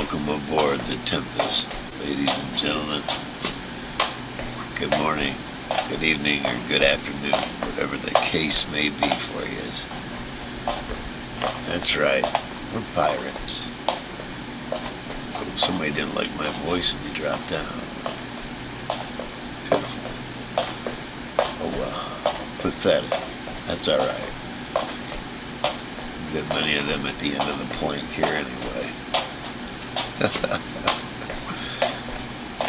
Welcome aboard the Tempest, ladies and gentlemen. Good morning, good evening, or good afternoon, whatever the case may be for you. That's right, we're pirates. Oh, somebody didn't like my voice and they dropped down. Pitiful. Oh well, pathetic. That's alright. We've got many of them at the end of the plank here anyway.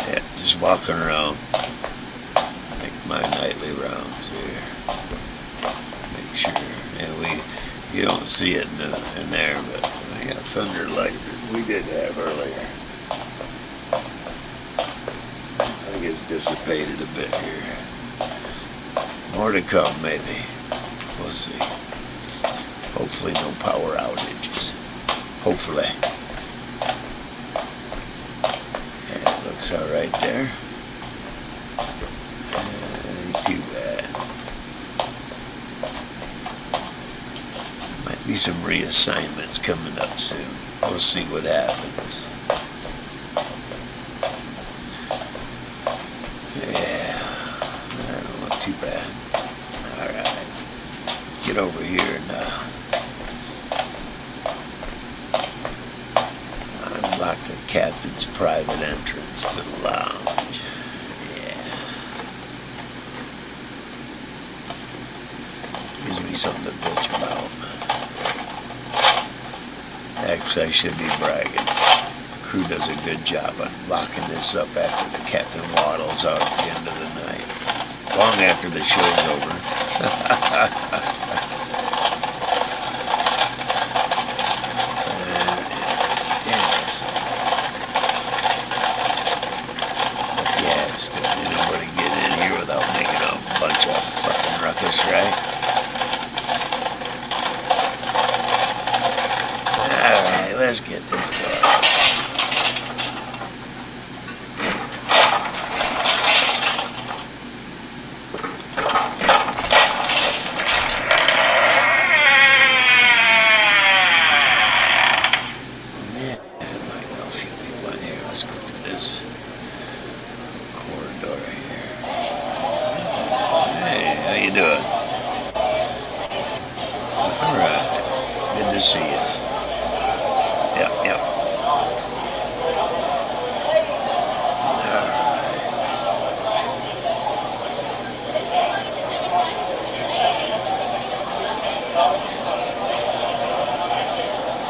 Yeah, just walking around. Make my nightly rounds here. Make sure. Yeah, you don't see it in there, but we got thunder light that we did have earlier. Looks like it's dissipated a bit here. More to come, maybe. We'll see. Hopefully no power outages. Hopefully. Yeah, it looks alright there. Ain't too bad. Might be some reassignments coming up soon. We'll see what happens. Yeah, that don't look too bad. Alright. Get over here now. Unlock the captain's private entrance to the lounge. Yeah. Gives me something to bitch about. Actually, I should be bragging. The crew does a good job on locking this up after the captain waddles out at the end of the night. Long after the show's over. Still anybody get in here without making a bunch of fucking ruckus, right? Alright, let's get this done. Yeah, I might know a few people in here. Let's go through this corridor here. Hey, how you doing? Alright. Good to see you. Yep. Alright.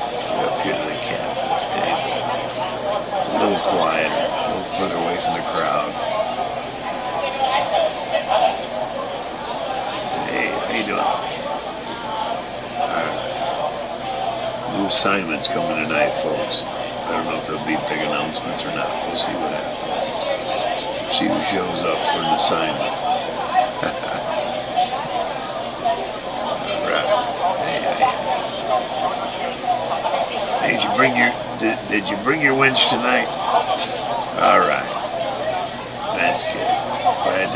Let's get up here to the captain's table. It's a little quieter, a little further away from the crowd. Hey, how you doing? Alright. New assignments coming tonight, folks. I don't know if there'll be big announcements or not. We'll see what happens. See who shows up for an assignment. Hey, did you bring your winch tonight? All right. That's good. Okay.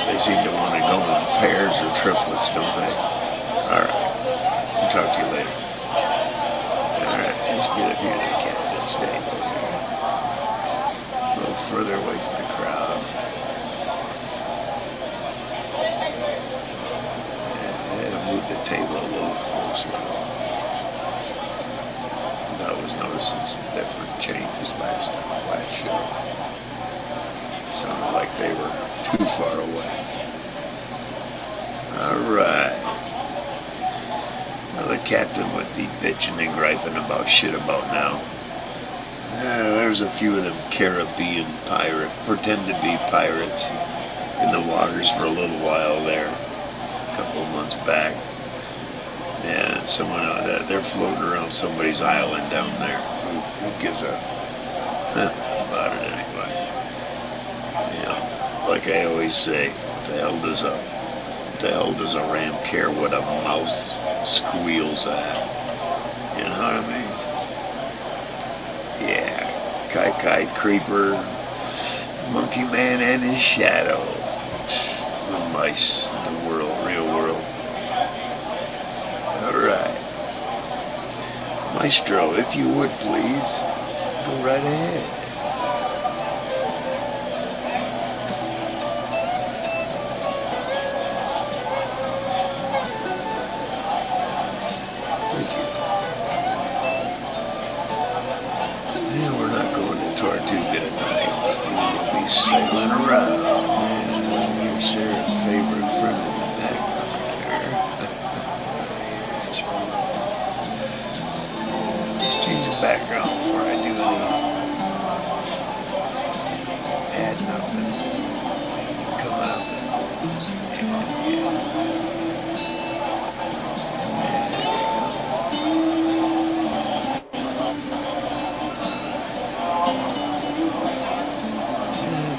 They seem to want to go in pairs or triplets, don't they? All right. I'll talk to you later. All right. Let's get up here to the captain's table here. A little further away from the crowd. Move the table a little closer. I was noticing some different changes last show. Sounded like they were too far away. Alright. Well, the captain would be bitching and griping about shit about now. There's a few of them Caribbean pretend to be pirates in the waters for a little while there. Couple of months back. Yeah, someone they're floating around somebody's island down there. Who gives a about it anyway? Yeah, like I always say, what the hell does a ram care what a mouse squeals at? You know what I mean? Yeah, kite creeper, monkey man and his shadow. The mice in the real world. Alright. Maestro, if you would please, go right ahead. Thank you. And we're not going to Tortuga tonight, but we will be sailing around. And you're Sarah's favorite friend in the background there. Let's change the background before I do any add nothings. Come up. Yeah.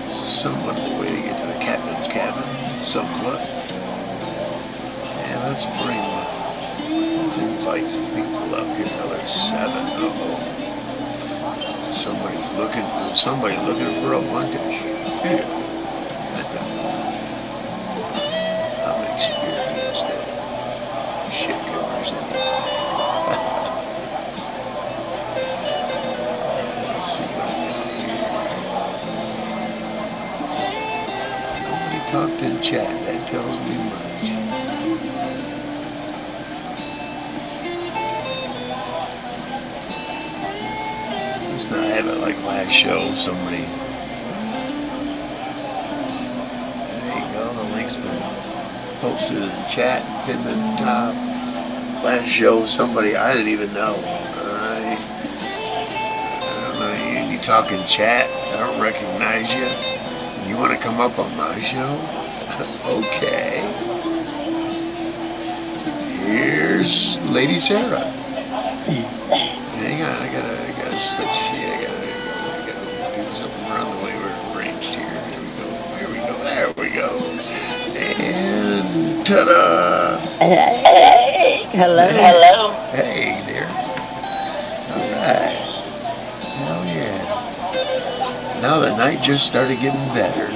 It's somewhat of a way to get to the captain's cabin. Somewhat. And let's invite some people up here. Now there's 7. Uh-oh. Somebody looking for a bunch of shit. That's I'm experienced at shit covers anyway. Let's see what we got here. Nobody talked in chat. That tells me much. Let's not have it like last show. Somebody. There you go. The link's been posted in the chat, pinned at the top. Last show, somebody I didn't even know. I don't know. You talk in chat. I don't recognize you. You want to come up on my show? Okay. Here's Lady Sarah. Hang on, I gotta switch. Yeah, I gotta do something around the way we're arranged here. Here we go. There we go. And ta-da! Hey, hello. Hey there. All right. Hell yeah. Now the night just started getting better.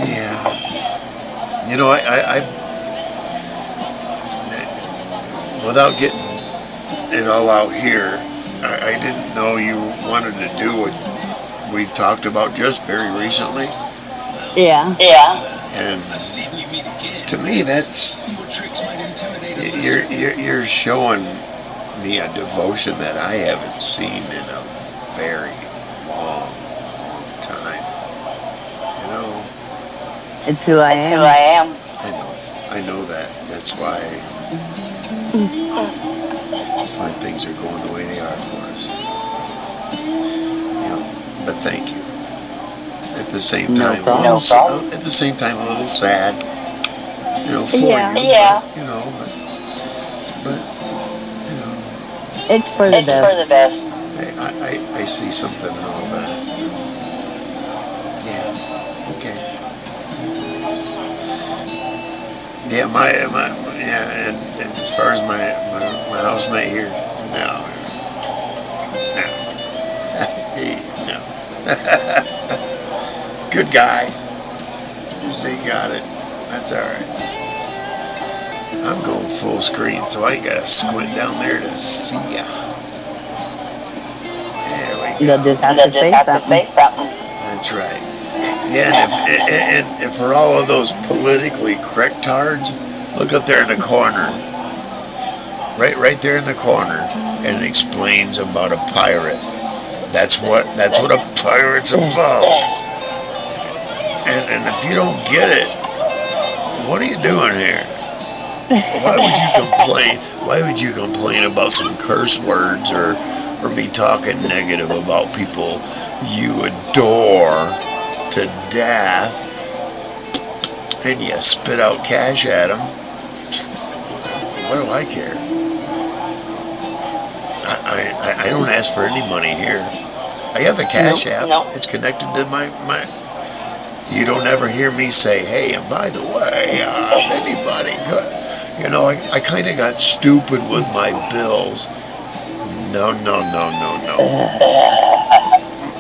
Yeah. You know, I without getting it all out here, I didn't know you wanted to do what we've talked about just very recently. Yeah. And to me, that's you're showing me a devotion that I haven't seen in a very long time. You know. It's who I am. I know that. That's why things are going the way they are for us. Yeah, but thank you. At the same time, a little sad. You know, for you. Yeah. You know, but you know. It's for the best. I see something in all that. Yeah. Okay. Yeah, and as far as my housemate here, no. Good guy. Just ain't got it. That's all right. I'm going full screen, so I gotta squint down there to see ya. There we go. You'll just have to say something. That's right. Yeah, and for all of those politically correct tards, look up there in the corner. Right there in the corner, and it explains about a pirate. That's what a pirate's about. And if you don't get it, what are you doing here? Why would you complain? Why would you complain about some curse words or me talking negative about people you adore to death, and you spit out cash at them? What do I care? I don't ask for any money here. I have a cash app. Nope. It's connected to my. You don't ever hear me say, hey, and by the way, if anybody could. You know, I kind of got stupid with my bills. No.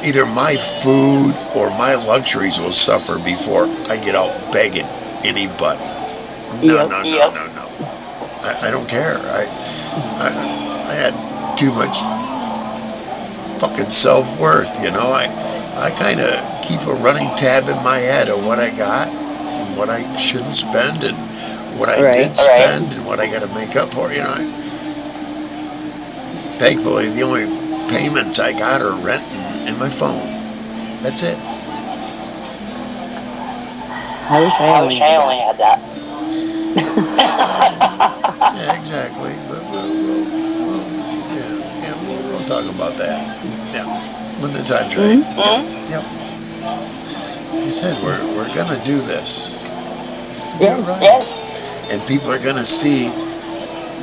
Either my food or my luxuries will suffer before I get out begging anybody. No, Yep. no, no, no, no. I don't care. I had too much fucking self-worth, you know. I kind of keep a running tab in my head of what I got and what I shouldn't spend and what I did spend and what I got to make up for, you know. Thankfully, the only payments I got are rent and my phone. That's it. I wish I only had that. Yeah, exactly. But we'll talk about that. Yeah, when the time's right. Mm-hmm. Yep. He said we're gonna do this. Yeah. Right. Yes. And people are gonna see.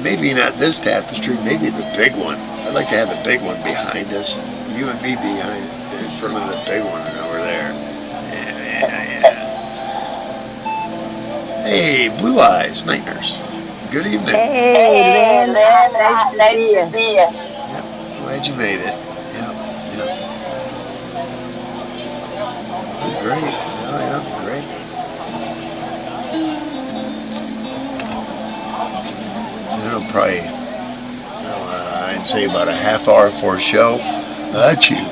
Maybe not this tapestry. Maybe the big one. I'd like to have a big one behind us. You and me behind, in front of the big one over there. Yeah. Hey, Blue Eyes, Night Nurse. Good evening. Hey, Lynn. Nice to see you. Yep, glad you made it. Yep. Great. Oh, yeah, great. It'll probably, I'd say about a half hour before show. Achoo.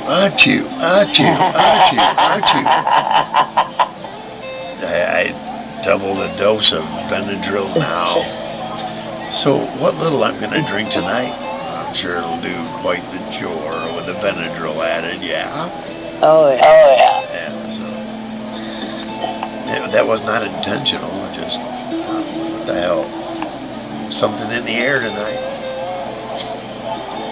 I double the dose of Benadryl now. So what little I'm going to drink tonight, I'm sure it'll do quite the chore with the Benadryl added, yeah. Oh, yeah. Yeah, that was not intentional, just, what the hell, something in the air tonight.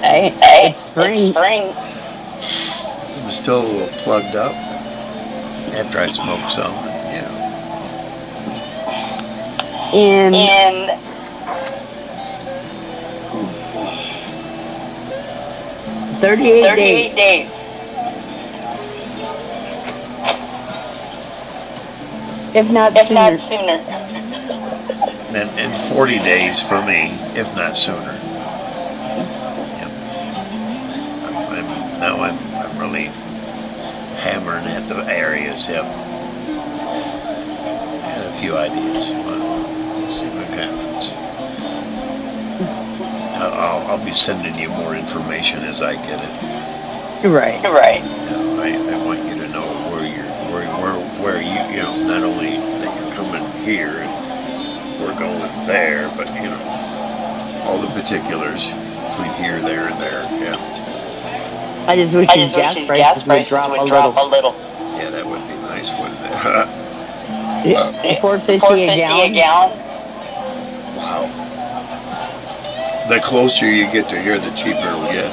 Hey, it's spring. It was still a little plugged up after I smoked some, yeah. In 38 days. If not sooner. And 40 days for me, if not sooner. Yep. I'm really hammering at the areas. Yep. Had a few ideas. We'll see what happens. I'll be sending you more information as I get it. Right. You know, I want you to know where you know, not only that you're coming here and we're going there, but you know, all the particulars between here, there, and there. Yeah. I just wish his gas prices would drop a little. Yeah, that would be nice, wouldn't it? $4.50 a gallon. Wow. The closer you get to here, the cheaper it'll get.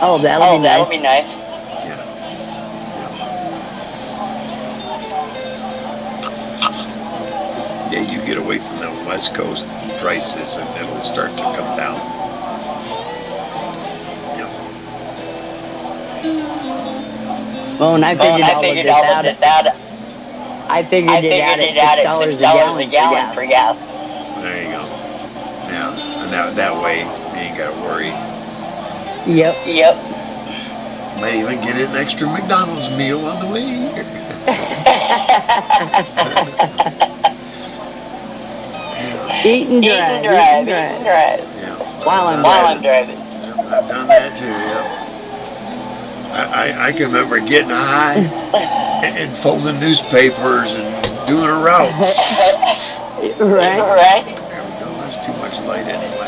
Oh, that'll be nice. Yeah. Yeah, you get away from the West Coast prices and it'll start to come down. Yeah. Well, and I figured all of this out. I figured it out at $6 a gallon for gas. There you go. Yeah, and that way you ain't got to worry. Yep. Might even get an extra McDonald's meal on the way here. Eat and drive. Yeah. While I'm driving. Yep, I've done that too, yeah. I can remember getting high and folding newspapers and doing a route. Right. There we go. That's too much light anyway.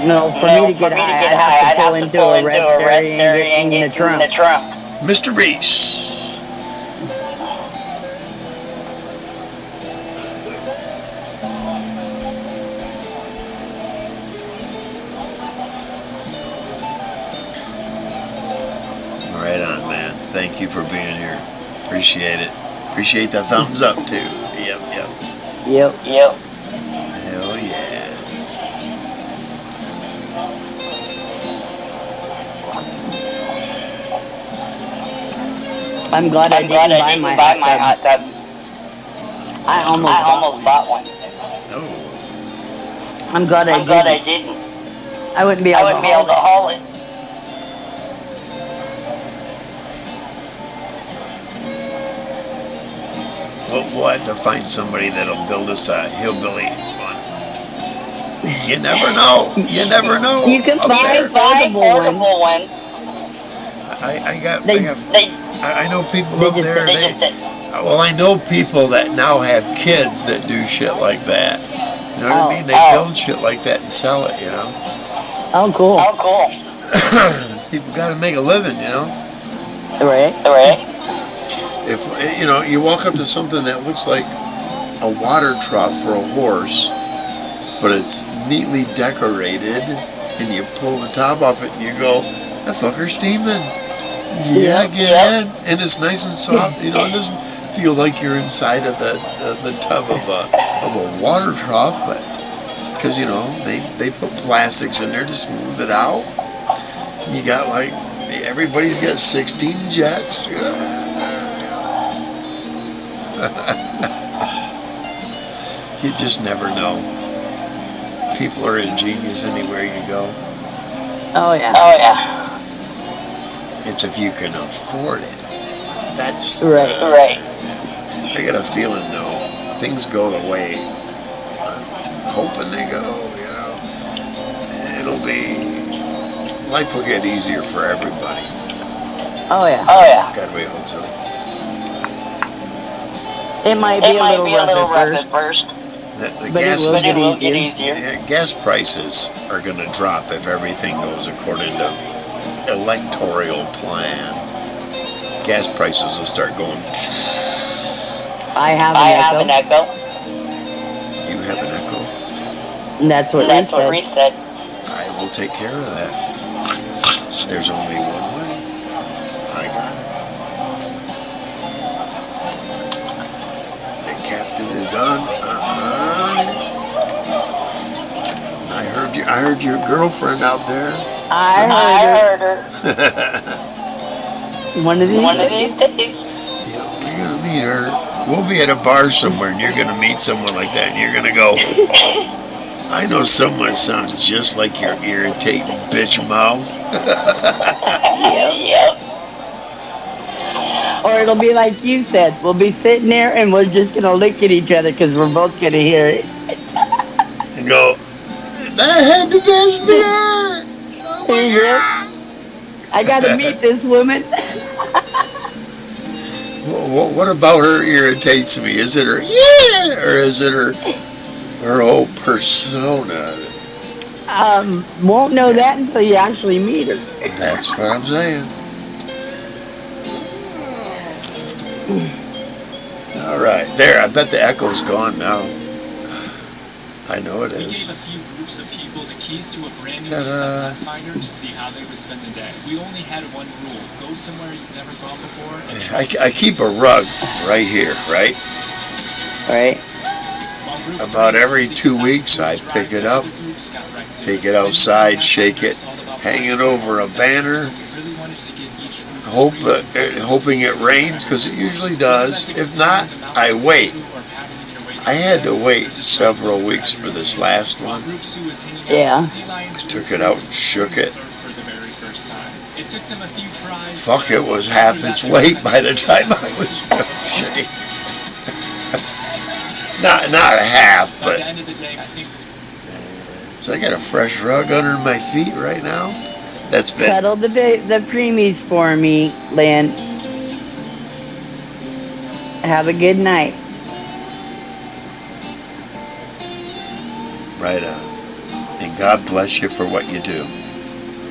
No, for me to get high, I'd have to pull into a rest area and get in the trunk. Mr. Reese. Right on, man. Thank you for being here. Appreciate it. Appreciate the thumbs up, too. Yep. Yep. Hell yeah. I'm glad I didn't buy my hot tub. I almost bought one. No. I'm glad I didn't. I wouldn't be able to haul it. we'll have to find somebody that'll build us a hillbilly one. You never know. You never know. You can buy portable ones. I know people up there. I know people that now have kids that do shit like that. You know what I mean? They build shit like that and sell it. You know. Oh, cool. People got to make a living. You know. Right. If you walk up to something that looks like a water trough for a horse, but it's neatly decorated, and you pull the top off it, and you go, "That fucker's steaming." Yeah, get in, and it's nice and soft. It doesn't feel like you're inside of the tub of a water trough, but because they put plastics in there to smooth it out. And you got everybody's got 16 jets. You just never know. People are ingenious anywhere you go. Oh yeah. It's if you can afford it. That's right. I got a feeling though, things go the way I'm hoping they go. Life will get easier for everybody. Oh yeah. God, we hope so. It might be a little rough at first. The but gas it will get easier. Gas prices are going to drop if everything goes according to electoral plan. Gas prices will start going. I have an echo. You have an echo? That's what Reese said. I will take care of that. There's only one way. I got it. The captain is on. I heard your girlfriend out there. I heard her. One of these days. Yeah, you're gonna meet her. We'll be at a bar somewhere, and you're gonna meet someone like that, and you're gonna go, I know someone sounds just like your irritating bitch mouth. Yep. Or it'll be like you said. We'll be sitting there, and we're just gonna look at each other because we're both gonna hear it. And go, that had the best beer. Oh my God. I gotta meet this woman. What about her irritates me? Is it her or is it her whole persona? Won't know that until you actually meet her. That's what I'm saying. All right, there. I bet the echo's gone now. I know it is. We gave a few groups of people the keys to a brand new Pathfinder to see how they would spend the day. We only had one rule: go somewhere you've never gone before. And I keep a rug right here, right? Right. About every 2 weeks, I pick it up, take it outside, shake it, hang it over a banner, hoping it rains, because it usually does. If not, I wait. I had to wait several weeks for this last one. Yeah. I took it out and shook it. Fuck, it was half its weight by the time I was shaking. Not a half, but. So I got a fresh rug under my feet right now. That's been. Cuddle the preemies for me, Lynn. Have a good night. Right on. And God bless you for what you do.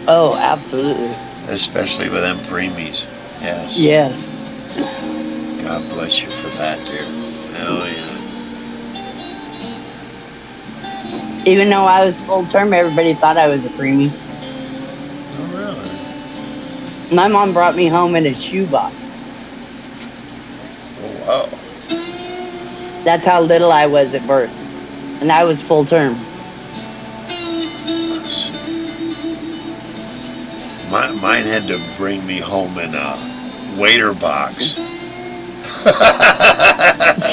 Oh, absolutely. Especially with them preemies. Yes. Yes. God bless you for that, dear. Hell yeah. Even though I was full term, everybody thought I was a preemie. Oh, really? My mom brought me home in a shoebox. Oh, wow. That's how little I was at birth. And I was full term. Mine had to bring me home in a waiter box.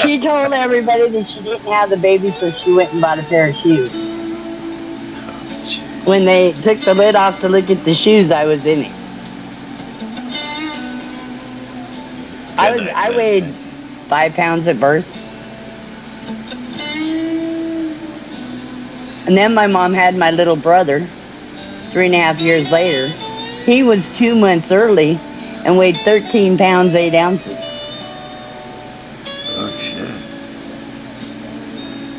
She told everybody that she didn't have the baby, so she went and bought a pair of shoes. Oh, when they took the lid off to look at the shoes, I was in it. I 5 pounds at birth. And then my mom had my little brother 3.5 years later. He was 2 months early and weighed 13 pounds, 8 ounces. Oh, shit.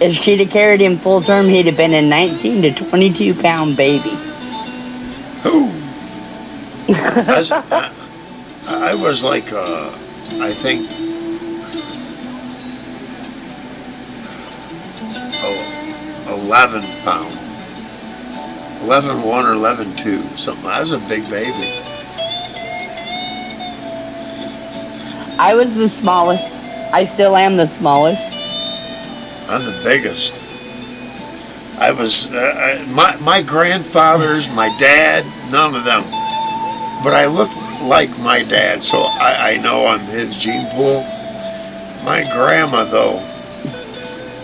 If she'd have carried him full term, he'd have been a 19 to 22 pound baby. Ooh. I was like, I think, 11 pound. 11.1 or 11.2, something. I was a big baby. I was the smallest. I still am the smallest. I'm the biggest. I was, my grandfathers, my dad, none of them. But I look like my dad, so I know I'm his gene pool. My grandma, though,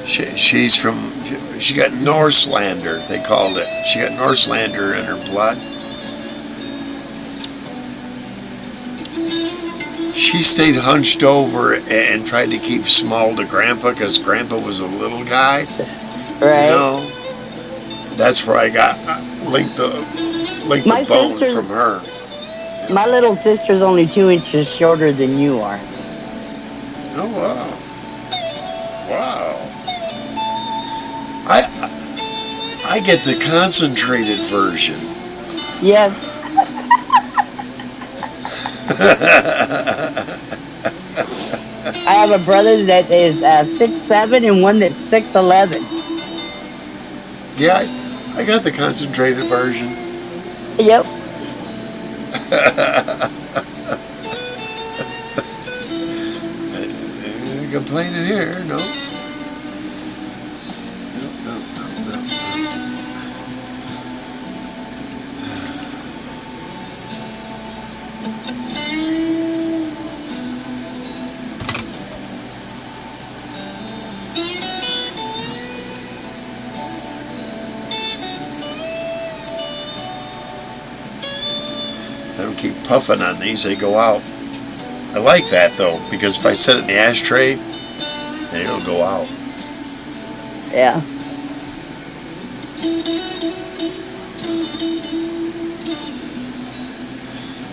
she's from, she got Norslander, they called it. She got Norslander in her blood. She stayed hunched over and tried to keep small to Grandpa because Grandpa was a little guy. Right. You know, that's where I got linked the bone from her. My little sister's only 2 inches shorter than you are. Oh, wow. Wow. I get the concentrated version. Yes. I have a brother that is 6'7" and one that's 6'11". Yeah, I got the concentrated version. Yep. Complaining here, no. No. I don't keep puffing on these, they go out. I like that though, because if I set it in the ashtray, then it'll go out. Yeah.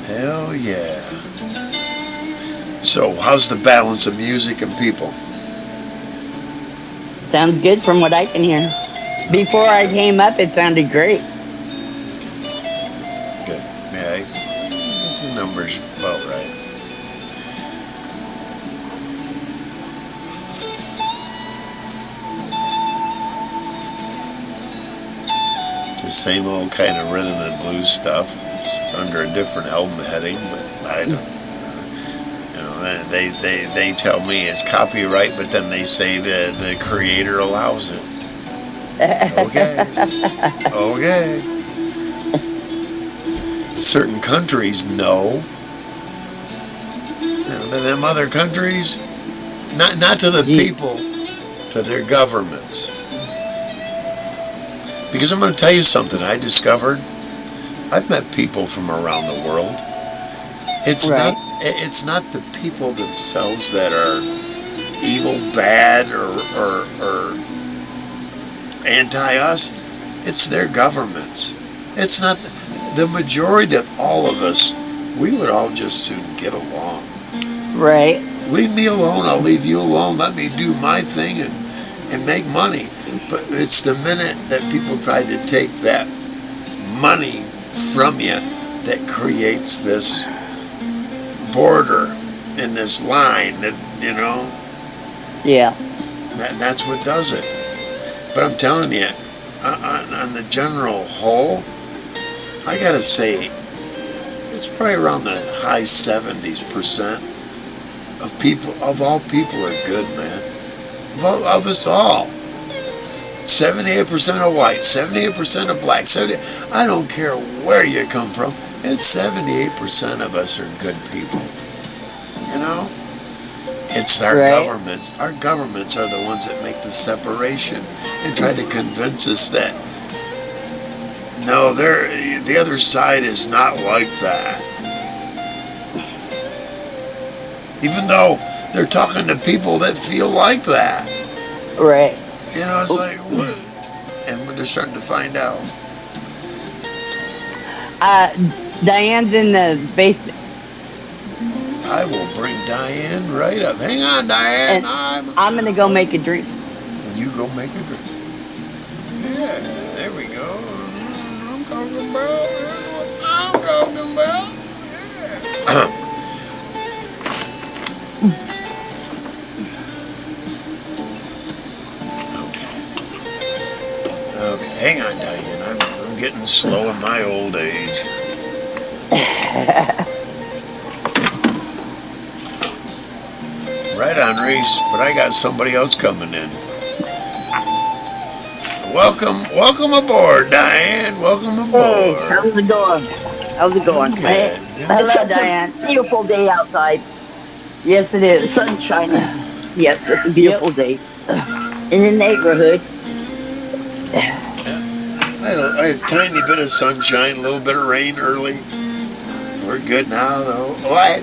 Hell yeah. So, how's the balance of music and people? Sounds good from what I can hear. Before I came up, it sounded great. Good. Yeah, I think the numbers about right. It's the same old kind of rhythm and blues stuff. It's under a different album heading, but I don't. They tell me it's copyright, but then they say that the creator allows it. Okay. Okay. Certain countries know. But them other countries, not to the people, to their governments. Because I'm going to tell you something I discovered. I've met people from around the world. It's not the people themselves that are evil, bad, or anti-us. It's their governments. It's not the majority of all of us. We would all just soon get along. Right. Leave me alone. I'll leave you alone. Let me do my thing and make money. But it's the minute that people try to take that money from you that creates this border and this line that, you know. Yeah. That's what does it. But I'm telling you, on the general whole, I gotta say, it's probably around the high 70% of people, of all people, are good, man. Of us all. 78% of white, 78% of black, 70, I don't care where you come from, and 78% of us are good people. You know? It's our governments. Our governments are the ones that make the separation and try to convince us that, no, the other side is not like that. Even though they're talking to people that feel like that. Right. You know, it's like, what? And we're just starting to find out. Diane's in the basement. I will bring Diane right up. Hang on, Diane. And I'm going to go make a drink. You go make a drink. Yeah, there we go. I'm talking about. I'm talking about. Yeah. Okay, hang on, Diane. I'm getting slow in my old age. Right on, Reese. But I got somebody else coming in. Welcome aboard, Diane. Welcome aboard. Hey, how's it going? How's it going? Good. Hello, Diane. Beautiful day outside. Yes, it The is. sun's shining. Yes, it's a beautiful day. In the neighborhood. I had a tiny bit of sunshine, a little bit of rain early. We're good now, though.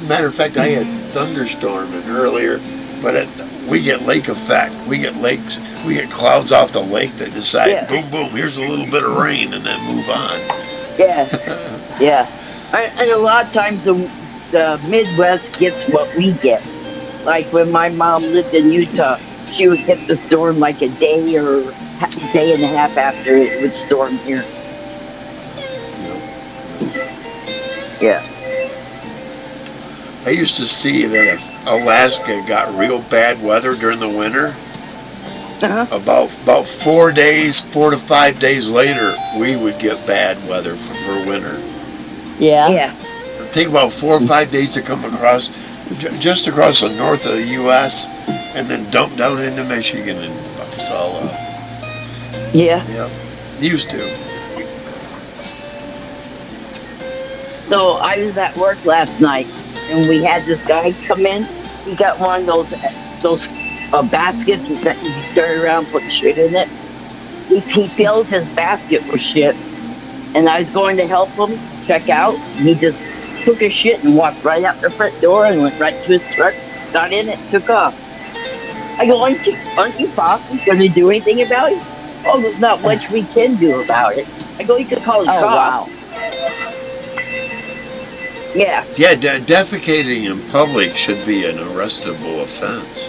Matter of fact, I had thunderstorming earlier, but we get lake effect. We get lakes. We get clouds off the lake that decide, boom, boom, here's a little bit of rain, and then move on. Yeah. Yeah. And a lot of times the Midwest gets what we get. Like when my mom lived in Utah, she would get the storm like a day or a day and a half after it would storm here. Yeah. I used to see that if Alaska got real bad weather during the winter, about 4 to 5 days later, we would get bad weather for winter. Yeah. Yeah. It'd take about 4 or 5 days to come across, just across the north of the U.S., and then dump down into Michigan and fuck us all up. Yeah. Yep. Used to. So I was at work last night, and we had this guy come in. He got one of those baskets that you carry around, put shit in it. He filled his basket with shit, and I was going to help him check out. And he just took his shit and walked right out the front door and went right to his truck, got in it, took off. I go, aren't you bosses going to do anything about it? Oh, there's not much we can do about it. I go, you could call the cops. Wow. Yeah. Yeah, defecating in public should be an arrestable offense.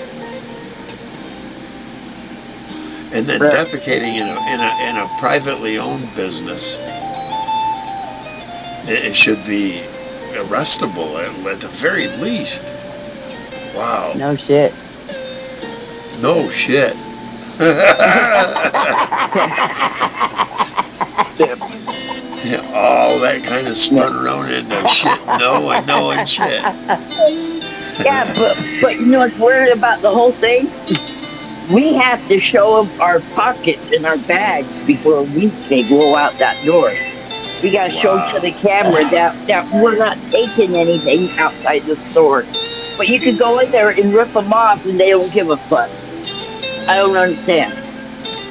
And then Right. defecating in a privately owned business, it should be arrestable at the very least. Wow. No shit. No shit. Yeah, all that kind of spun around into shit, no and shit. Yeah, but you know what's weird about the whole thing? We have to show them our pockets and our bags before we can go out that door. We gotta show to the camera that we're not taking anything outside the store. But you could go in there and rip them off and they don't give a fuck. I don't understand.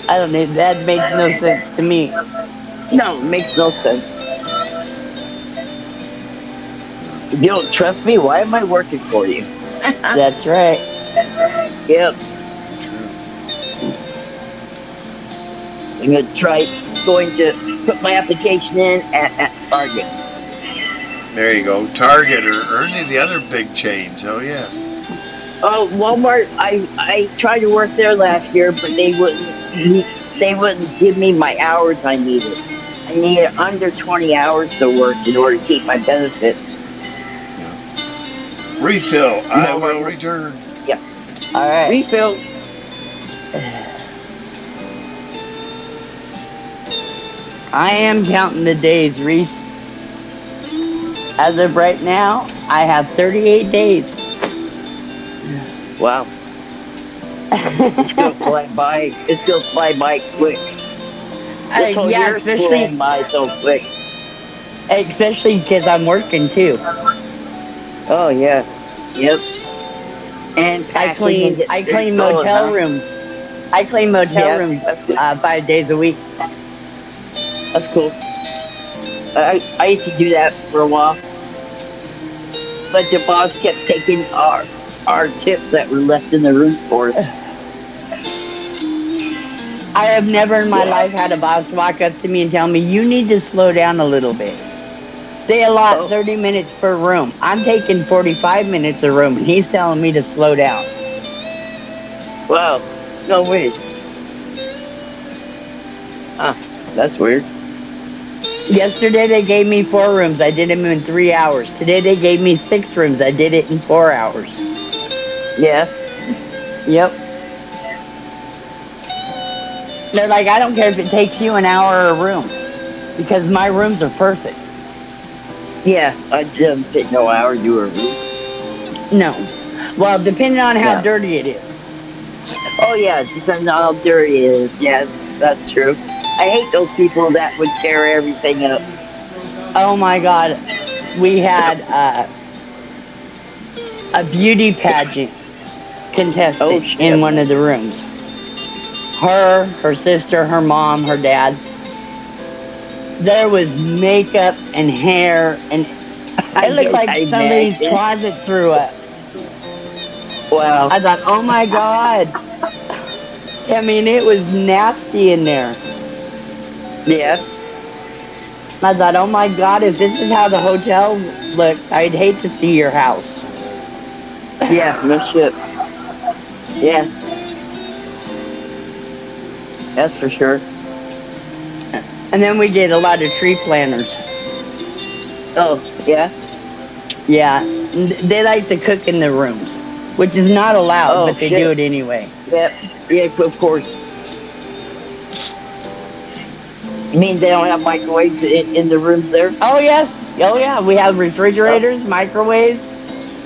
I don't know. That makes no sense to me. No, it makes no sense. If you don't trust me, why am I working for you? That's right. Yep. I'm going to try going to put my application in at Target. There you go. Target or any of the other big chains. Oh, yeah. Oh, Walmart, I tried to work there last year, but they wouldn't give me my hours I needed. I needed under 20 hours to work in order to keep my benefits. Refill. I will return. All right. Refill. I am counting the days, Reese. As of right now, I have 38 days. Wow. It's going to fly by. It's going to fly by quick. This whole Yeah, year's flying by so quick. especially because I'm working too. Oh, yeah. Yep. And I clean motel rooms. I clean motel rooms That's good. 5 days a week. That's cool. I used to do that for a while. But the boss kept taking our tips that were left in the room for us. I have never in my Yeah. life had a boss walk up to me and tell me, you need to slow down a little bit. They allot Oh. 30 minutes per room. I'm taking 45 minutes a room, and he's telling me to slow down. Wow. No way. Huh. That's weird. Yesterday they gave me 4 rooms. I did them in 3 hours. Today they gave me 6 rooms. I did it in 4 hours. Yeah. Yep. They're like, I don't care if it takes you an hour a room, because my rooms are perfect. Yeah. I didn't take no hour to do a room. No. Well, depending on how Yeah. dirty it is. Oh yeah, it depends on how dirty it is. Yeah, that's true. I hate those people that would tear everything up. Oh my God. We had a beauty pageant contestant Oh, shit. in one of the rooms. Her sister, her mom, her dad. There was makeup and hair, and it looked like I somebody's imagine. closet threw up. Wow. I thought, oh my God. I mean, it was nasty in there. Yeah. I thought, oh my God, if this is how the hotel looks, I'd hate to see your house. Yeah. No shit. Yeah. That's for sure. And then we get a lot of tree planters. Oh yeah. Yeah, they like to cook in the rooms, which is not allowed, Oh, but they shit. do it anyway. Yep. Yeah. Of course. You mean they don't have microwaves in the rooms there? Oh yes, oh yeah, we have refrigerators, microwaves,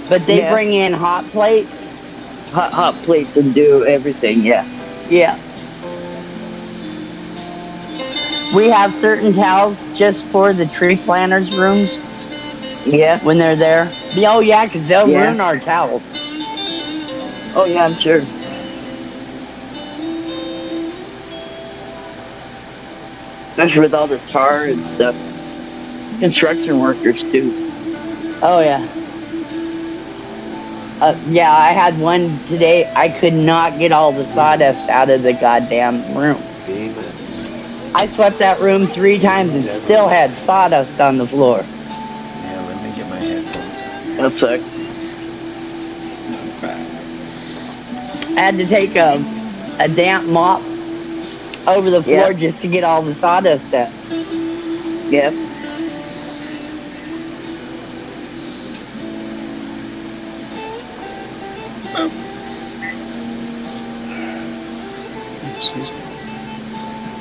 but they Yeah. bring in hot plates. Hot plates and do everything. Yeah. Yeah. We have certain towels just for the tree planters' rooms Yeah. when they're there. Oh yeah, because they'll Yeah. ruin our towels. Oh yeah, I'm sure. Especially with all the tar and stuff. Construction workers too. Oh yeah. Yeah, I had one today. I could not get all the sawdust out of the goddamn room. Demons. I swept that room 3 times and still had sawdust on the floor. Yeah, let me get my headphones. That sucks. I had to take a damp mop over the floor Yeah. just to get all the sawdust out. Yep. Excuse me.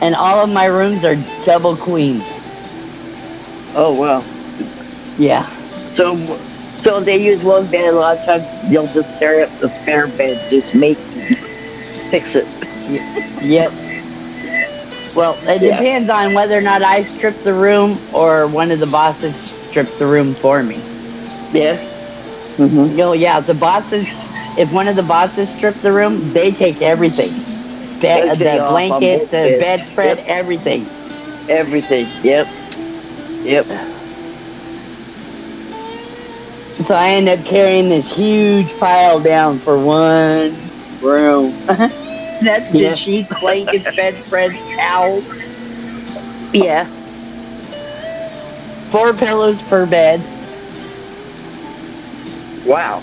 And all of my rooms are double queens. Oh wow. Yeah. So they use one bed. A lot of times they'll just tear up the spare bed, just fix it. Yep. Well, it Yeah. depends on whether or not I strip the room or one of the bosses strips the room for me. Yeah. Mm-hmm. Yeah, if one of the bosses strip the room, they take everything. They The take off on blanket, both the beds. bedspread, Yep. everything. Everything. Yep. Yep. So I end up carrying this huge pile down for one room. That's Yeah. just sheets, blankets, bedspreads, towels. Yeah. 4 pillows per bed. Wow.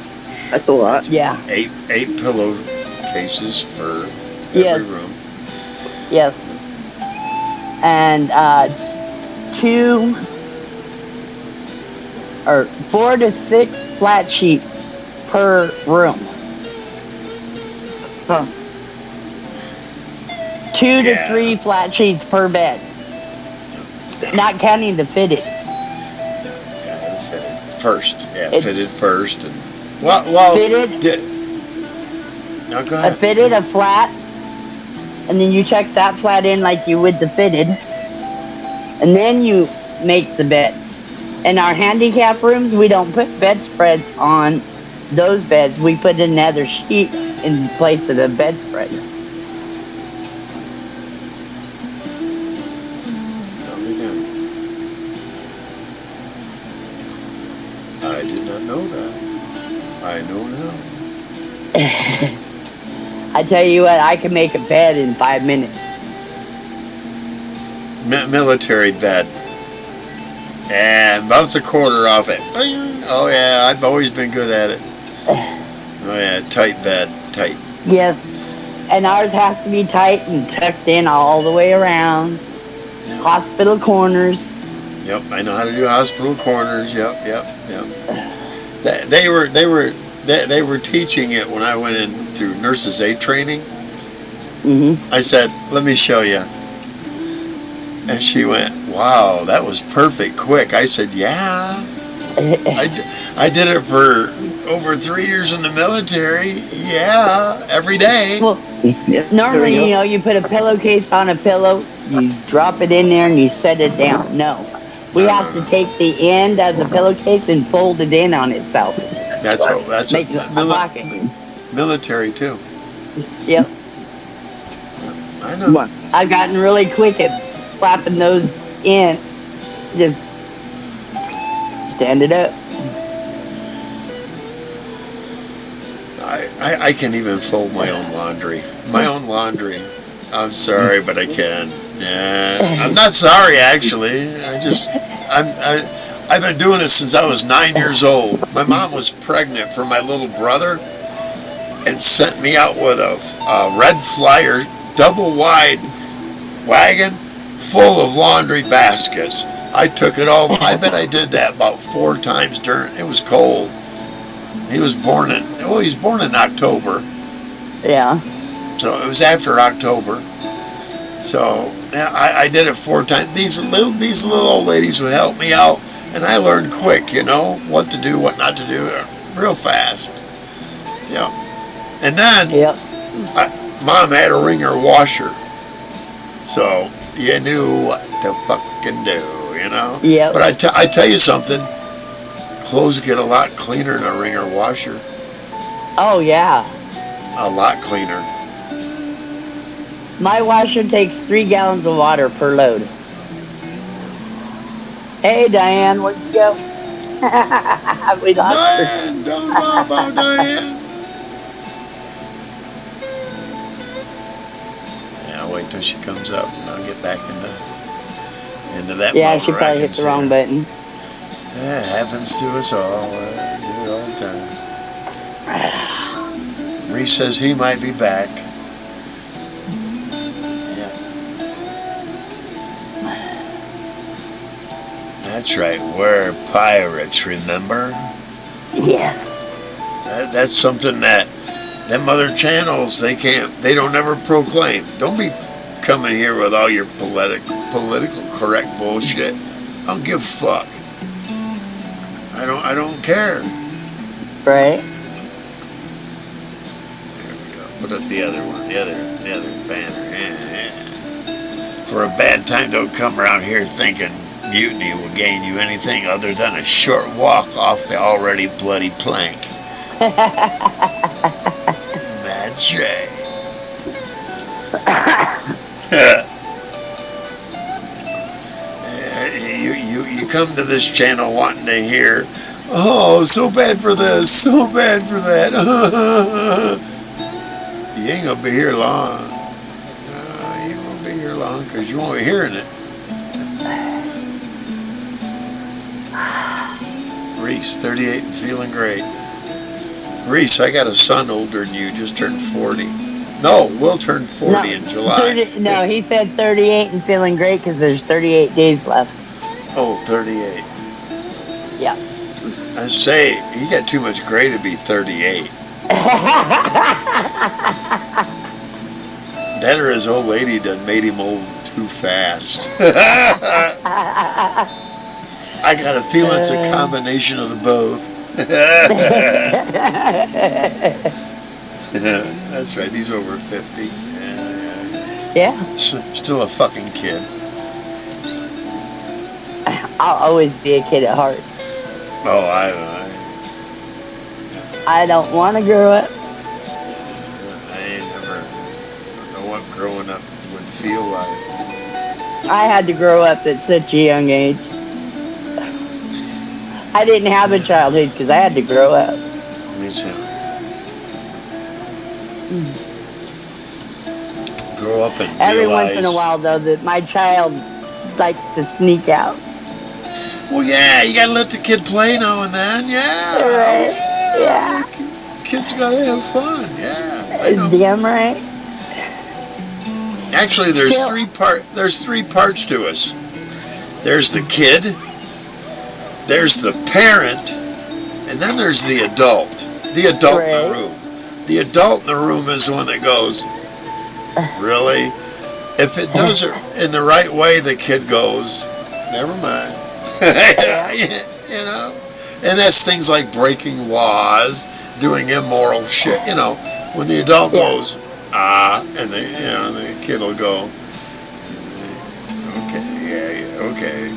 That's a lot. Yeah. Eight pillow cases for Yes. every room. Yes. And 4 to 6 flat sheets per room. Huh. 2 to Yeah. 3 flat sheets per bed. Not counting the fitted. Yeah, fitted first. Yeah, It- fitted first. And well, Fitted? No, go A ahead. fitted, a flat, and then you check that flat in like you would the fitted, and then you make the bed. In our handicap rooms, we don't put bedspreads on those beds. We put another sheet in place of the bedspread. No, we didn't. I did not know that. I know now. I tell you what, I can make a bed in 5 minutes. Military bed. And bounce a quarter off it. Oh yeah, I've always been good at it. Oh yeah, tight bed, tight. Yes, and ours has to be tight and tucked in all the way around. Hospital corners. Yep, I know how to do hospital corners. Yep. They were teaching it when I went in through nurses aid training. Mm-hmm. I said, "Let me show you." And she went, "Wow, that was perfect, quick." I said, "Yeah, I did it for over 3 years in the military. Yeah, every day." Well, normally, you put a pillowcase on a pillow, you drop it in there, and you set it down. No, we have to take the end of the pillowcase and fold it in on itself. That's Make a pocket. Military too. Yep. I know. I've gotten really quick at flapping those in. Just stand it up. I can even fold my own laundry. I'm sorry, but I can. Yeah, I'm not sorry actually. I've been doing it since I was 9 years old. My mom was pregnant for my little brother and sent me out with a red Flyer double wide wagon full of laundry baskets. I took it all. I bet I did that about 4 times during. It was cold. He was born in October. Yeah. So it was after October. So yeah, I did it 4 times. These little old ladies would help me out, and I learned quick, what to do, what not to do, real fast. Yeah. And then Mom had a wringer washer, so you knew what to fucking do, Yeah. But I tell you something, clothes get a lot cleaner in a wringer washer. Oh yeah. A lot cleaner. My washer takes 3 gallons of water per load. Hey Diane, where'd you go? We lost her. Diane, don't know about Diane. Yeah, I'll wait till she comes up and I'll get back into that. Yeah, she probably hit the wrong button. Yeah, it happens to us all. Do it all the time. Reese says he might be back. Yeah. That's right. We're pirates, remember? Yeah. That's something that them other channels, they don't ever proclaim. Don't be coming here with all your political correct bullshit. I don't give a fuck. I don't care. Right. There we go. Put up the other one, the other banner. Yeah. For a bad time, don't come around here thinking mutiny will gain you anything other than a short walk off the already bloody plank. That's right. You come to this channel wanting to hear, oh, so bad for this, so bad for that. You ain't gonna be here long. You won't be here long because you won't be hearing it. Reese, 38 and feeling great. Reese, I got a son older than you, just turned 40. No, we'll turn 40 in July. He said 38 and feeling great because there's 38 days left. Oh, 38. Yeah. I say, he got too much gray to be 38. That or his old lady done made him old too fast. I got a feeling it's a combination of the both. That's right, he's over 50. Yeah. Still a fucking kid. I'll always be a kid at heart. Oh, I don't want to grow up. I ain't never know what growing up would feel like. I had to grow up at such a young age. I didn't have a childhood because I had to grow up. Me too. Grow up and Every realize. once in a while, though, that my child likes to sneak out. Well, yeah, you gotta let the kid play now and then. Yeah. Right. Yeah. Kids gotta have fun. Yeah. I know. Damn right. Actually, there's three parts to us. There's the kid, there's the parent, and then there's the adult. The adult in the room. The adult in the room is the one that goes, really? If it does it in the right way, the kid goes, never mind. You know? And that's things like breaking laws, doing immoral shit. You know, when the adult goes, and the kid will go, okay.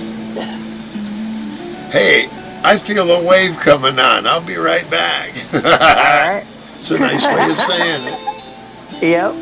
Hey, I feel a wave coming on. I'll be right back. All right. It's a nice way of saying it. Yep.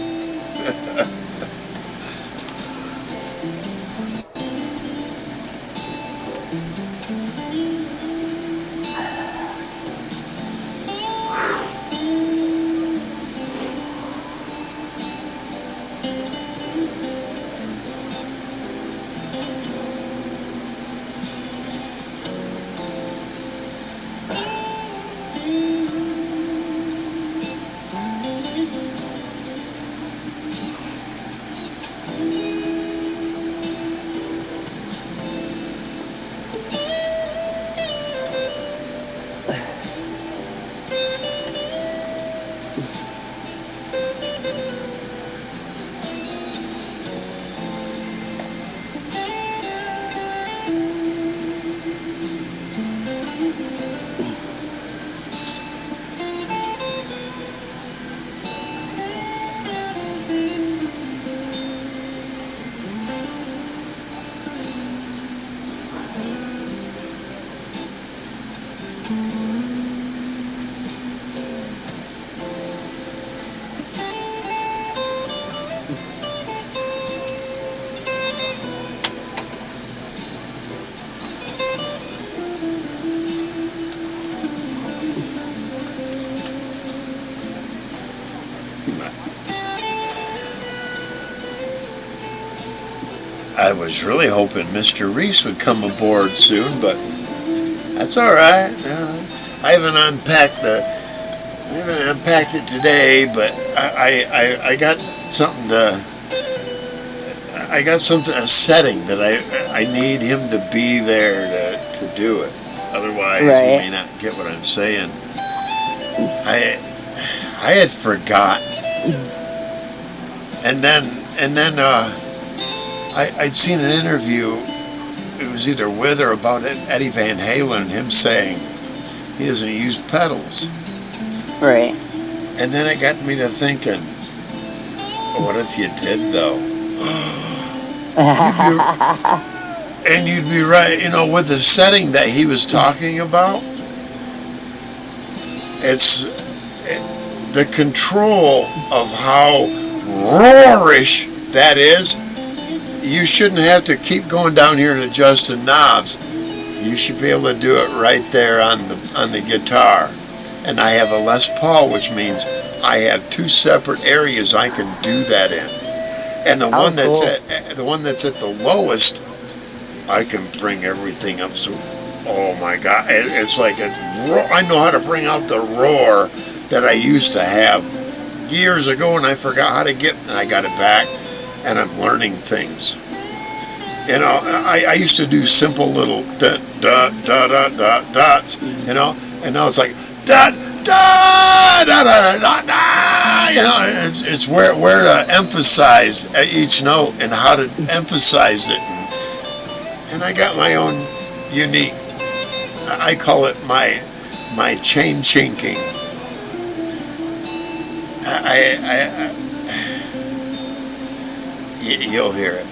I was really hoping Mr. Reese would come aboard soon, but that's all right. I haven't unpacked it today, but I got something a setting that I need him to be there to do it. Otherwise, Right. he may not get what I'm saying. I had forgotten, and then I'd seen an interview. It was either with or about Eddie Van Halen, him saying he doesn't use pedals. Right. And then it got me to thinking, what if you did though? And you'd be right, with the setting that he was talking about. It's the control of how roarish that is. You shouldn't have to keep going down here and adjusting knobs. You should be able to do it right there on the guitar. And I have a Les Paul, which means I have two separate areas I can do that in. And the one that's at the lowest, I can bring everything up. So, oh my God, it's like I know how to bring out the roar that I used to have years ago, and I forgot how to and I got it back. And I'm learning things. I used to do simple little dots, and now it's like dot dot dot dot dot dot. It's where to emphasize at each note and how to emphasize it. And I got my own unique. I call it my chain chinking. You'll hear it.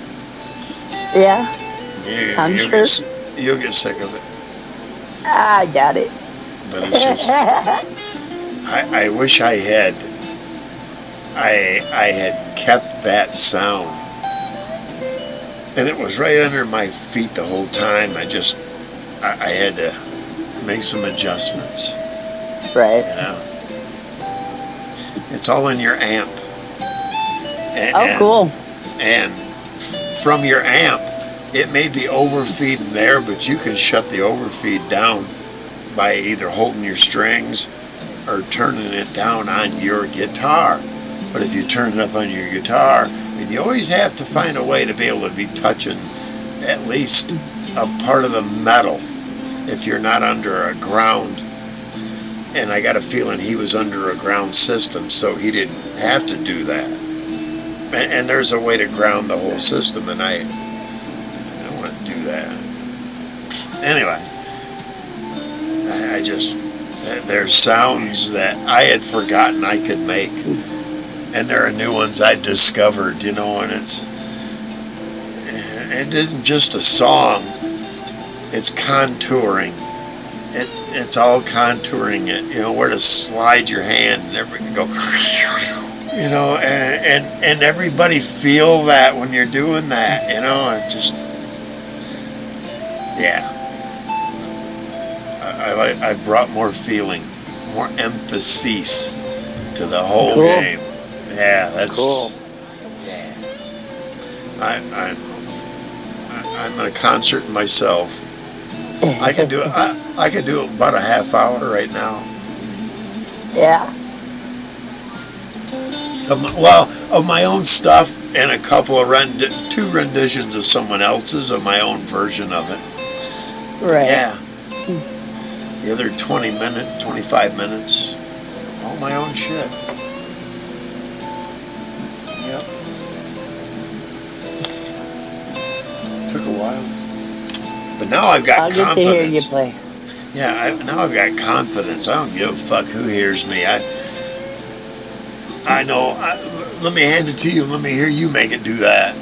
Yeah. You'll get sick of it. I got it. But it's just, I wish I had kept that sound. And it was right under my feet the whole time. I had to make some adjustments. Right. It's all in your amp. Cool. And from your amp, it may be overfeeding there, but you can shut the overfeed down by either holding your strings or turning it down on your guitar. But if you turn it up on your guitar, and you always have to find a way to be able to be touching at least a part of the metal if you're not under a ground. And I got a feeling he was under a ground system, so he didn't have to do that. And there's a way to ground the whole system, and I don't want to do that. Anyway, I just, there's sounds that I had forgotten I could make, and there are new ones I discovered, you know, and it isn't just a song, it's contouring. It's all contouring it, you know, where to slide your hand and everything go, you know, and everybody feel that when you're doing that, you know, it just, yeah. I brought more feeling, more emphasis to the whole game. Yeah, that's cool. Yeah. I'm at a concert myself. I can do it. I can do it about a half hour right now. Yeah. Of my own stuff and a couple of two renditions of someone else's of my own version of it. Right. Yeah. The other 25 minutes, all my own shit. Yep. Took a while. But now I've got confidence. I'll get to hear you play. Yeah, now I've got confidence. I don't give a fuck who hears me. I know. Let me hand it to you. Let me hear you make it do that.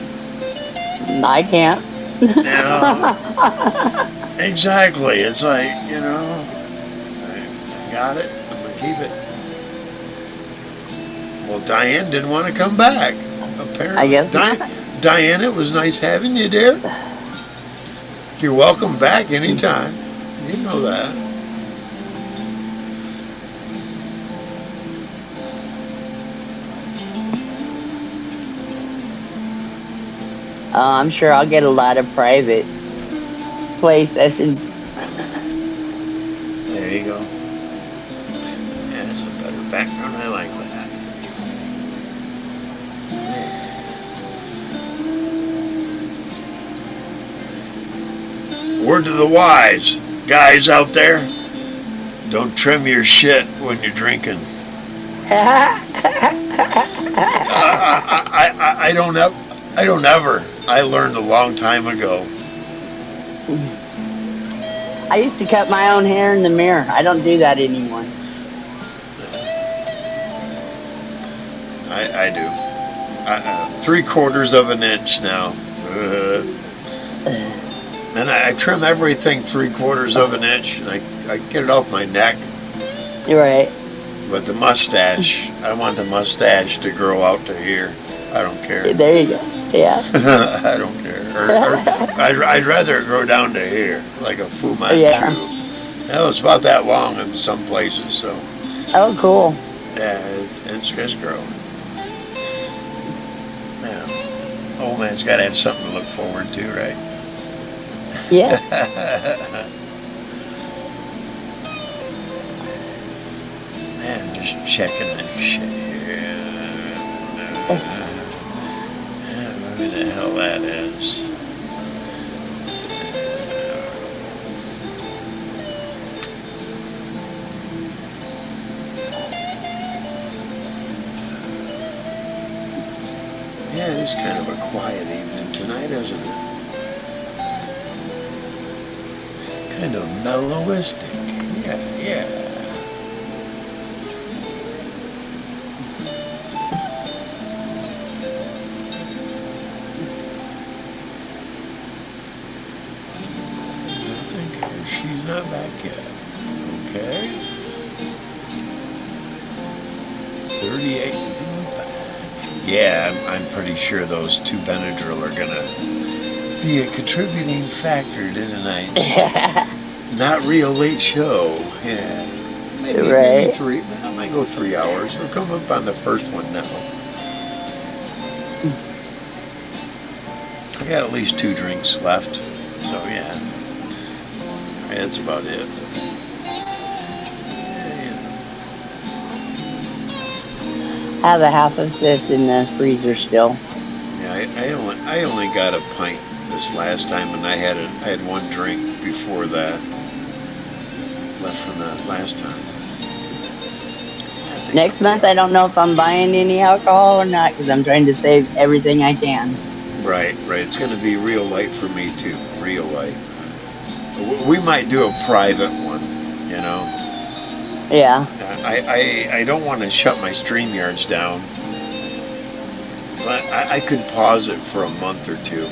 I can't. Yeah. Exactly. It's like, you know, I got it. I'm going to keep it. Well, Diane didn't want to come back, apparently. I guess Diane, it was nice having you, dear. You're welcome back anytime. You know that. I'm sure I'll get a lot of private play sessions. There you go. Yeah, that's a better background. I like that. Yeah. Word to the wise, guys out there, don't trim your shit when you're drinking. I don't ever. I learned a long time ago. I used to cut my own hair in the mirror. I don't do that anymore. I do. 3/4 of an inch now. And I trim everything 3/4 of an inch, and I get it off my neck. You're right. But the mustache, I want the mustache to grow out to here. I don't care. There you go. Yeah. I don't care. Or I'd rather it grow down to here, like a Fu Manchu. Yeah. Hell, it's about that long in some places, so. Oh, cool. Yeah, it's growing. Yeah. Old man's got to have something to look forward to, right? Yeah. Man, just checking this shit here. Who the hell that is? Yeah, it is kind of a quiet evening tonight, isn't it? Kind of mellowistic. Yeah. She's not back yet. Okay. 38. Yeah, I'm pretty sure those two Benadryl are gonna be a contributing factor to tonight's not real late show. Yeah. maybe Right. 3. I might go 3 hours. We'll come up on the first one now. I got at least 2 drinks left, so yeah, that's about it. Have a half of this in the freezer still. Yeah, I only got a pint this last time, and I had 1 drink before that left from that last time. Next month, I don't know if I'm buying any alcohol or not because I'm trying to save everything I can. Right. It's going to be real light for me too. Real light. We might do a private one, you know. Yeah. I don't want to shut my StreamYards down, but I could pause it for a month or 2.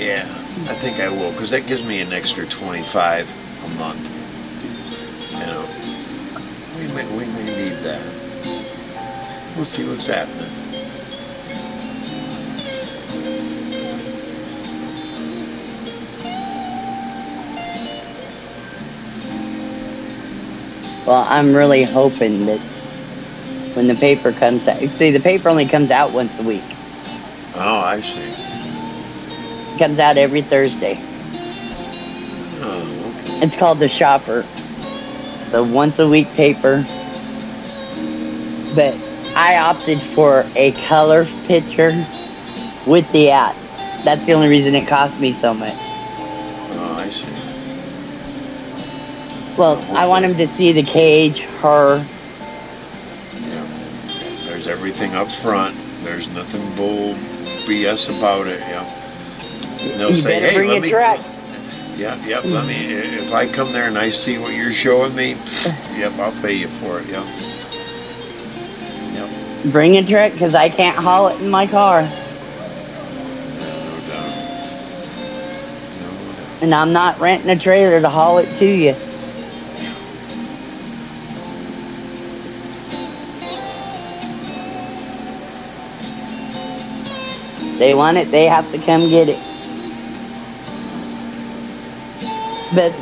Yeah, I think I will, because that gives me an extra 25 a month. You know, we may need that. We'll see what's happening. Well, I'm really hoping that when the paper comes out, see, the paper only comes out once a week. Oh, I see. It comes out every Thursday. Oh, okay. It's called The Shopper. The once a week paper. But I opted for a color picture with the ad. That's the only reason it cost me so much. Oh, I see. Well, I want him to see the cage, her. Yeah. There's everything up front. There's nothing bull BS about it. Yeah. And they'll say, better "Hey, bring let a me." truck. Yep. Let me. If I come there and I see what you're showing me, yep, I'll pay you for it. Yep. Bring a truck because I can't haul it in my car. No doubt. And I'm not renting a trailer to haul it to you. They want it, they have to come get it. But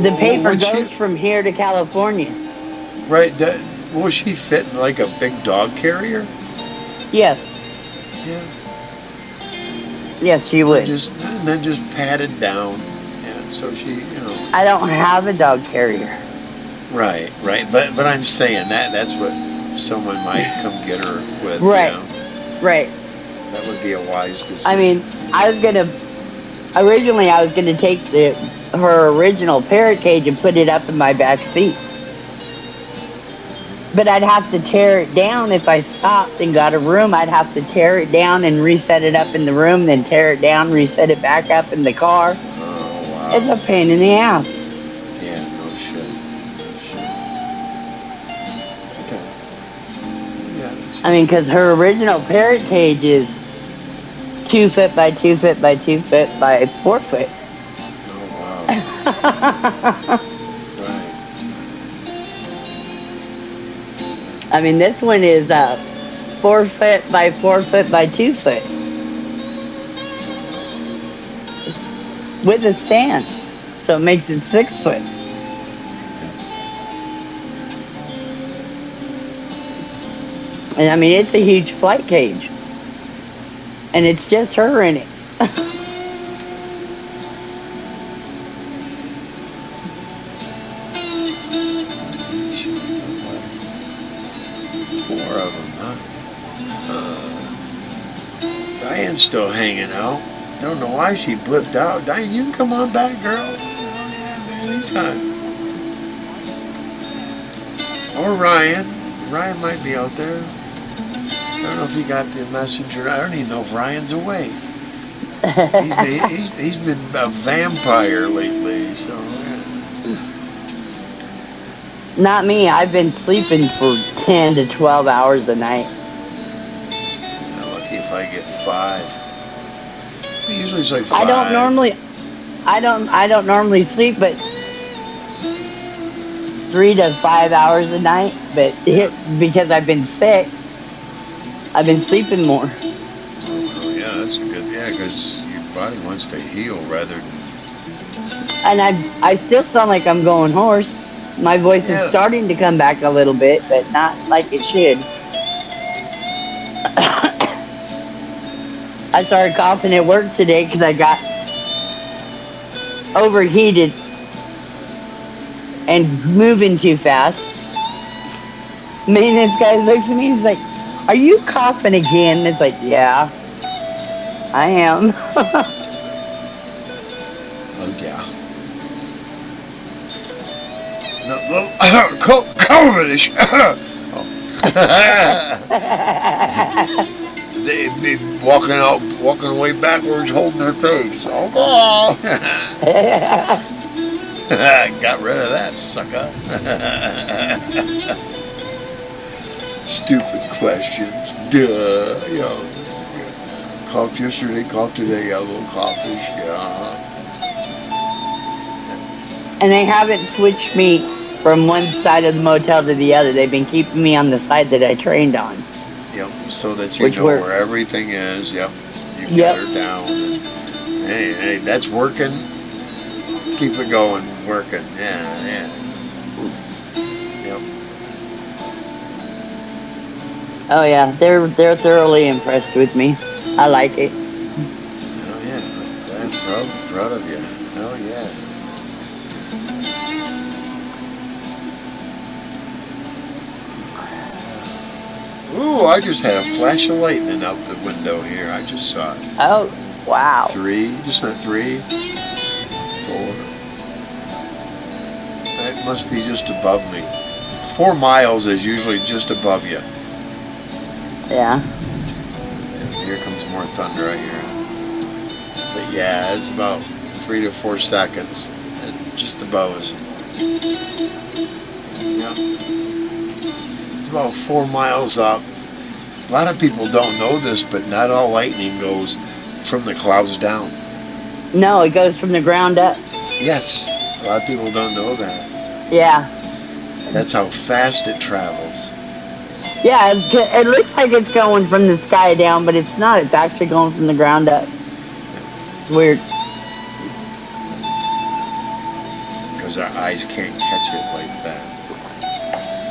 the paper goes from here to California. Right. Will she fit in like a big dog carrier? Yes. Yeah. Yes, she would. And then just pat it down. Yeah. So she, you know. I don't have a dog carrier. Right. But I'm saying that's what someone might come get her with. Right. You know? Right. That would be a wise decision. I mean, originally I was gonna take her original parrot cage and put it up in my back seat. But I'd have to tear it down if I stopped and got a room. I'd have to tear it down and reset it up in the room, then tear it down, reset it back up in the car. Oh, wow. It's a pain in the ass. Yeah, no shit. Okay. Yeah. I mean, because her original parrot cage is 2 foot by 2 foot by 2 foot by 4 foot. Oh, wow. Right. I mean, this one is 4 foot by 4 foot by 2 foot. With a stand. So it makes it 6 foot. And I mean, it's a huge flight cage. And it's just her in it. 4 of them, huh? Diane's still hanging out. Don't know why she blipped out. Diane, you can come on back, girl. Oh, yeah, man, anytime. Or Ryan. Ryan might be out there. I don't know if he got the messenger. I don't even know if Ryan's awake. He's been a vampire lately, so yeah. Not me. I've been sleeping for 10 to 12 hours a night. I'm lucky if I get 5. Usually it's like 5. I don't normally sleep, but 3 to 5 hours a night. But because I've been sick, I've been sleeping more. Oh, yeah, that's a good. Yeah, because your body wants to heal rather than. And I still sound like I'm going hoarse. My voice is Yeah. starting to come back a little bit, but not like it should. I started coughing at work today because I got overheated and moving too fast. Maintenance guy looks at me, he's like, "Are you coughing again?" It's like, "Yeah, I am." Oh, yeah. No, COVID-ish. Oh. They'd be walking away backwards, holding their face. Oh, got rid of that sucker. Stupid questions. Duh. You know, coughed yesterday, coughed today. Yeah, a little coughish. Yeah. And they haven't switched me from one side of the motel to the other. They've been keeping me on the side that I trained on. Yep, so that you know where everything is. Yep, you got her down. And, hey, that's working. Keep it going, working. Yeah. Yep. Oh yeah, they're thoroughly impressed with me. I like it. Oh yeah, I'm proud of you. Hell yeah. Ooh, I just had a flash of lightning out the window here. I just saw it. Oh, wow. 3, just went 3, 4. That must be just above me. 4 miles is usually just above you. Yeah. And here comes more thunder, I hear. But yeah, it's about 3 to 4 seconds. Just above us. Yep. It's about 4 miles up. A lot of people don't know this, but not all lightning goes from the clouds down. No, it goes from the ground up. Yes, a lot of people don't know that. Yeah. That's how fast it travels. Yeah, it looks like it's going from the sky down, but it's not. It's actually going from the ground up. It's weird. Because our eyes can't catch it like that.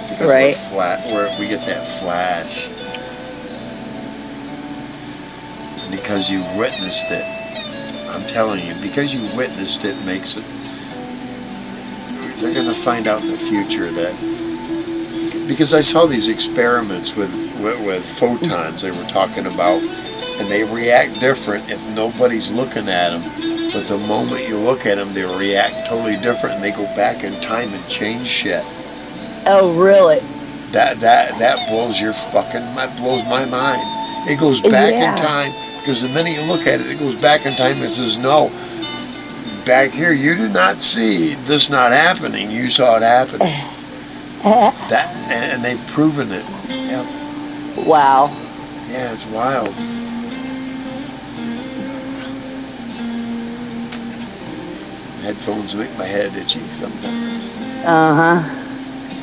Because right. we're flat, we get that flash. Because you witnessed it. I'm telling you, because you witnessed it makes it. They're going to find out in the future that. Because I saw these experiments with photons they were talking about, and they react different if nobody's looking at them. But the moment you look at them, they react totally different, and they go back in time and change shit. Oh, really? That blows blows my mind. It goes back in time, because the minute you look at it, it goes back in time and says, no, back here you did not see this not happening. You saw it happening. And they've proven it. Yep. Wow. Yeah, it's wild. Headphones make my head itchy sometimes. Uh-huh.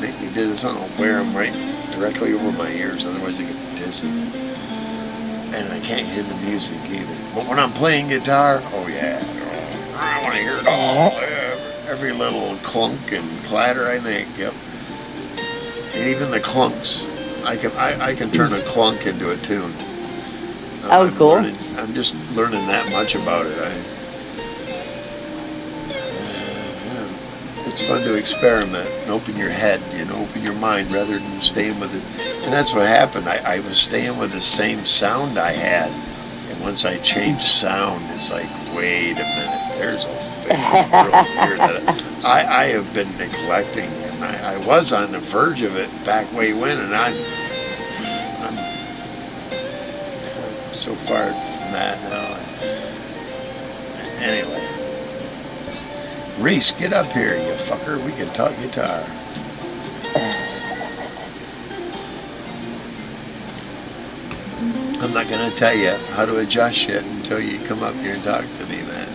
Make me do this. I don't wear them right directly over my ears, otherwise I get dizzy. And I can't hear the music either. But when I'm playing guitar, oh yeah, I want to hear it all. Every little clunk and clatter I make. Yep. And even the clunks, I can turn a clunk into a tune. Oh, cool. I'm just learning that much about it. It's fun to experiment and open your head, open your mind rather than staying with it. And that's what happened. I was staying with the same sound I had. And once I changed sound, it's like, wait a minute, there's a thing real weird that I have been neglecting. And I was on the verge of it back way when, and I'm so far from that now. Anyway. Reese, get up here, you fucker. We can talk guitar. I'm not going to tell you how to adjust shit until you come up here and talk to me, man.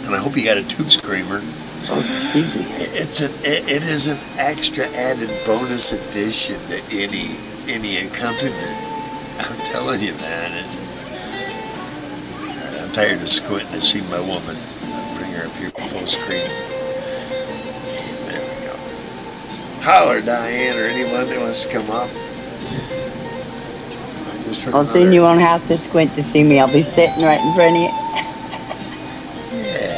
And I hope you got a tube screamer. It is an extra added bonus addition to any accompaniment. I'm telling you, man. I'm tired of squinting to see my woman. Bring her up here full screen. There we go. Holler, Diane, or anyone that wants to come up. I just heard Well, soon another- you won't have to squint to see me. I'll be sitting right in front of you. Yeah.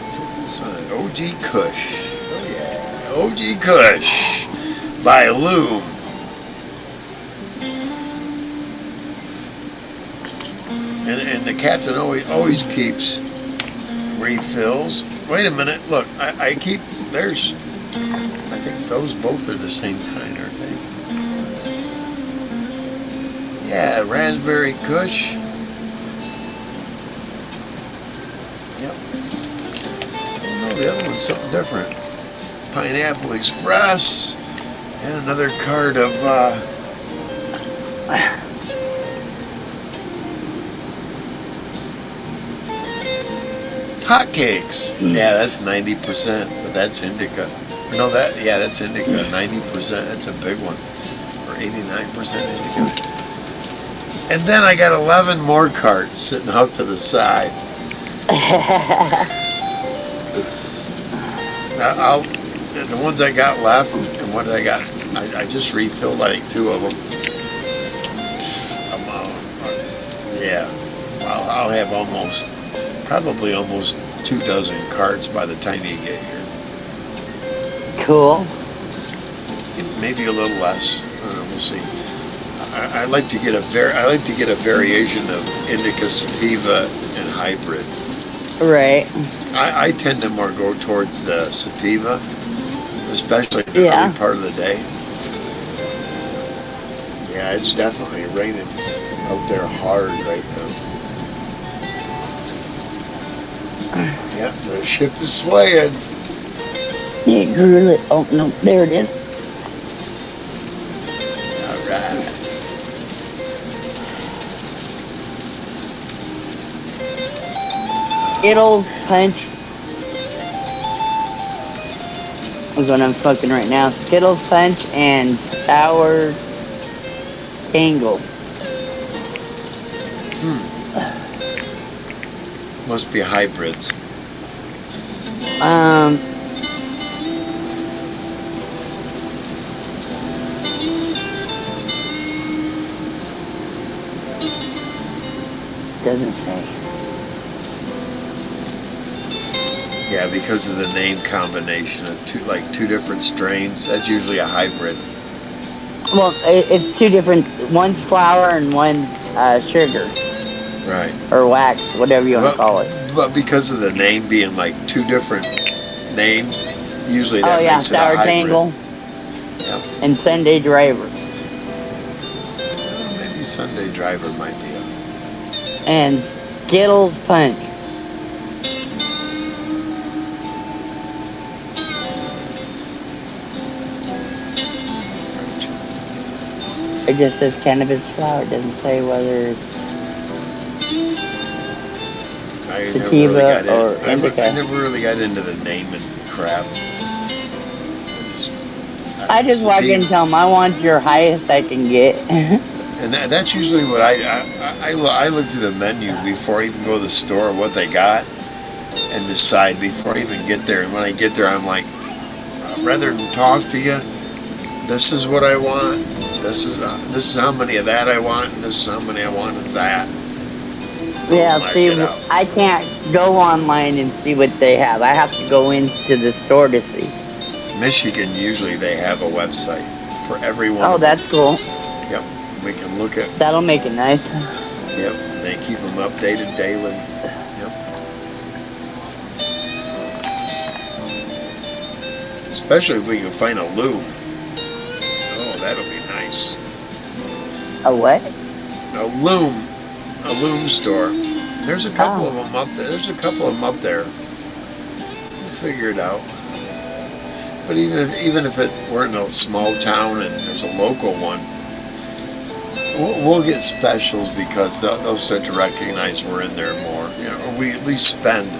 Let's hit this one. OG Kush. Oh, yeah. OG Kush by Loom. And the captain always keeps refills. Wait a minute. Look, I keep... There's... I think those both are the same kind, aren't they? Yeah, Raspberry Kush. Yep. Oh no, the other one's something different. Pineapple Express. And another card of... hotcakes. Yeah, that's 90%, but that's indica. No, that's indica. 90%. That's a big one. Or 89% indica. And then I got 11 more carts sitting out to the side. The ones I got left, and what I got, I just refilled like 2 of them. Yeah, I'll have probably almost 2 dozen carts by the time you get here. Cool. Maybe a little less. We'll see. I like to get a variation of indica, sativa, and hybrid. Right. I tend to more go towards the sativa, especially in the early part of the day. Yeah, it's definitely raining out there hard right now. Yep, the ship is swaying. Yeah, grill it. Oh, no, there it is. All right. Skittles Punch. That's what I'm smoking right now. Skittles Punch and Sour Tangle. Must be hybrids. Doesn't say. Yeah, because of the name combination of two different strains. That's usually a hybrid. Well, it's 2 different. One's flour and one's sugar. Right. Or wax, whatever you want to call it. But because of the name being like 2 different names, usually that makes it a Sour hybrid. Tangle. Yep. And Sunday Driver. Maybe Sunday Driver might be a... And Skittles Punch. It just says cannabis flower. It doesn't say whether it's sativa or indica. I never really got into the naming crap. I just walk in and tell them, I want your highest I can get. And that's usually what I look through the menu before I even go to the store what they got and decide before I even get there. And when I get there, I'm like, rather than talk to you, this is what I want. This is how many of that I want, and this is how many I want of that. Yeah, see, I can't go online and see what they have. I have to go into the store to see. Michigan, usually they have a website for everyone. Oh, that's cool. Yep, we can look at. That'll make it nice. Yep, they keep them updated daily. Yep. Especially if we can find a loom. Oh, that'll be nice. A what? A loom store. There's a couple of them up there. There's a couple of them up there. We'll figure it out. But even if we're in a small town and there's a local one, we'll get specials because they'll start to recognize we're in there more. You know, or we at least spend,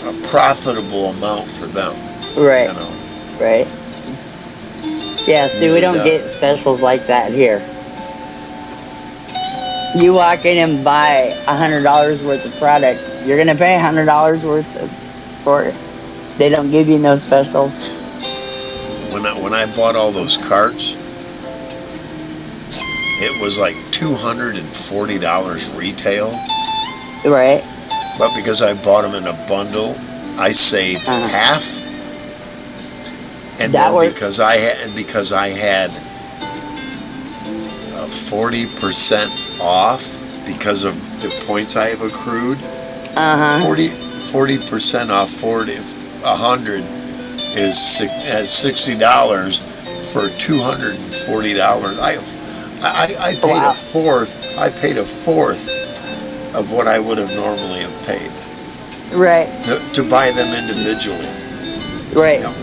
a profitable amount for them. Right. Right. Yeah, see, we don't get specials like that here. You walk in and buy $100 worth of product, you're gonna pay $100 for it. They don't give you no specials. When I bought all those carts, it was like $240 retail. Right. But because I bought them in a bundle, I saved half. And That then works. because I had 40% off because of the points I have accrued. 40% off 100 is $60 for $240. I paid a fourth. I paid a fourth of what I would have normally have paid. Right. To buy them individually. Right. You know.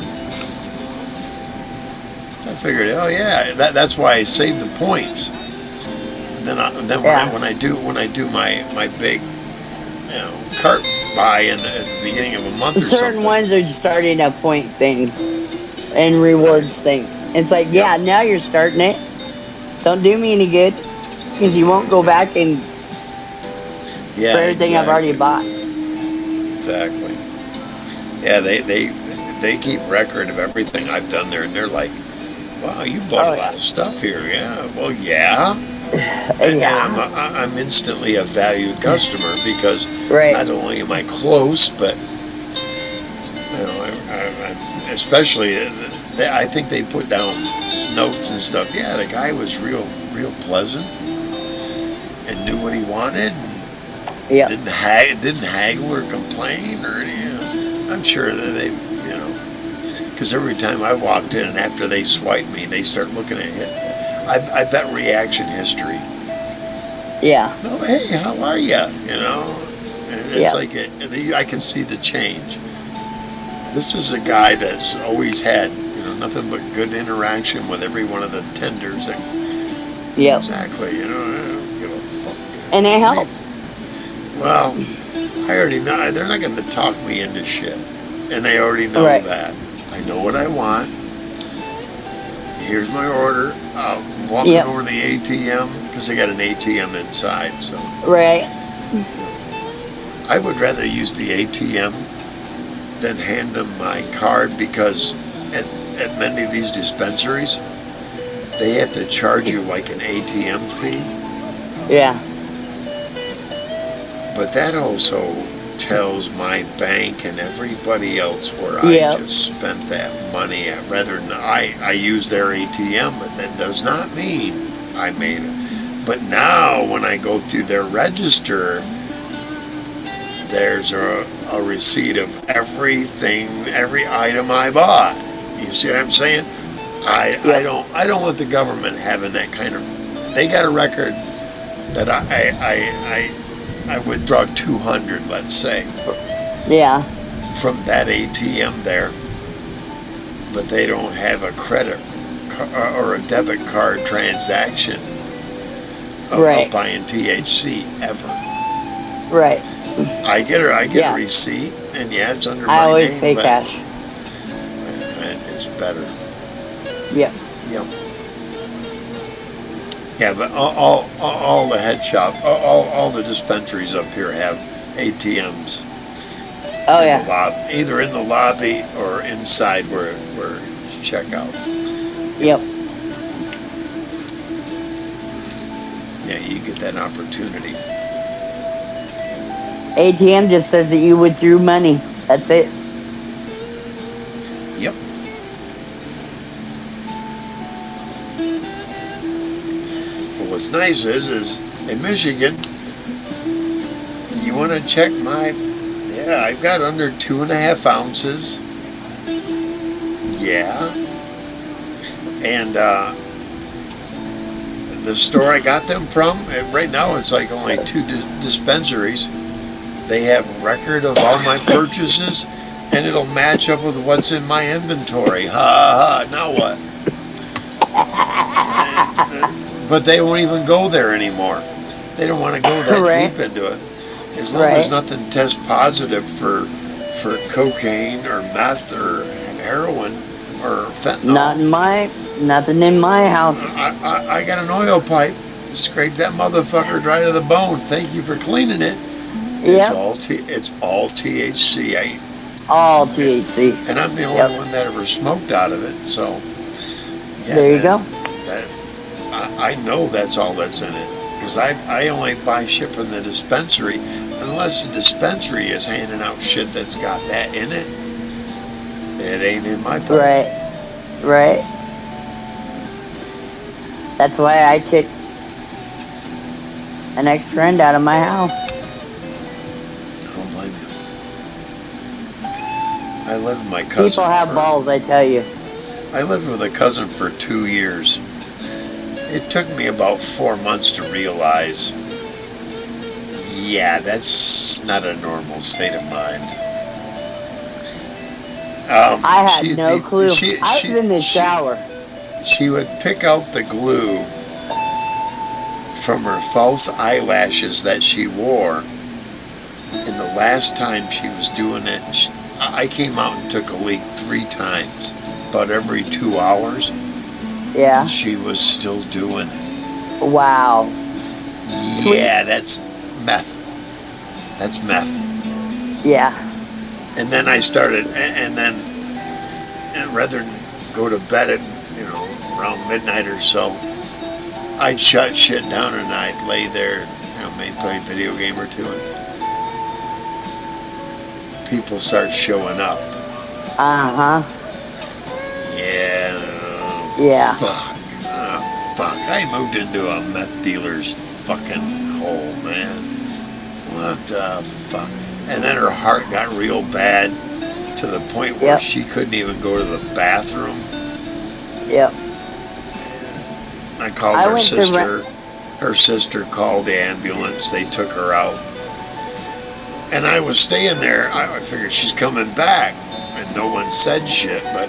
I figured, oh yeah, that's why I saved the points. And then when I do my big, cart buy at the beginning of a month or something. Certain ones are starting a point thing and rewards thing. It's like, yeah, now you're starting it. Don't do me any good because you won't go back and for everything I've already bought. Exactly. Yeah, they keep record of everything I've done there, and they're like, wow, you bought a lot of stuff here. Yeah, well, yeah. And I'm instantly a valued customer because not only am I close, but I especially I think they put down notes and stuff. Yeah, the guy was real pleasant and knew what he wanted. And didn't haggle or complain or anything. I'm sure that they, because every time I walked in and after they swipe me, they start looking at it. I bet reaction history. Yeah. No, hey, how are you? It's like I can see the change. This is a guy that's always had, nothing but good interaction with every one of the tenders. Exactly. I don't give a fuck. And it helps. Well, I already know they're not going to talk me into shit, and they already know that. I know what I want. Here's my order. I'm walking over to the ATM because they got an ATM inside. So I would rather use the ATM than hand them my card because at many of these dispensaries, they have to charge you like an ATM fee. Yeah. But that also tells my bank and everybody else where I just spent that money at. Rather than I use their ATM, but that does not mean I made it. But now when I go through their register, there's a receipt of everything, every item I bought. You see what I'm saying? I don't want the government having that kind of. They got a record that I withdraw 200, let's say. Yeah. From that ATM there, but they don't have a credit or a debit card transaction of buying THC ever. Right. I get a receipt, and it's under my name. I always pay cash. It's better. Yep. Yeah, but all the head shop, all the dispensaries up here have ATMs. Oh yeah. Either in the lobby or inside where it's checkout. Yep. Yeah, you get that opportunity. ATM just says that you withdrew money. That's it. Yep. But what's nice is in Michigan, you want to check I've got under 2.5 ounces. Yeah. And the store I got them from, right now it's like only 2 dispensaries. They have record of all my purchases, and it'll match up with what's in my inventory. Ha ha, now what? But they won't even go there anymore. They don't want to go that deep into it. As long as nothing tests positive for cocaine or meth or heroin or fentanyl. Nothing in my house. I got an oil pipe. Scrape that motherfucker dry to the bone. Thank you for cleaning it. Yep. It's all THC. All THC. And I'm the only Yep. one that ever smoked out of it. So yeah, There you go. That I know that's all that's in it, because I only buy shit from the dispensary, unless the dispensary is handing out shit that's got that in it. It ain't in my pipe. Right. That's why I kicked an ex-friend out of my house. I don't blame you. I lived with my cousin. People have balls, I tell you. I lived with a cousin for 2 years. It took me about 4 months to realize, yeah, that's not a normal state of mind. I had no clue. I was in the shower. She would pick out the glue from her false eyelashes that she wore. And the last time she was doing it, I came out and took a leak 3 times, about every 2 hours. Yeah. And she was still doing it. Wow. Yeah, that's meth. That's meth. Yeah. And then I started, and then rather than go to bed at, around midnight or so, I'd shut shit down and I'd lay there, maybe play a video game or two, and people start showing up. Uh-huh. Yeah. Fuck. I moved into a meth dealer's fucking hole, man. What the fuck? And then her heart got real bad to the point where she couldn't even go to the bathroom. Yep. I called her sister. Her sister called the ambulance. They took her out. And I was staying there. I figured she's coming back. And no one said shit. But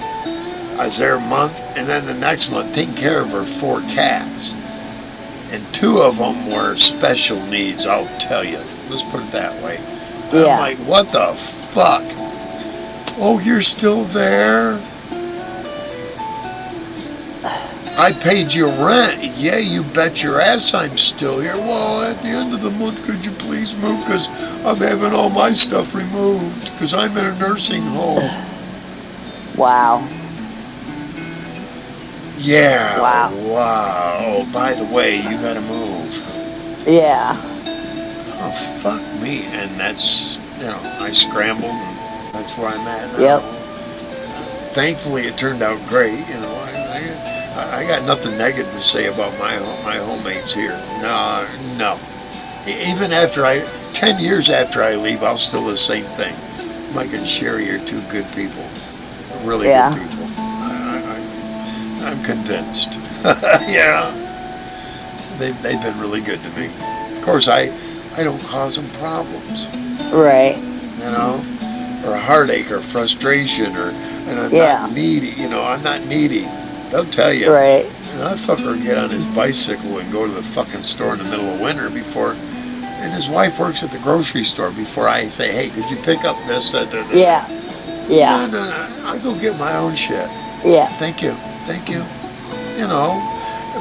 I was there a month. And then the next month, taking care of her 4 cats. And 2 of them were special needs, I'll tell you. Let's put it that way. Yeah. I'm like, what the fuck? Oh, you're still there? I paid you rent. Yeah, you bet your ass I'm still here. Well, at the end of the month, could you please move? Because I'm having all my stuff removed. Because I'm in a nursing home. Wow. Yeah. Wow. Oh, by the way, you got to move. Yeah. Oh, fuck me. And that's, I scrambled, and that's where I'm at now. Yep. Thankfully, it turned out great. I got nothing negative to say about my homemates here. No. Even after 10 years after I leave, I'll still the same thing. Mike and Sherry are 2 good people. Really good people. I'm convinced. Yeah. They've been really good to me. Of course, I don't cause them problems. Right. Or heartache or frustration and I'm not needy. I'm not needy. They'll tell you. Right. That fucker would get on his bicycle and go to the fucking store in the middle of winter and his wife works at the grocery store before I say, hey, could you pick up this? Yeah. Yeah. No. I go get my own shit. Yeah. Thank you.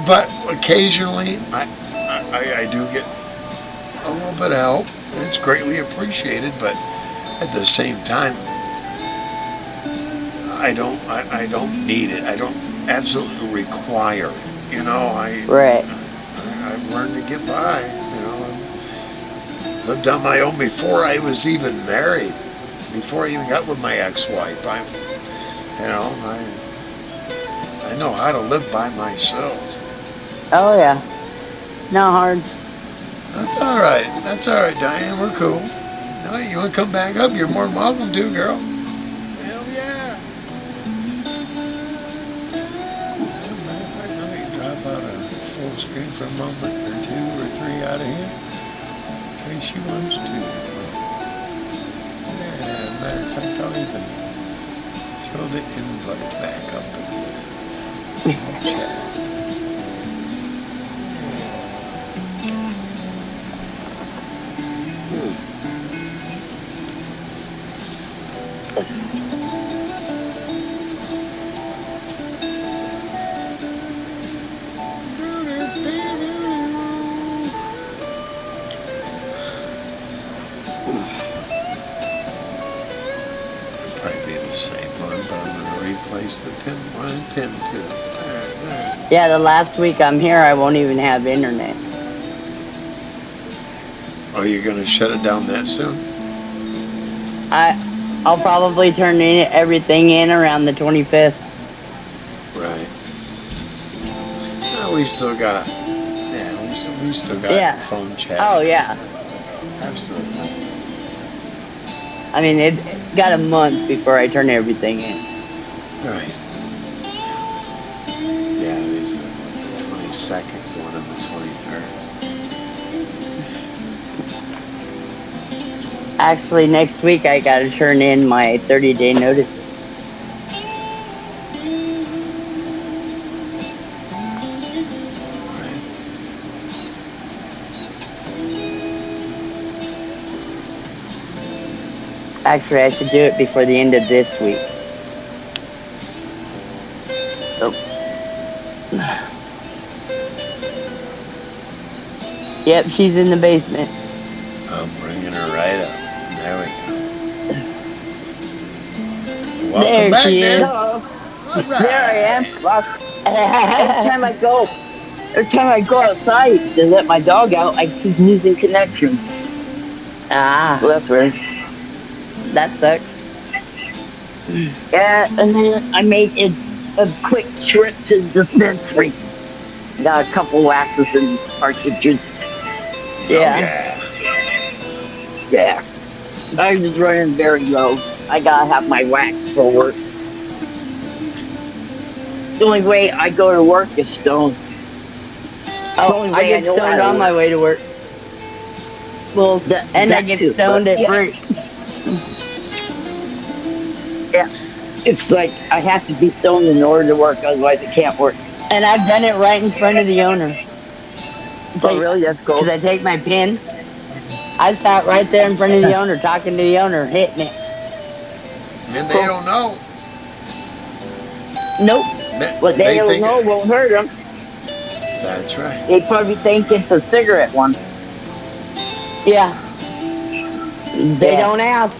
But occasionally I do get a little bit of help. It's greatly appreciated, but at the same time, I don't need it. I don't absolutely require it. I've learned to get by. Lived on my own before I was even married. Before I even got with my ex-wife. I know how to live by myself. Oh yeah. Not hard. That's all right, Diane. We're cool. No, you want to come back up? You're more than welcome to, girl. Hell yeah. Matter of fact, let me drop out a full screen for a moment or 2 or 3 out of here, in case she wants to. Yeah, matter of fact, I'll even throw the invite back up again. Chat. Probably be the same one, but I'm going to replace the pin too. There. Yeah, the last week I'm here, I won't even have internet. Oh, you're going to shut it down that soon? I'll probably turn everything in around the 25th. Right. Well, we still got, we still got phone chat. Oh, yeah. Absolutely. I mean, it got a month before I turn everything in. Right. Yeah, it is the 22nd, one and the 23rd. Actually, next week I gotta turn in my 30-day notices. Right. Actually, I should do it before the end of this week. Oh. Yep, she's in the basement. I'm bringing her right up. There we go. There Welcome back, she is. man. Hello. All right. There I am. Every time I go outside to let my dog out, I keep losing connections. Ah, Well, that's weird. that sucks. Yeah, and then I made a quick trip to the dispensary. Got a couple waxes and cartridges. Yeah. Yeah. I'm just running very low. I gotta have my wax for work. The only way I go to work is stoned. Oh, I get stoned on my way to work. Well, and I get stoned at break. Yeah. It's like I have to be stoned in order to work, otherwise I can't work. And I've done it right in front of the owner. Oh, really? That's cool. Because I take my pin. I sat right there in front of the owner, talking to the owner, hitting it. And they don't know. Nope. What they don't think know won't hurt them. That's right. They probably think it's a cigarette one. Yeah. They Yeah. don't ask.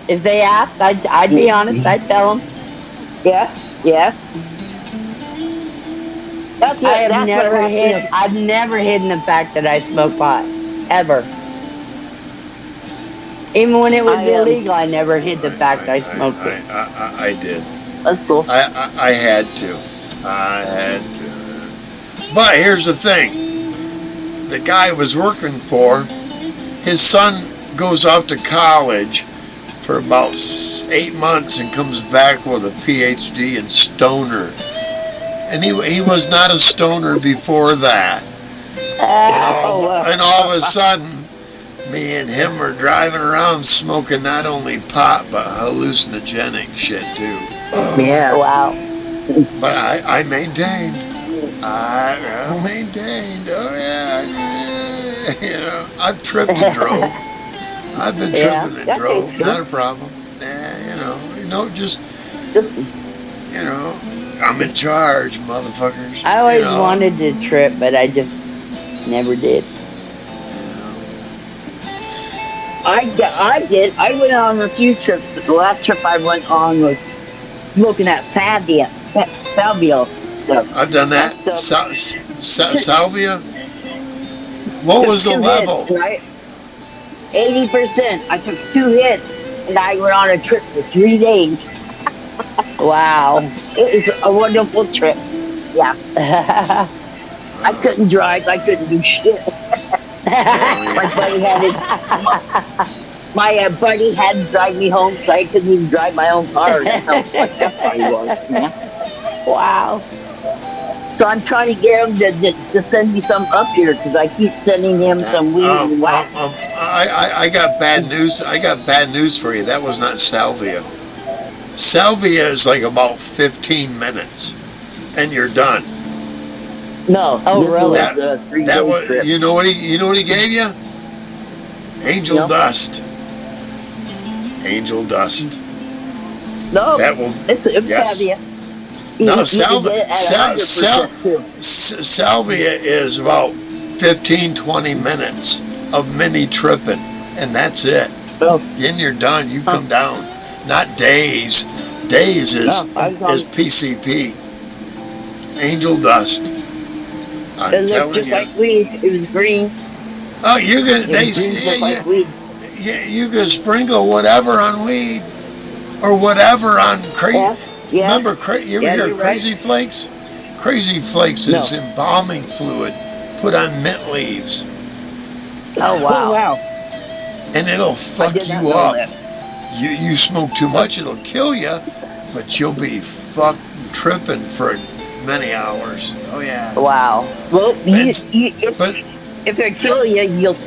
If they asked, I'd be honest. I'd tell them. Yeah, yeah. That's what, I've that's what happened. I've never hidden the fact that I smoke pot. Ever. Even when it was illegal, I never hid the fact I smoked it. I did. That's cool. I had to. But here's the thing. The guy I was working for, his son goes off to college for about 8 months and comes back with a PhD in stoner. And he was not a stoner before that. And all of a sudden, me and him are driving around smoking not only pot, but hallucinogenic shit too. Yeah. Wow. But I maintained. I maintained. Oh yeah. You know, I've tripped and drove. I've been tripping and drove. Not a problem. Just I'm in charge, motherfuckers. I always wanted to trip, but I just never did. I did. I went on a few trips. The last trip I went on was looking at salvia stuff. I've done that. Salvia. What was the level? Hits, right? 80%. I took 2 hits, and I went on a trip for 3 days. Wow. It was a wonderful trip. Yeah. I couldn't drive. I couldn't do shit. My buddy had to drive me home, so I couldn't even drive my own car. That's how fucked up I was, man. Wow. So I'm trying to get him to send me some up here, because I keep sending him some weed and wax. I got bad news. I got bad news for you. That was not salvia. Salvia is like about 15 minutes, and you're done. No. Oh, really? That was. You know what he gave you? Angel dust. Angel dust. No. That will. It's salvia. No, salvia is about 15, 20 minutes of mini tripping, and that's it. Oh, Then you're done. You come down. Not days. Days is no, I was on. PCP. Angel dust. I'm It looked telling just you. like weed. It was green. Oh, you can It was green just like weed. you can sprinkle whatever on weed or whatever on crazy. Yeah. Yeah. Remember, you ever Yeah, hear you're Crazy right. Flakes? Crazy Flakes is No. embalming fluid put on mint leaves, Oh, Oh, wow. wow. and it'll I fuck did not you know up. that. You smoke too much, it'll kill you, but you'll be fucking tripping for many hours. Oh yeah. Wow. Well, But- but if they kill you,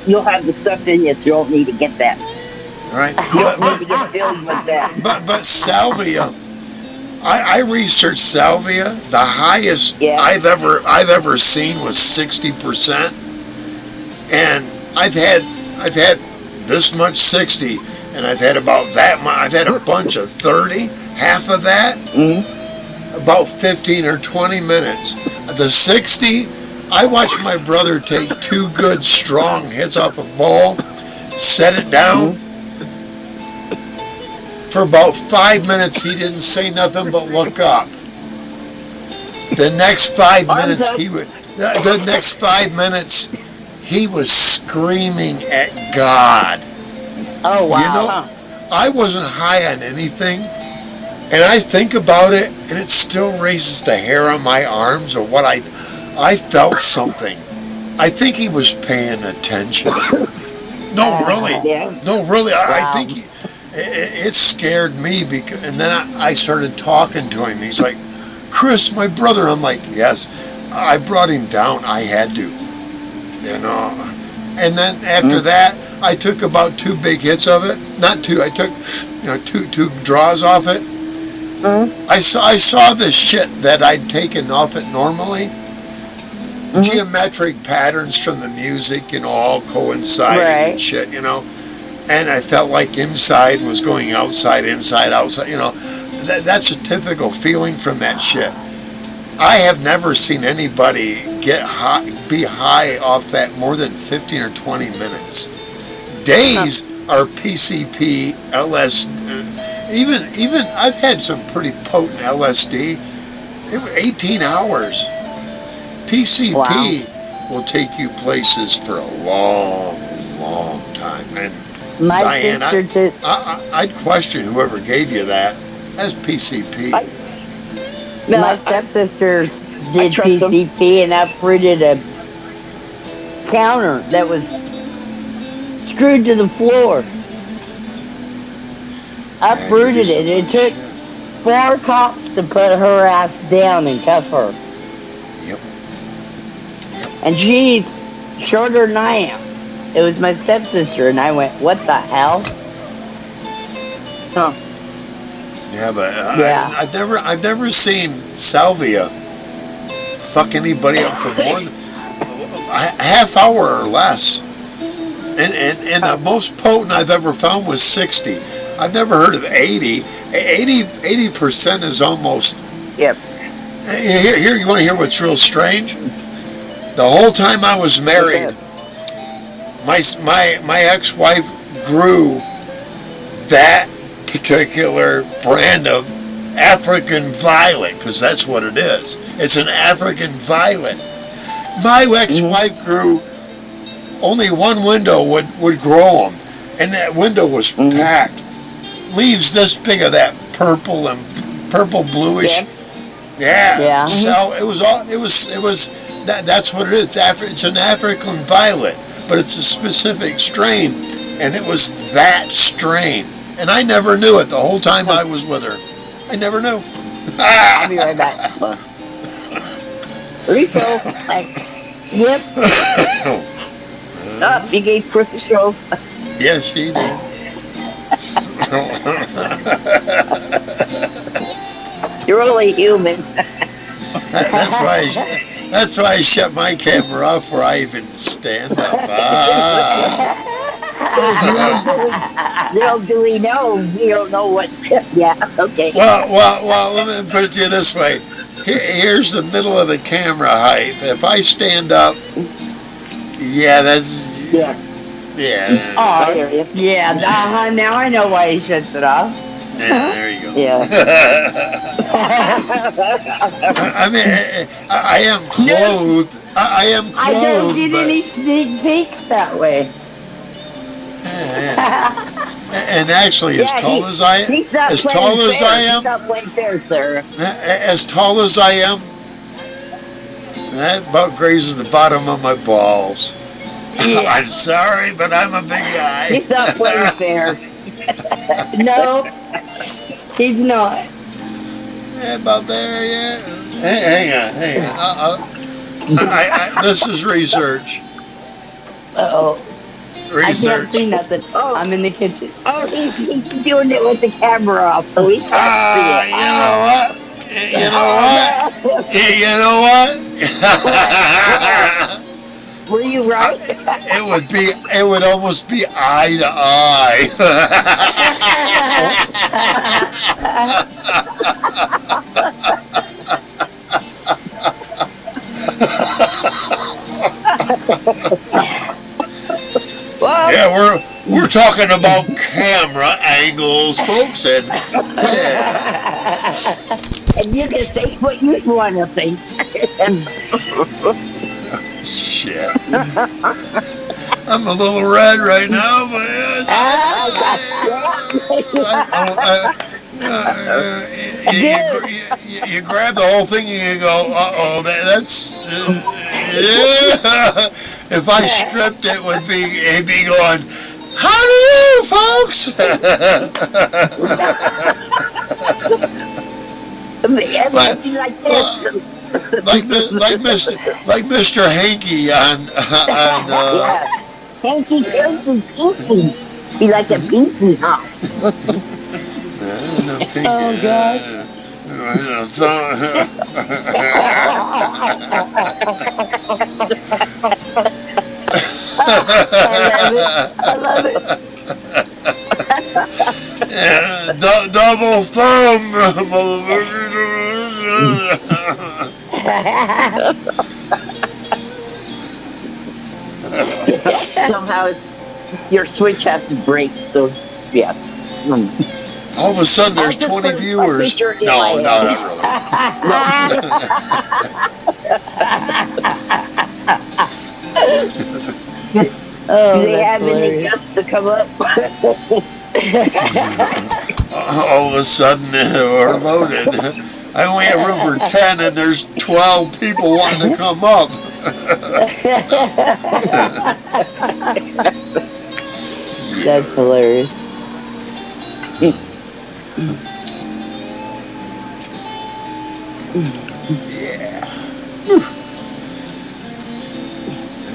you'll have the stuff in you, so you don't need to get that. right. You don't But, need to get filled with that. but salvia. I researched salvia. The highest Yeah. I've ever seen was 60%, and I've had this much 60, and I've had about that much. I've had a bunch of 30. Half of that, about 15 or 20 minutes. The 60, I watched my brother take 2 good strong hits off a ball, set it down. For about 5 minutes, he didn't say nothing but look up. The next 5 minutes, the next 5 minutes, he was screaming at God. Oh, wow. You know, I wasn't high on anything, and I think about it, and it still raises the hair on my arms or what I felt something. I think he was paying attention. No, really. Yeah. No, really. I Wow. think it scared me, because, and then I started talking to him. He's like, Chris, my brother. I'm like, yes. I brought him down. I had to, you know. And then after that, I took about 2 big hits of it. Not 2. I took, two draws off it. I saw this shit that I'd taken off it normally. Geometric patterns from the music, all coinciding and Right. shit, And I felt like inside was going outside, inside, outside, That's a typical feeling from that shit. I have never seen anybody be high off that more than 15 or 20 minutes. Days are PCP, LSD. Even I've had some pretty potent LSD. It was 18 hours. PCP will take you places for a long, long time. And My Diane, sister I'd question whoever gave you that as PCP. My stepsisters did trust them. PCP and uprooted a counter that was screwed to the floor. Uprooted it. It took 4 cops to put her ass down and cuff her. Yep. And she's shorter than I am. It was my stepsister, and I went, what the hell? Huh. Yeah, but Yeah. I've never seen salvia fuck anybody up for more than a half hour or less. And the most potent I've ever found was 60. I've never heard of 80. 80% is almost. Yep. Here, you want to hear what's real strange? The whole time I was married, my ex-wife grew that particular brand of African violet, because that's what it is. It's an African violet. My ex-wife grew, only one window would grow them, and that window was packed. Leaves this big of that purple and purple bluish. Yeah. Yeah. So it was that's what it is. It's an African violet, but it's a specific strain, and it was that strain. And I never knew it the whole time I was with her. I never knew. I'll be right back. Refill. Yep. You gave Chris a show. Yes, she did. You're only human. That's why I shut my camera off before I even stand up. Little do we know, you don't know what. Yeah, okay. Well, let me put it to you this way. Here's the middle of the camera height. If I stand up, yeah, Yeah. I hear you. Yeah, now I know why he shuts it off. Yeah, there you go. Yeah. I mean, I am clothed. I am I don't clothed, get but any sneak peeks that way. and actually, as tall as I am, He's not as playing tall as fair. I He's am, not playing fair, Sarah. as tall as I am, that about grazes the bottom of my balls. Yeah. I'm sorry, but I'm a big guy. He's not playing fair. No, he's not. Yeah, about there, yeah. Hey, hang on. This is research. Uh-oh. I can't Research. see nothing. Oh. I'm in the kitchen. Oh, he's doing it with the camera off, so he can't see it. You know what? You know what? Were you right? It would almost be eye to eye. Well, Yeah, we're talking about camera angles, folks, and yeah. and you can think what you want to think. Shit. I'm a little red right now, but you grab the whole thing and you go, uh-oh, that's... If I stripped it, it'd be going, how do you, folks? like Mr. Hanky on yeah. Hanky Panky Pinky. Be like a pinky, huh? no, Pinky, Oh, God. I love it. Double thumb, Somehow your switch has to break, so yeah. All of a sudden, there's I'll just 20 put a viewers. picture in No, my not really. Oh, Do they that's have any hilarious. guts to come up? All of a sudden, we're loaded. I only have room for 10, and there's 12 people wanting to come up. That's hilarious. Yeah. Now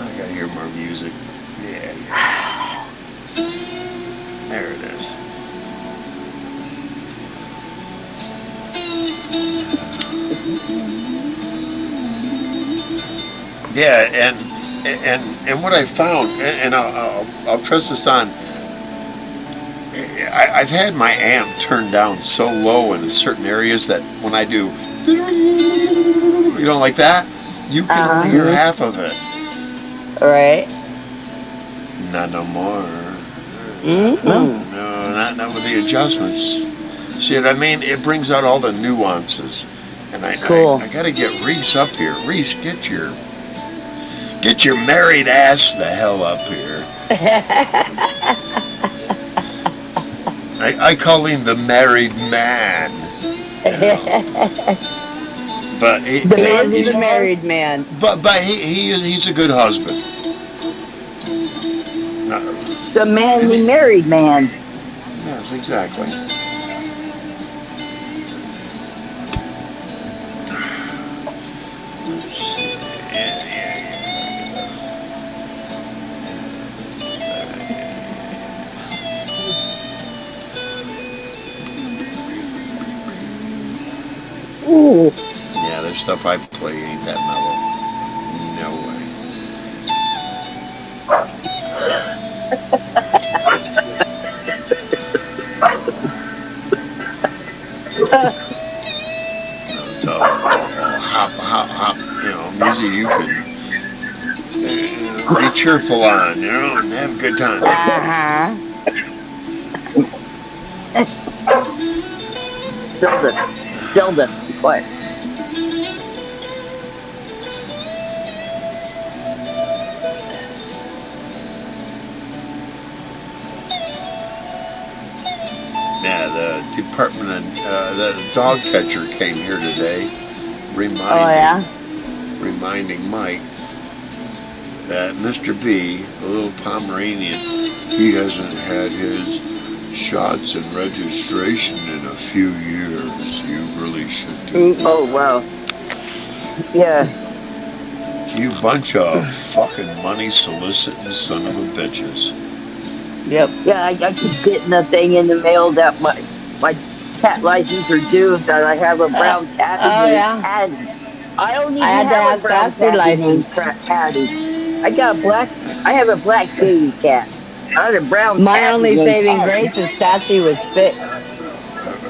I gotta hear more music. Yeah. There it is. Yeah, and what I found, and I'll trust this on. I've had my amp turned down so low in certain areas that when I do, like that, you can only hear half of it. Right? Not no more. Mm-hmm. No, not with the adjustments. See what I mean? It brings out all the nuances. And I gotta get Reese up here. Reese, get your married ass the hell up here. I call him the married man. You know? But He's a married man. But he's a good husband. The manly married man. Yes, exactly. Let's see. Ooh. Yeah, there's stuff I play ain't that mellow. No way. So, hop, music you can cheerful on, you know, and have a good time. Zelda, what? Yeah, the department of the dog catcher came here today, reminding Mike that Mr. B, the little Pomeranian, he hasn't had his shots and registration in a few years. You really should do that. Oh, wow. Yeah. You bunch of fucking money soliciting son of a bitches. Yep. Yeah, I keep getting a thing in the mail that my cat license are due, that I have a brown cat. I don't even have a brown cat license. Caddy. I have a black baby cat. I had a brown cat. My only saving grace is Sassy was fixed,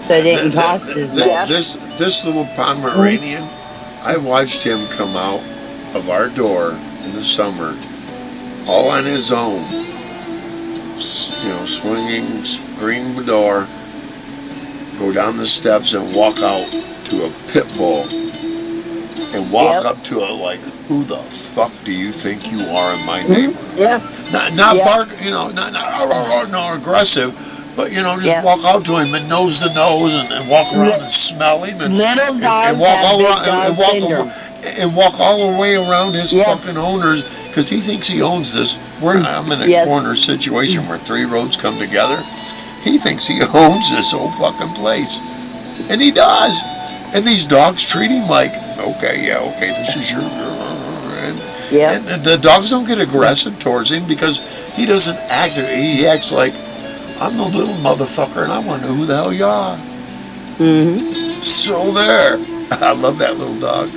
so it didn't cost as much. This little Pomeranian, I watched him come out of our door in the summer, all on his own. You know, swinging, screen the door, go down the steps and walk out to a pit bull and walk up to it like, who the fuck do you think you are in my neighborhood? Yeah. Not bark, you know, not aggressive, but you know, just walk out to him and nose to nose and walk around and smell him and walk all around and walk all the way around his fucking owners. Because he thinks he owns this. I'm in a corner situation where 3 roads come together. He thinks he owns this whole fucking place. And he does. And these dogs treat him like, okay, this is your... And the dogs don't get aggressive towards him because he doesn't act... He acts like, I'm the little motherfucker and I want to know who the hell you are. Mm-hmm. So there. I love that little dog.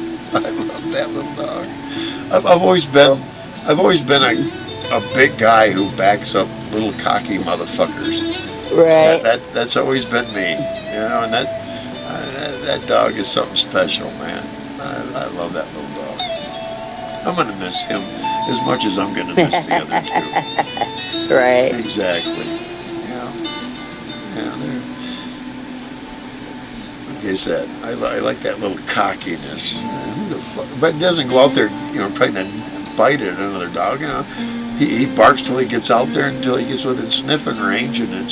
I've always been a big guy who backs up little cocky motherfuckers. Right. That's always been me, you know, and that dog is something special, man. I love that little dog. I'm gonna miss him as much as I'm gonna miss the other 2. Right. Exactly. Yeah. Like I said, I like that little cockiness. Who the fuck? But he doesn't go out there, you know, trying to bite at another dog, you know. He barks till he gets out there until he gets within sniffing range, and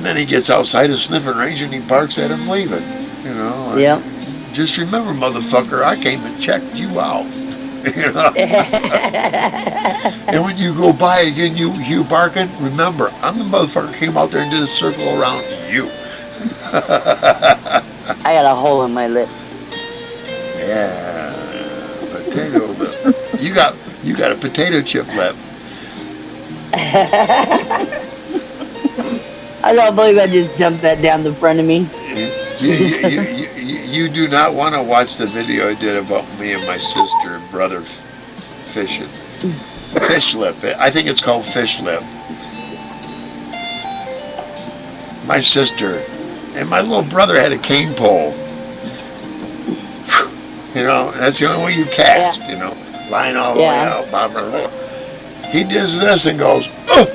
then he gets outside of sniffing range and he barks at him leaving, you know. Yep. Just remember, motherfucker, I came and checked you out. You know? And when you go by again, you barking, remember, I'm the motherfucker who came out there and did a circle around you. I got a hole in my lip. Yeah, potato lip. You got a potato chip lip. I don't believe I just jumped that down the front of me. You do not want to watch the video I did about me and my sister and brother fishing. Fish lip. I think it's called fish lip. My sister and my little brother had a cane pole. You know, that's the only way you cast, you know, line all the way out. Blah, blah, blah. He does this and goes, oh!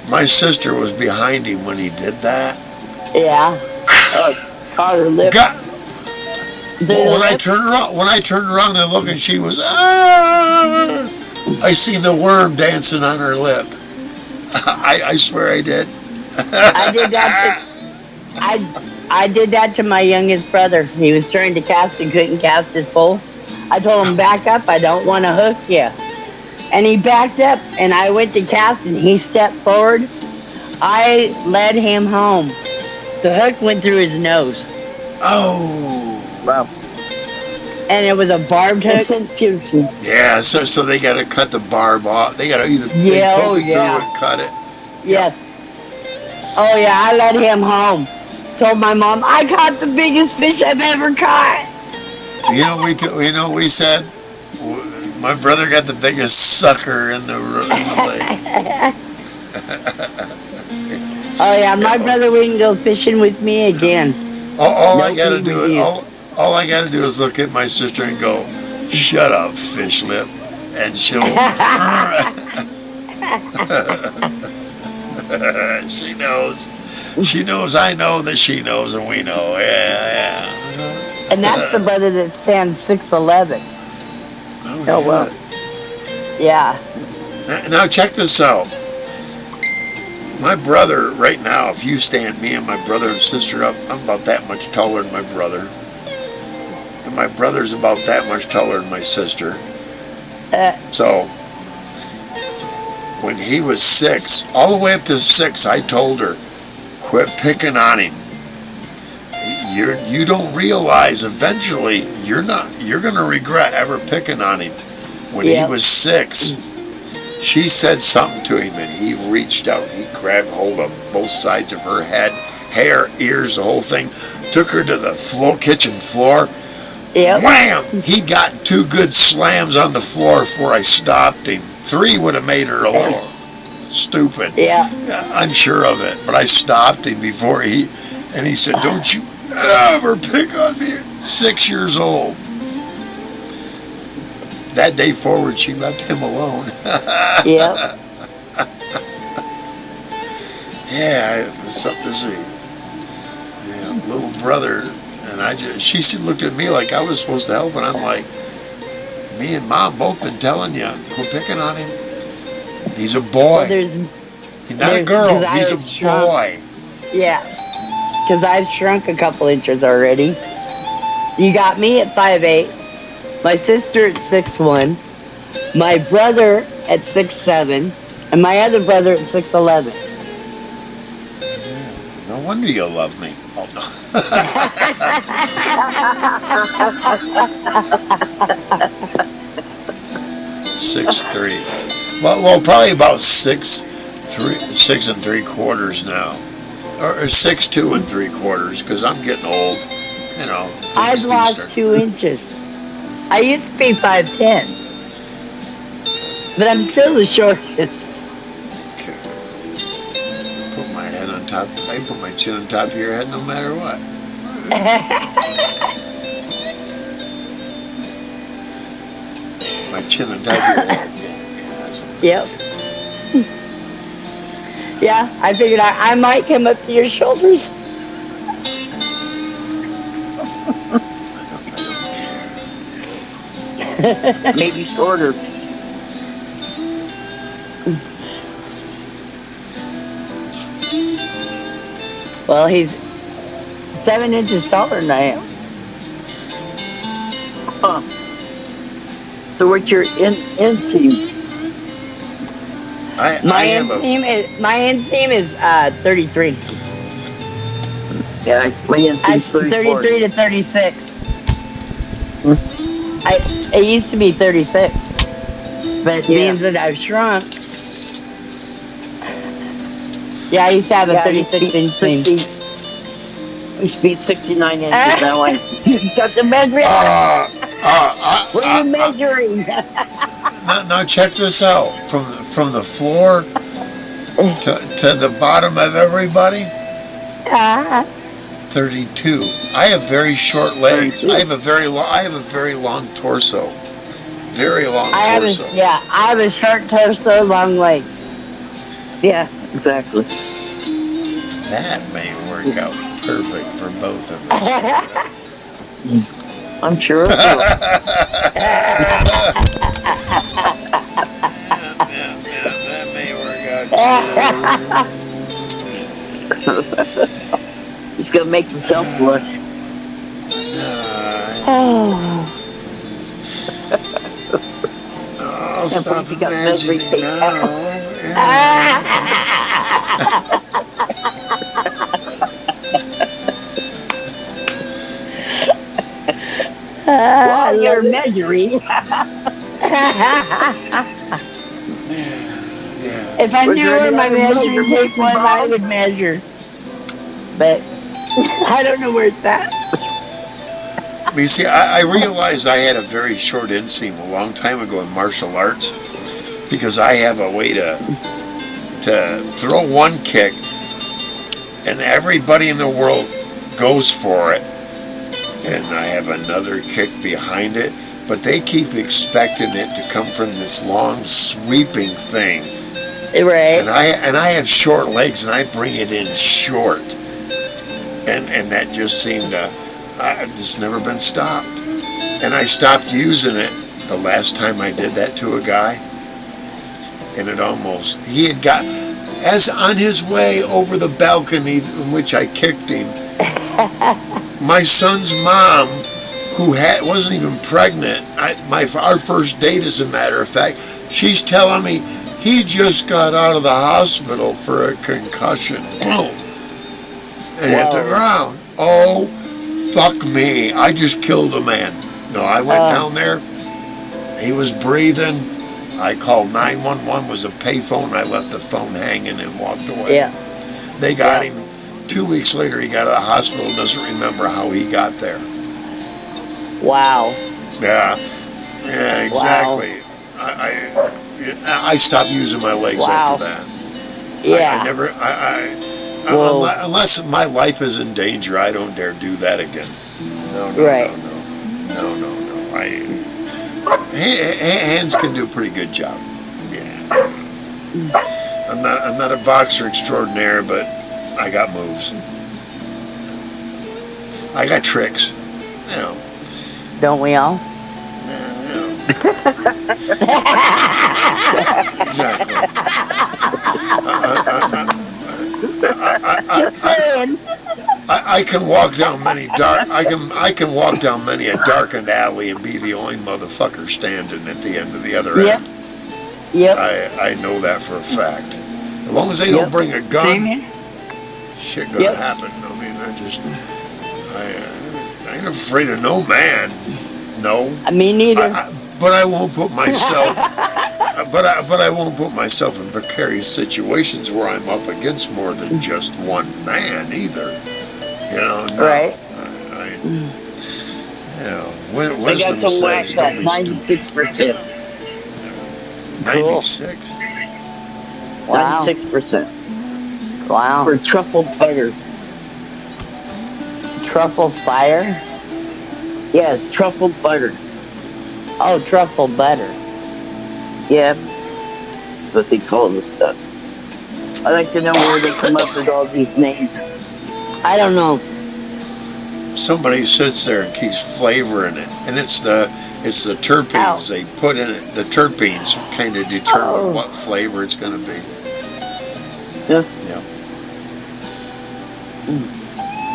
My sister was behind him when he did that. Yeah. Caught her lip. When I turned around and looked, and she was, I seen the worm dancing on her lip. I swear I did. I did that. I did that to my youngest brother. He was trying to cast and couldn't cast his pole. I told him, back up, I don't want to hook you. And he backed up, and I went to cast, and he stepped forward. I led him home. The hook went through his nose. Oh. Wow. And it was a barbed hook. Yeah, so they got to cut the barb off. They got to either poke it through and cut it. Yes. Oh, yeah, I led him home. Told my mom, I caught the biggest fish I've ever caught. We said, my brother got the biggest sucker in the lake. Oh yeah, my brother wouldn't go fishing with me again. All I gotta do is look at my sister and go, shut up, fish lip. and she'll. She knows. She knows. I know that she knows, and we know. Yeah. And that's the brother that stands 6'11". Oh well. Yeah. Now check this out. My brother, right now, if you stand me and my brother and sister up, I'm about that much taller than my brother. And my brother's about that much taller than my sister. So, when he was 6, all the way up to 6, I told her, quit picking on him. You don't realize eventually you're going to regret ever picking on him. When he was 6, she said something to him and he reached out. He grabbed hold of both sides of her head, hair, ears, the whole thing, took her to the kitchen floor. Wham! He got 2 good slams on the floor before I stopped him. 3 would have made her a little stupid. Yeah. I'm sure of it. But I stopped him before he said, don't you ever pick on me. 6 years old. That day forward, she left him alone. Yep. Yeah, it was something to see. Yeah, little brother, and she looked at me like I was supposed to help, and I'm like, me and Mom both been telling you, quit picking on him. He's a boy. Well, he's not a girl. He's a boy. Yeah, because I've shrunk a couple inches already. You got me at 5'8". My sister at 6'1", my brother at 6'7", and my other brother at 6'11". No wonder you love me. Oh, no. 6'3". Well, probably about 6 3/4 now, or 6'2 3/4, because I'm getting old. You know. I've lost 2 inches. I used to be 5'10", but I'm still the shortest. Okay. Put my head on top. I put my chin on top of your head, no matter what. My chin on top of your head. Yep. Yeah, I figured I might come up to your shoulders. Maybe shorter. Well, he's 7 inches taller than I am. Huh. So what's your end team? My end team is 33. Yeah, my end team's 33 to 36. It used to be 36, but being that I've shrunk, I used to have a 36-inch team. We used to be 69 inches that way. Got the measuring. What are you measuring? Now check this out. From the floor to the bottom of everybody. 32. I have very short legs. 32. I have a very long torso. Very long torso. I have a short torso, long legs. Yeah, exactly. That may work out perfect for both of us. I'm sure it will. That may work out. He's gonna make himself blush. Oh, stop imagining now. While you're measuring. If I knew where my measuring tape was, I would measure. But I don't know where it's at. You see, I realized I had a very short inseam a long time ago in martial arts, because I have a way to throw one kick and everybody in the world goes for it, and I have another kick behind it, but they keep expecting it to come from this long sweeping thing. Right. And I have short legs, and I bring it in short, and that just seemed to, I've just never been stopped. And I stopped using it the last time I did that to a guy, and he had got, as on his way over the balcony in which I kicked him, my son's mom, who wasn't even pregnant, our first date as a matter of fact, she's telling me, he just got out of the hospital for a concussion. Boom. And hit the ground. Oh, fuck me. I just killed a man. No, I went down there. He was breathing. I called 911, was a payphone. I left the phone hanging and walked away. Yeah. They got him. 2 weeks later, he got out of the hospital. Doesn't remember how he got there. Wow. Yeah. Yeah, exactly. Wow. I stopped using my legs after that. Yeah. I never. Unless my life is in danger, I don't dare do that again. No. Hands can do a pretty good job. Yeah. I'm not a boxer extraordinaire, but I got moves. I got tricks. You know. Don't we all? Exactly. I can walk down many I can walk down many a darkened alley and be the only motherfucker standing at the end of the other end. Yep. I know that for a fact. As long as they don't bring a gun, shit gonna happen. I mean, I ain't afraid of no man. No. Me neither. But I won't put myself. But I won't put myself in precarious situations where I'm up against more than just one man either. You know. No, right. Wisdom says don't be 96%. 96. Wow. 96%. Wow. For truffle butter. Truffle fire? Yes, truffle butter. Oh, truffle butter. Yeah, that's what they call this stuff. I like to know where they come up with all these names. I don't know. Somebody sits there and keeps flavoring it, and it's the terpenes they put in it. The terpenes kind of determine what flavor it's going to be. Yeah.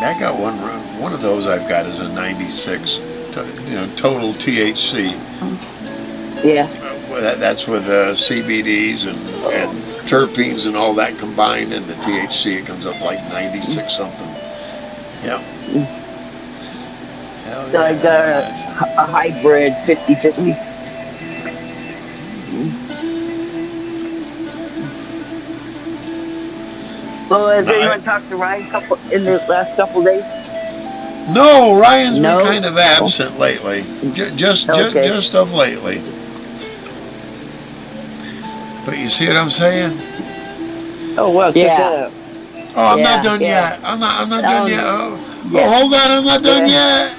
I got one of those. I've got is a 96. Total THC. Yeah. That's with CBDs and terpenes and all that combined, and the THC, it comes up like 96 something. Yeah. So I got a hybrid 50-50. Well, has anyone talked to Ryan in the last couple days? No, Ryan's been kind of absent lately. Just of lately. But you see what I'm saying? Oh well, yeah. Oh, I'm not done yet. I'm not done yet. Oh, hold on, I'm not done yet.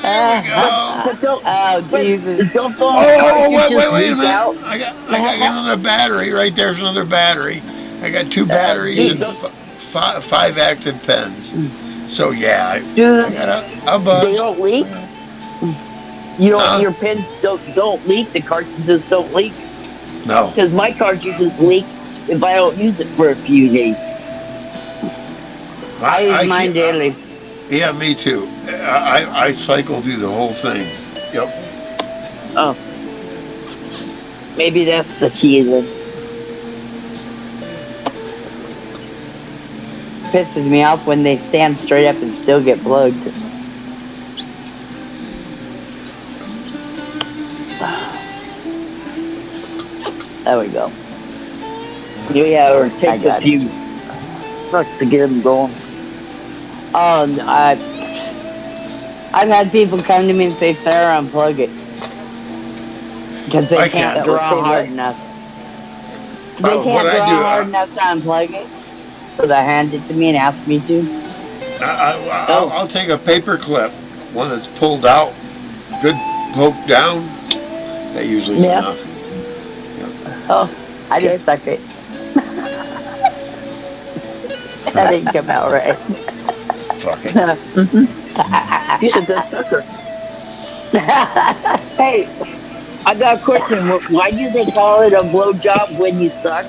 There we go. Oh, Jesus. Wait a minute. I got another battery right there's another battery. I got 2 batteries and 5 active pens. So yeah, I got a buzz. They don't leak. Your pens don't leak. The cartridges don't leak. No. Because my cartridges leak if I don't use it for a few days. I use mine daily. Yeah, me too. I cycle through the whole thing. Yep. Oh. Maybe that's the key then. Pisses me off when they stand straight up and still get plugged. There we go. Yeah, or it takes a few bucks to get them going. I've had people come to me and say, "Sarah, unplug it," because they can't draw hard enough. They can't draw hard enough to unplug it. So they hand it to me and ask me to. I'll take a paper clip, one that's pulled out, good poke down. That usually is enough. Oh, I just suck it. That didn't come out right. Fuck it. He's a good sucker. Hey, I got a question. Why do they call it a blowjob when you suck?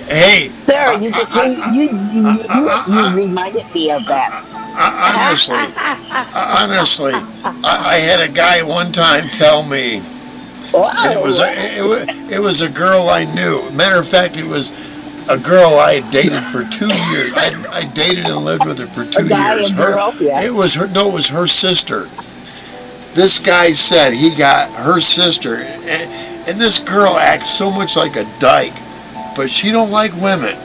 Hey, Sarah, you reminded me of that. honestly, I had a guy one time tell me, and it was a girl I knew. Matter of fact, it was a girl I had dated for 2 years. I dated and lived with her for 2 years. It was her sister. This guy said he got her sister, and this girl acts so much like a dyke, but she don't like women.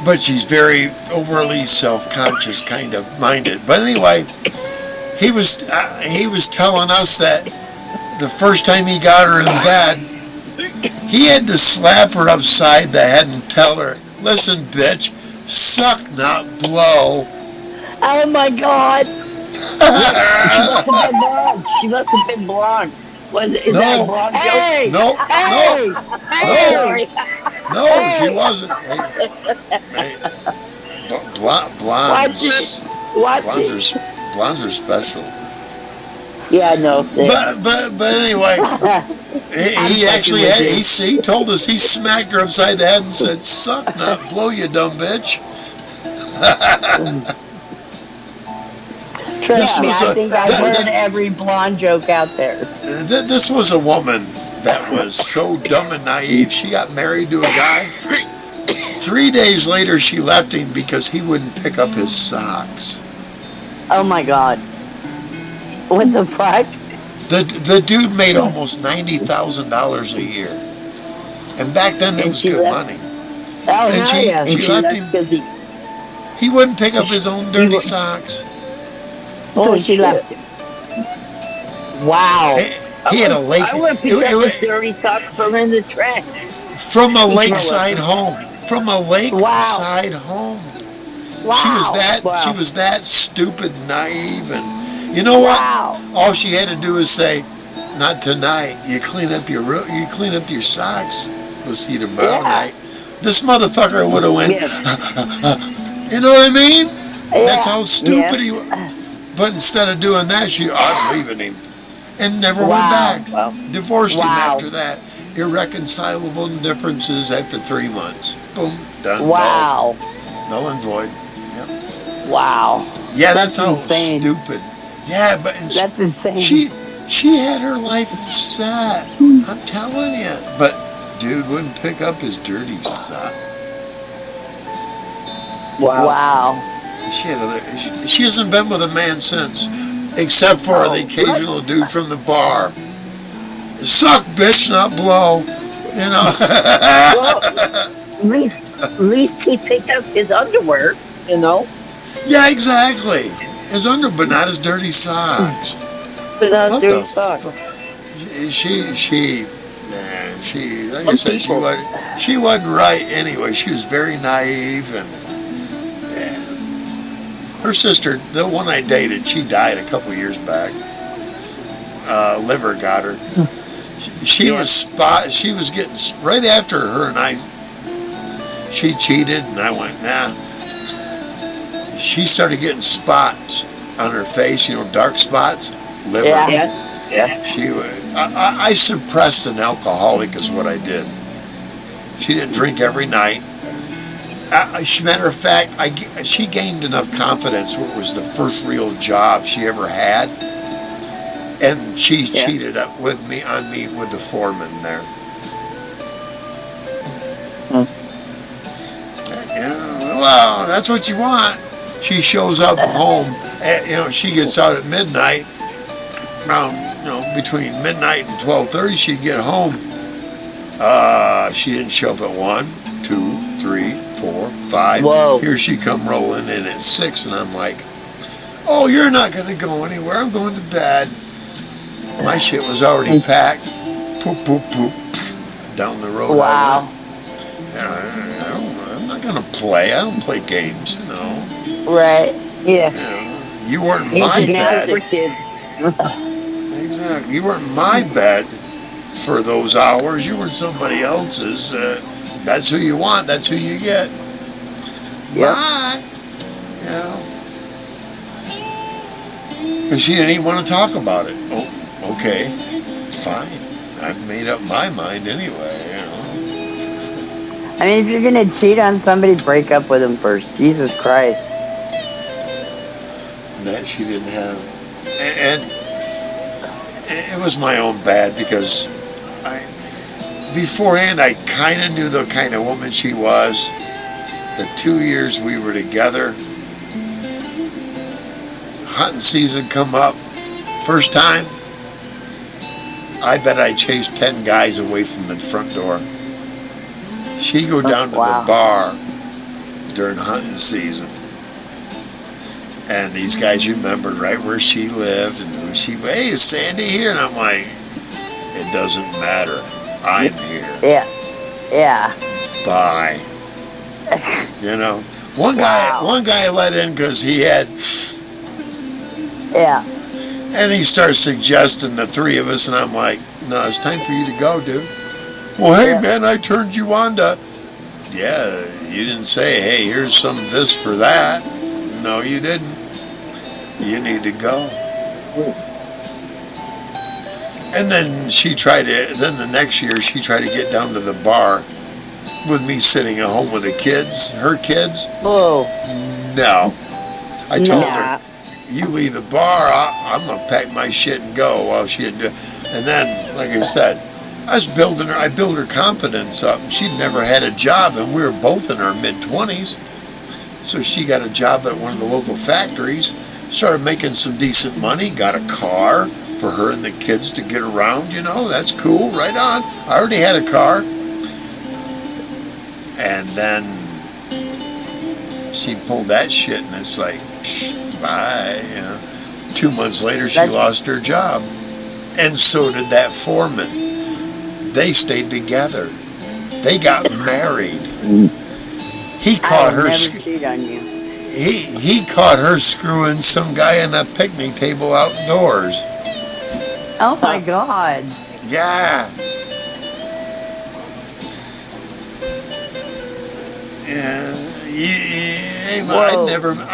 But she's very overly self-conscious kind of minded. But anyway, he was telling us that the first time he got her in bed, he had to slap her upside the head and tell her, "Listen, bitch, suck, not blow." Oh my God! She must have been blonde. Is that a blonde joke? No, she wasn't. Blondes are special. Yeah, I know. But anyway, he told us he smacked her upside the head and said, "Suck, not blow, you dumb bitch." Trust me, I think I've heard every blonde joke out there. This was a woman that was so dumb and naive. She got married to a guy. 3 days later, she left him because he wouldn't pick up his socks. Oh my God! What the fuck? The dude made almost $90,000 a year, and back then that was good money. Oh, and she left him. He wouldn't pick up his own dirty socks. Oh, she left him. Wow. He had a lake. I would pick up his dirty socks from in the trash. From a lakeside home. From a lakeside home. Wow. She was that stupid, naive, and you know what? All she had to do is say, "Not tonight. You clean up your socks. We'll see you tomorrow night." This motherfucker would have went. You know what I mean? That's how stupid he was. But instead of doing that, I'm leaving him, and never went back. Divorced him after that. Irreconcilable differences after 3 months. Boom, done. Wow. Null and void. Yep. Wow. Yeah, that's how stupid. Yeah, but that's insane. She had her life set. I'm telling you. But dude wouldn't pick up his dirty sock. Wow. She hasn't been with a man since, except for the occasional dude from the bar. Suck, bitch, not blow. You know. Well, at least he picked up his underwear, you know. Yeah, exactly. His underwear, but not his dirty socks. But not his dirty socks. Like I said, she wasn't right anyway. She was very naive, and her sister, the one I dated, she died a couple years back. Liver got her. She was getting right after her and I. She cheated, and I went, nah. She started getting spots on her face, dark spots, liver. Yeah. She was. I suppressed an alcoholic, is what I did. She didn't drink every night. Matter of fact, she gained enough confidence. What was the first real job she ever had, and she cheated on me with the foreman there. Well, that's what you want. She shows up home. She gets out at midnight. Around between midnight and 12:30, she'd get home. She didn't show up at 1, 2, 3, 4, 5. Whoa. Here she come rolling in at 6, and I'm like, "Oh, you're not going to go anywhere. I'm going to bed." My shit was already packed. Poop, poop, poop. Down the road. Wow. I'm not going to play. I don't play games, Right. Yeah. You know, you weren't Ain't my too bad for bed. kids. Exactly. You weren't my bed for those hours. You were somebody else's. That's who you want. That's who you get. Yep. Bye. You know. And she didn't even want to talk about it. Oh, okay. Fine. I've made up my mind anyway. You know. I mean, if you're gonna cheat on somebody, break up with them first. Jesus Christ. That she didn't have. And it was my own bad because beforehand I kind of knew the kind of woman she was. The 2 years we were together, hunting season come up, first time, I bet I chased 10 guys away from the front door. She'd go down to Wow. the bar during hunting season. And these guys remembered right where she lived and who she, hey, is Sandy here? And I'm like, it doesn't matter. I'm here. Yeah. Yeah. Bye. You know, one Wow. guy let in because he had, Yeah. and he starts suggesting the three of us, and I'm like, no, it's time for you to go, dude. Well, hey, Yeah. man, I turned you on to, yeah, you didn't say, hey, here's some of this for that. No, you didn't. You need to go. And then then the next year she tried to get down to the bar with me sitting at home with the kids, her kids. Whoa. No. I told Nah. her, you leave the bar, I'm going to pack my shit and go. Well, she didn't do it. And then, like I said, I built her confidence up. She'd never had a job, and we were both in our mid-20s. So she got a job at one of the local factories, started making some decent money, got a car for her and the kids to get around, you know, that's cool, right on. I already had a car. And then she pulled that shit, and it's like, bye, you know. 2 months later, she lost her job. And so did that foreman. They stayed together. They got married. He I caught would her. never cheat on you. He caught her screwing some guy on a picnic table outdoors. Oh my God. Yeah. Yeah.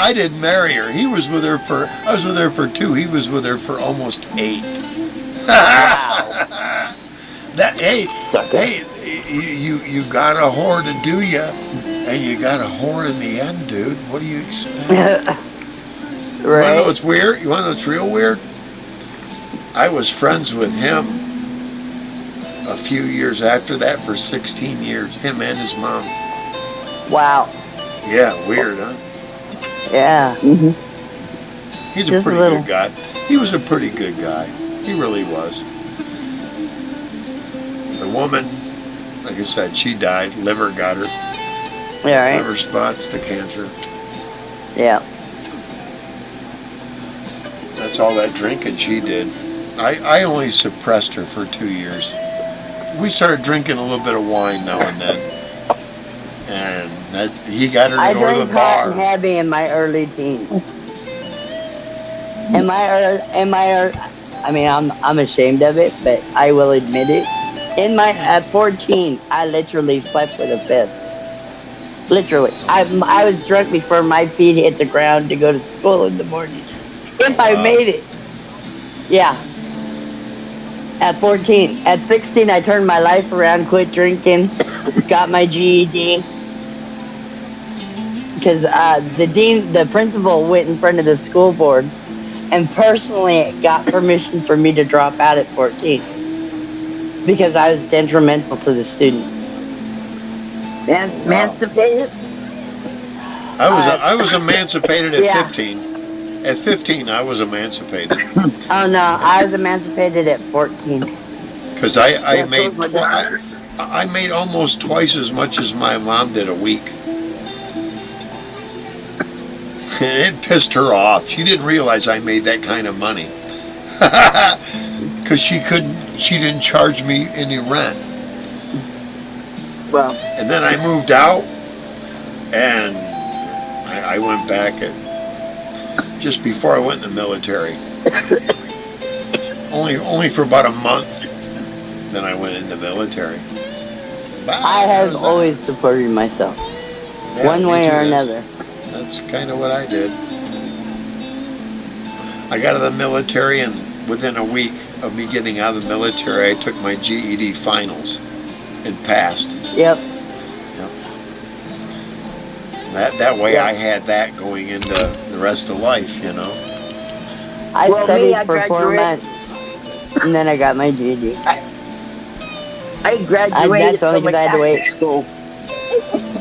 I didn't marry her. I was with her for 2. He was with her for almost 8. Wow. Hey, you got a whore to do ya, and you got a whore in the end, dude. What do you expect? You want to know Right. what's weird? You want to know what's real weird? I was friends with him a few years after that for 16 years. Him and his mom. Wow. Yeah, weird, huh? Yeah. Mm-hmm. He's a Just pretty a little. good guy. He was a pretty good guy. He really was. The woman, like I said, she died. Liver got her. Yeah. Right. Liver spots to cancer. Yeah. That's all that drinking she did. I only suppressed her for 2 years. We started drinking a little bit of wine now and then. And he got her to I go to drank the hot and bar. heavy in my early teens. I mean, I'm ashamed of it, but I will admit it. At 14, I literally slept with a fifth. Literally. I was drunk before my feet hit the ground to go to school in the morning. If I made it. Yeah. At 14. At 16, I turned my life around, quit drinking, got my GED. Because the principal went in front of the school board and personally got permission for me to drop out at 14 because I was detrimental to the student. Emancipated? I was emancipated at Yeah. 15. At 15, I was emancipated. Oh no, I was emancipated at 14. Because I Yeah, made so was my daughter. I made almost twice as much as my mom did a week. And it pissed her off. She didn't realize I made that kind of money. Because she didn't charge me any rent. Well, And then I moved out, and I went back just before I went in the military. Only for about a month. Then I went in the military. I have always supported myself, one way or another. That's kind of what I did. I got out of the military, and within a week of me getting out of the military, I took my GED finals and passed. Yep. That way, I had that going into the rest of life, you know. I studied for 4 months, and then I got my GED. I graduated that's only from a because I had to Catholic wait. school.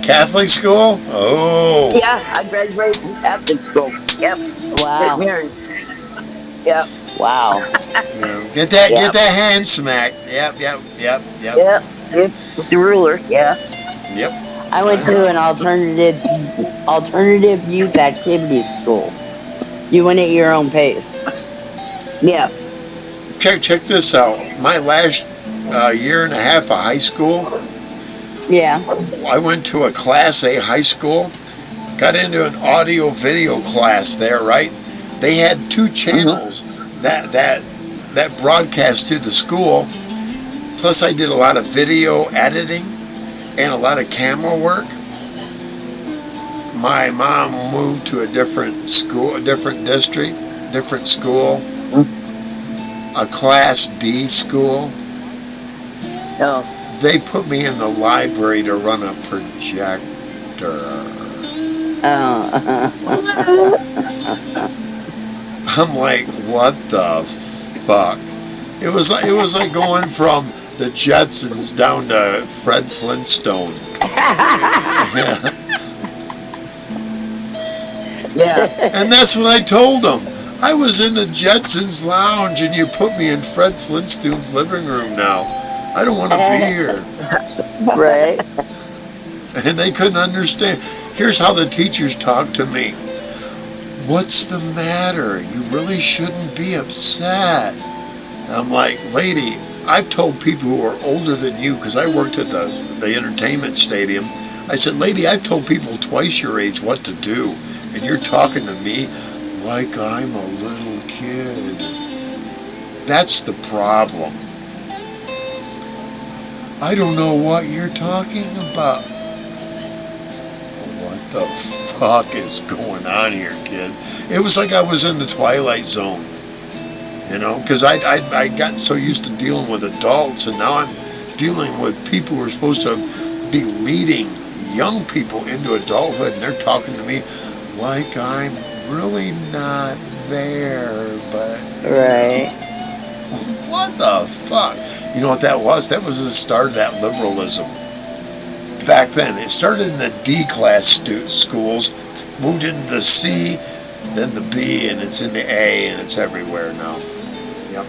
Catholic school? Oh. Yeah, I graduated from Catholic school. Yep. Wow. St. Mary's. Yep. Wow. Yeah. Get that hand smacked. Yep. Yep. With the ruler. Yeah. Yep. I went to an alternative youth activities school. You went at your own pace. Yeah. Check this out. My last year and a half of high school, Yeah. I went to a Class A high school, got into an audio video class there, right? They had 2 channels that broadcast to the school. Plus I did a lot of video editing and a lot of camera work. My mom moved to a different school, a different district, different school, a Class D school. Oh. They put me in the library to run a projector. Oh. I'm like, what the fuck? It was like going from the Jetsons down to Fred Flintstone. Yeah. And that's what I told them. I was in the Jetsons lounge and you put me in Fred Flintstone's living room now. I don't want to be here. Right. And they couldn't understand. Here's how the teachers talk to me. What's the matter? You really shouldn't be upset. I'm like, lady, I've told people who are older than you, because I worked at the entertainment stadium. I said, lady, I've told people twice your age what to do, and you're talking to me like I'm a little kid. That's the problem. I don't know what you're talking about. What the fuck is going on here, kid? It was like I was in the Twilight Zone, you know, because I got so used to dealing with adults, and now I'm dealing with people who are supposed to be leading young people into adulthood, and they're talking to me like I'm really not there, but... Right. What the fuck? You know what that was? That was the start of that liberalism. Back then, it started in the D class schools, moved into the C, then the B, and it's in the A, and it's everywhere now. Yep.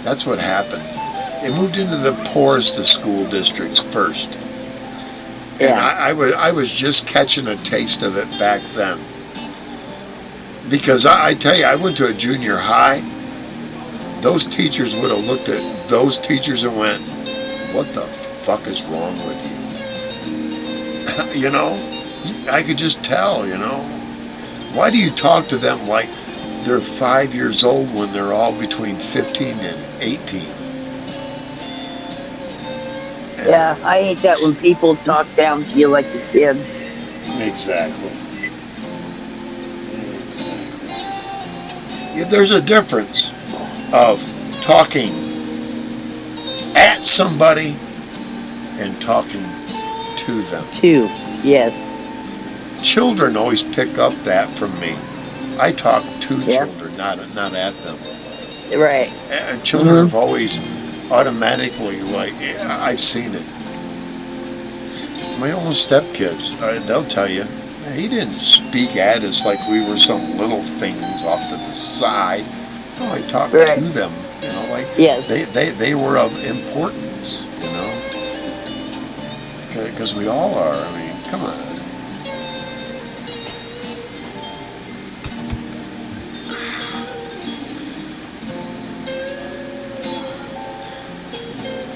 That's what happened. It moved into the poorest of school districts first. And Yeah. I was just catching a taste of it back then. Because I tell you, I went to a junior high. Those teachers would have looked at those teachers and went, what the fuck is wrong with you? You know? I could just tell, you know? Why do you talk to them like they're 5 years old when they're all between 15 and 18? Yeah, I hate that when people talk down to you like a kid. Exactly. Yeah, there's a difference of talking at somebody and talking to them. 2. Yes. Children always pick up that from me. I talk to Yeah. children, not at them. Right. And children have always automatically, like, I've seen it. My own stepkids, they'll tell you, he didn't speak at us like we were some little things off to the side. No, I talked Right. to them, you know, like Yes. they were of importance, you know, because we all are. I mean, come on.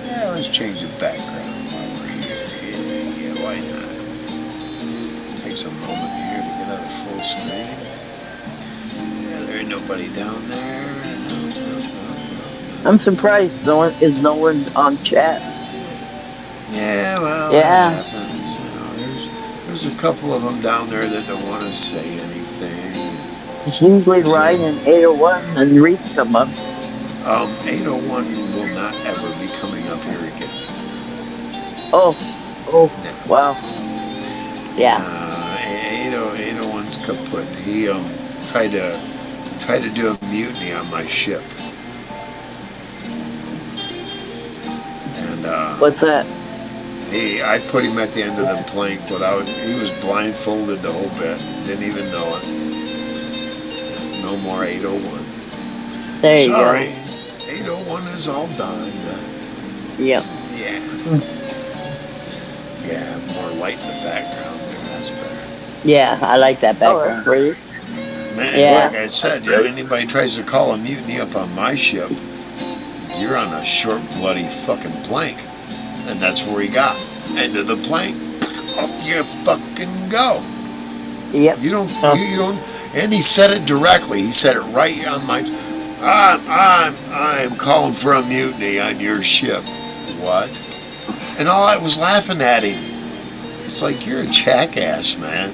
Yeah, let's change the background while we're here. Yeah, why not? Takes a moment here to get out of full screen. Yeah, there ain't nobody down there. I'm surprised no one on chat. Yeah, well, Yeah. that happens. There's a couple of them down there that don't want to say anything. It's usually Ryan and 801 and Reese come up. 801 will not ever be coming up here again. Oh, No. wow. Yeah. 801's kaput. He tried to do a mutiny on my ship. And What's that? I put him at the end of the plank without. He was blindfolded the whole bit. Didn't even know it. No more 801. There you Sorry, 801 is all done. go. Yep. Yeah. Yeah, more light in the background there. That's better. Yeah, I like that background. Great. Man, Yeah. like I said, if anybody tries to call a mutiny up on my ship, you're on a short, bloody fucking plank. And that's where he got. End of the plank, up you fucking go. Yep. You don't, and he said it directly. He said it right on my, I'm calling for a mutiny on your ship. What? And all I was laughing at him. It's like, you're a jackass, man.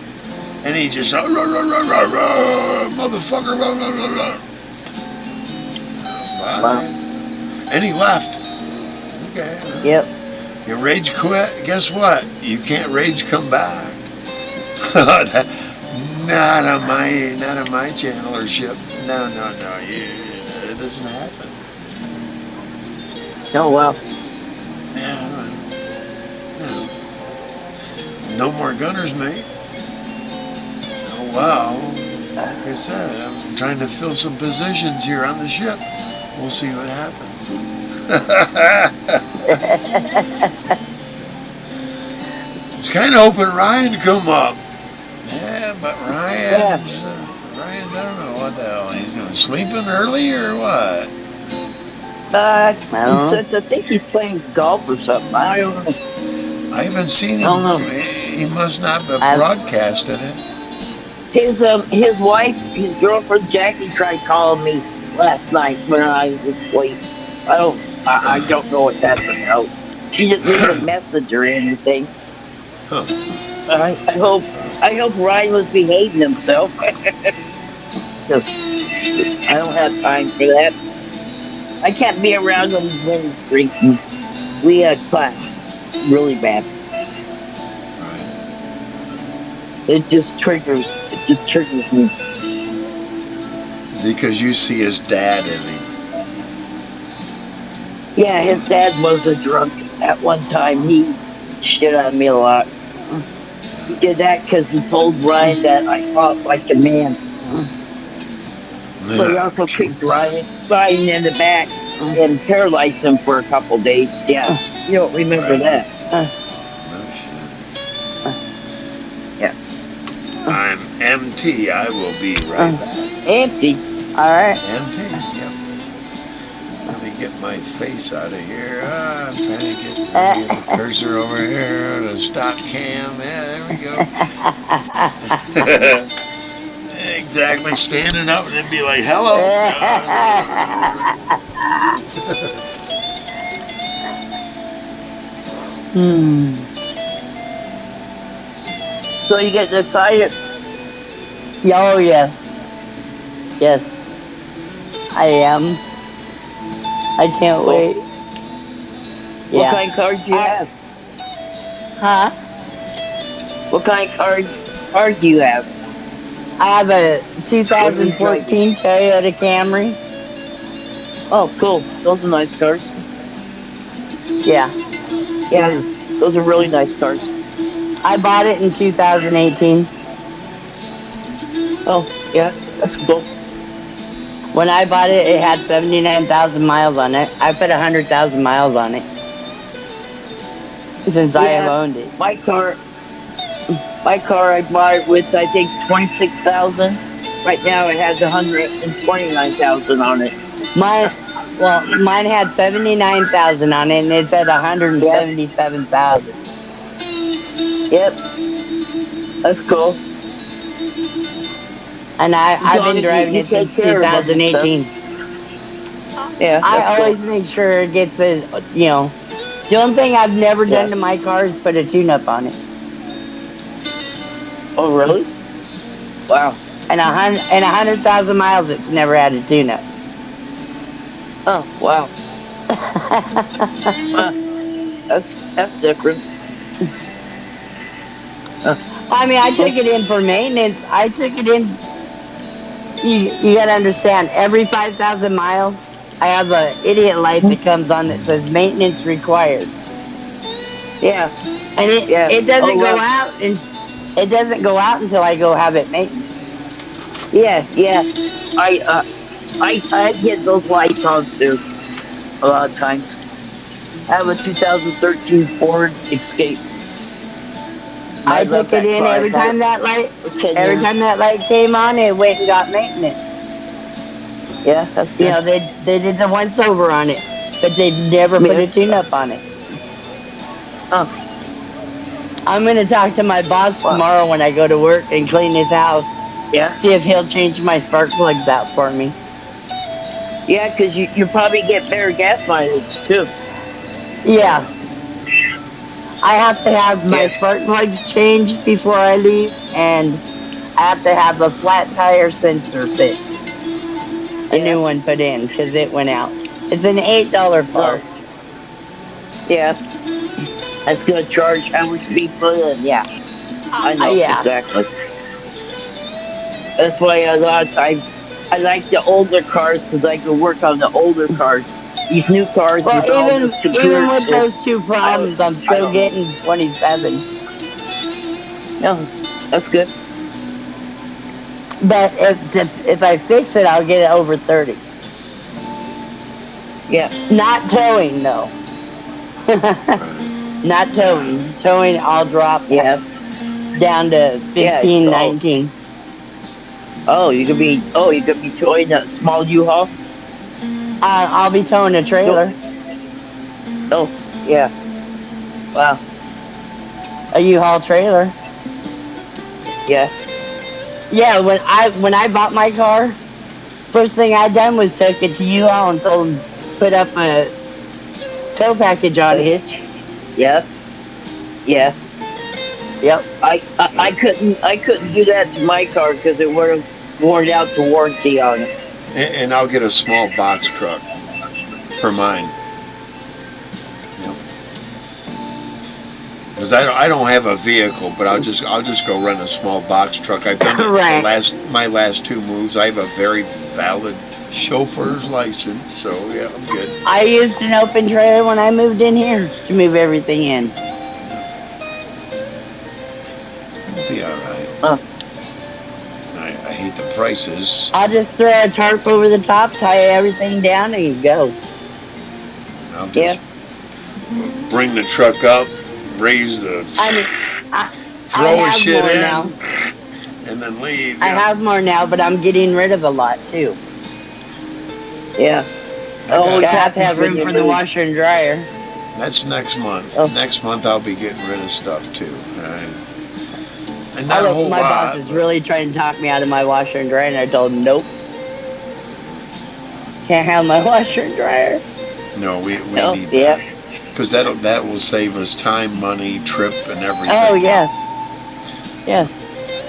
And he just, motherfucker, Wow. And he left. Okay. Yep. You rage quit, guess what? You can't rage come back. Not on my channel or ship. No. It doesn't happen. Oh, wow. No more gunners, mate. Oh, well, like I said, I'm trying to fill some positions here on the ship. We'll see what happens. It's kind of hoping Ryan to come up. Yeah, but Ryan's, I don't know what the hell. He's sleeping early or what? I know. think he's playing golf or something. I don't know. I haven't seen him. I don't know. He must not have broadcasted it. His wife, his girlfriend Jackie tried calling me last night when I was asleep. I don't know what that's about. She didn't leave a message or anything. Huh. I hope Ryan was behaving himself. Because I don't have time for that. I can't be around him when he's drinking. We had class really bad. It just triggers me. Because you see his dad in him. Yeah, his dad was a drunk at one time. He shit on me a lot. He did that because he told Ryan that I fought like a man. But he also kicked Ryan in the back and paralyzed him for a couple days. Yeah, you don't remember that. No shit. Yeah. I'm MT. I will be right back. Empty. All right. MT, yep. Let me get my face out of here. I'm trying to get the cursor over here to stop cam. Yeah, there we go. Exactly, standing up and it'd be like, hello. So you get excited? Oh, yes. Yes. I am. I can't wait. What kind of card do you have? Huh? What kind of card do you have? I have a 2014 Toyota Camry. Oh, cool. Those are nice cars. Yeah. Yeah, those are really nice cars. I bought it in 2018. Oh, yeah, that's cool. When I bought it, it had 79,000 miles on it. I put 100,000 miles on it since I have owned it. My car I bought it with, I think, 26,000. Right now it has 129,000 on it. Mine had 79,000 on it, and it said 177,000. Yep. That's cool. And I've long been as driving you it since take care of them and 2018. Yeah, I that's always cool. make sure it gets the only thing I've never Yeah. done to my car is put a tune-up on it. Oh, really? Wow. And 100,000 miles, it's never had a tune-up. Oh, wow. That's different. I mean, I took it in for maintenance. I took it in. You got to understand, every 5,000 miles, I have a idiot light that comes on that says maintenance required. Yeah. And it doesn't go out, and it doesn't go out until I go have it maintenance. Yeah. I get those lights on too. A lot of times. I have a 2013 Ford Escape. I took it in every time that light came on, it went and got maintenance. Yeah, that's good. They did the once over on it, but they never put a tune up on it. Oh. I'm gonna talk to my boss tomorrow when I go to work and clean his house. Yeah. See if he'll change my spark plugs out for me. Yeah, because you probably get better gas mileage too. Yeah. I have to have my spark plugs changed before I leave, and I have to have a flat tire sensor fixed. A new one put in because it went out. It's an $8 part. Yeah. That's going to charge how much to be put in. Yeah. I know exactly. That's why a lot of times I like the older cars because I can work on the older cars. These new cars, well, even with those two problems, I'm still getting 27. No, that's good. But if I fix it, I'll get it over 30. Yeah. Not towing though. Not towing. Towing, I'll drop down to 15, 19. Oh, you could be towing a small U-Haul? I'll be towing a trailer. Oh, yeah. Wow. A U-Haul trailer. Yeah. Yeah, when I bought my car, first thing I done was took it to U-Haul and told them put up a tow package on it. Yep. Yeah. Yep. I couldn't do that to my car because it would have worn out the warranty on it. And I'll get a small box truck for mine. Because I don't have a vehicle, but I'll just go rent a small box truck. I've done it my last two moves. I have a very valid chauffeur's license, so yeah, I'm good. I used an open trailer when I moved in here to move everything in. It'll be all right. I hate the prices. I'll just throw a tarp over the top, tie everything down, and go. I'll just bring the truck up, raise the... throw a shit in, now. And then leave. I have more now, but I'm getting rid of a lot, too. Yeah. I have to have room for the washer and dryer. That's next month. Oh. Next month I'll be getting rid of stuff, too. And not a whole my lot. boss is really trying to talk me out of my washer and dryer, and I told him, nope. Can't have my washer and dryer. No, we need that. Because that will save us time, money, trip, and everything. Oh, yes. Yes.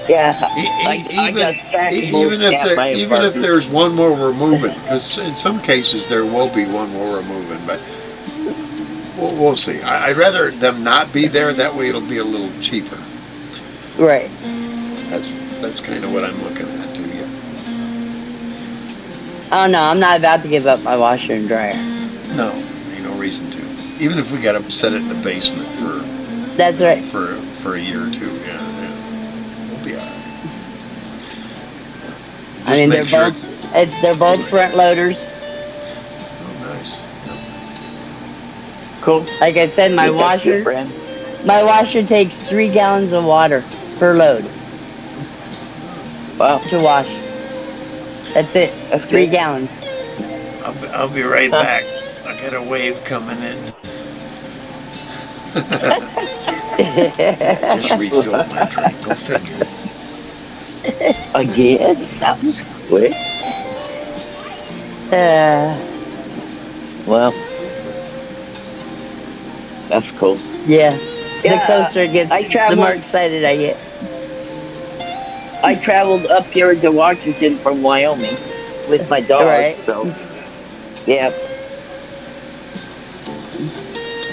Yeah. Even if there's one more we're moving, because in some cases there will be one more we're moving, but we'll see. I'd rather them not be there. That way it'll be a little cheaper. Right. That's kind of what I'm looking at too. Yeah. Oh no, I'm not about to give up my washer and dryer. No, ain't no reason to. Even if we got to set it in the basement for. That's right. For a year or two, yeah. We'll be all right. I mean, they're both front loaders. Oh, nice. Cool. Like I said, my washer takes 3 gallons of water per load. Wow. To wash. That's it. That's 3 gallons. I'll be right back. I got a wave coming in. Just refilled my drink. Go figure. Again? That was quick. Uh, Well, that's cool. yeah. The Yeah, closer it gets, I the more traveled. excited I get. I traveled up here to Washington from Wyoming with my dog. Right. So yeah,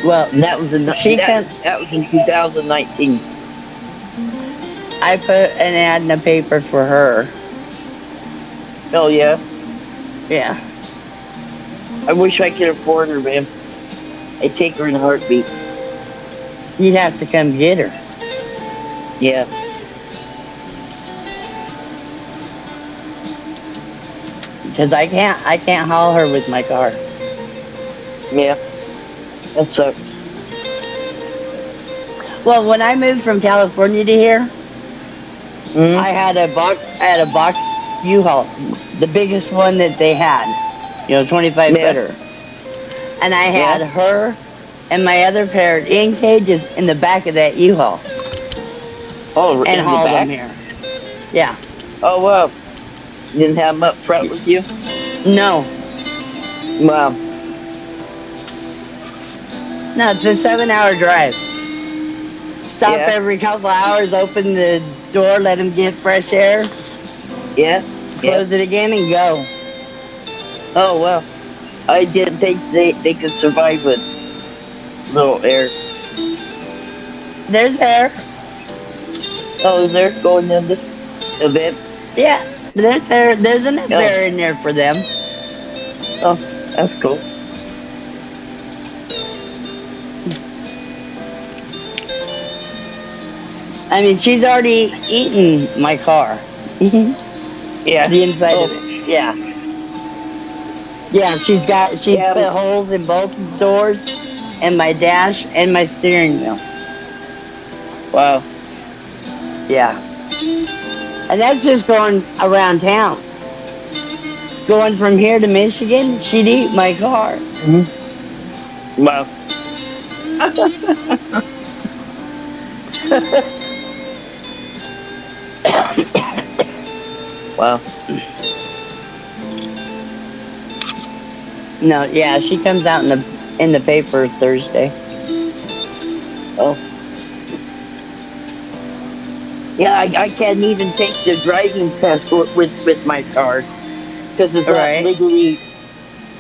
Well, and that was in she can. that was in 2019. I put an ad in the paper for her. Oh yeah, Yeah. I wish I could afford her, man. I take her in a heartbeat. You'd have to come get her. Yeah, Because I can't haul her with my car. yeah, that sucks. Well, when I moved from California to here, Mhm. I had a box U-Haul, the biggest one that they had, 25 Yeah. footer. And I had Yeah. her and my other parrot in cages in the back of that U-Haul Oh, and in the hauled back. them here. Yeah. Oh wow, you didn't have them up front with you? No. Wow. No, it's a 7-hour drive. Stop Yeah. every couple hours, open the door, let them get fresh air, Yeah. Yeah. close it again, and go. Oh wow. I didn't think they could survive with little air. There's air. Oh, is there going in this event? Yeah, there's air. There's enough Yeah. air in there for them. Oh, that's cool. I mean, she's already eaten my car. Yeah. The inside Oh. of it. Yeah. Yeah, she's Yeah. put holes in both doors and my dash and my steering wheel. Wow. Yeah. And that's just going around town. Going from here to Michigan, she'd eat my car. Wow. Wow. No, yeah, she comes out in the paper Thursday. Oh. Yeah, I can't even take the driving test with my car because it's not Right. legally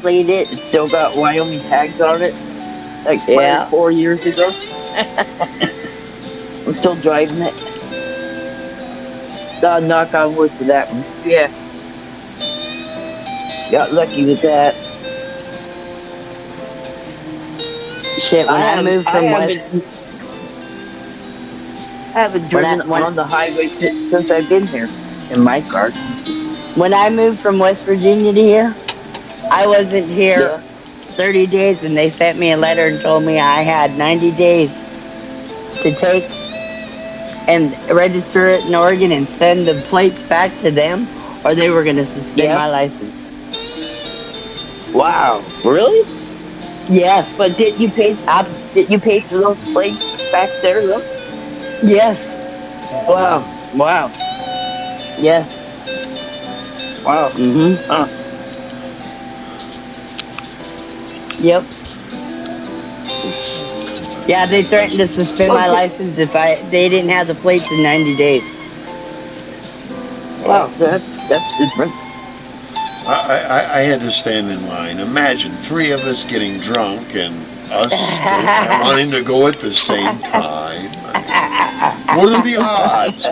plated. It's still got Wyoming tags on it. Like Yeah. 4 years ago. I'm still driving it. God, knock on wood for that one. Yeah. Got lucky with that. Shit, when I moved from West, I haven't driven on the highway since I've been here in my car. when I moved from West Virginia to here, I wasn't here 30 days, and they sent me a letter and told me I had 90 days to take and register it in Oregon and send the plates back to them, or they were going to suspend my license. Wow, really? Yes, But did you pay for those plates back there though? yes, Wow, wow, yes. wow. Mhm. Huh. Yep. Yeah, they threatened to suspend my license if they didn't have the plates in 90 days. Wow, that's different. I had to stand in line. Imagine 3 of us getting drunk and us wanting to go at the same time. What are the odds?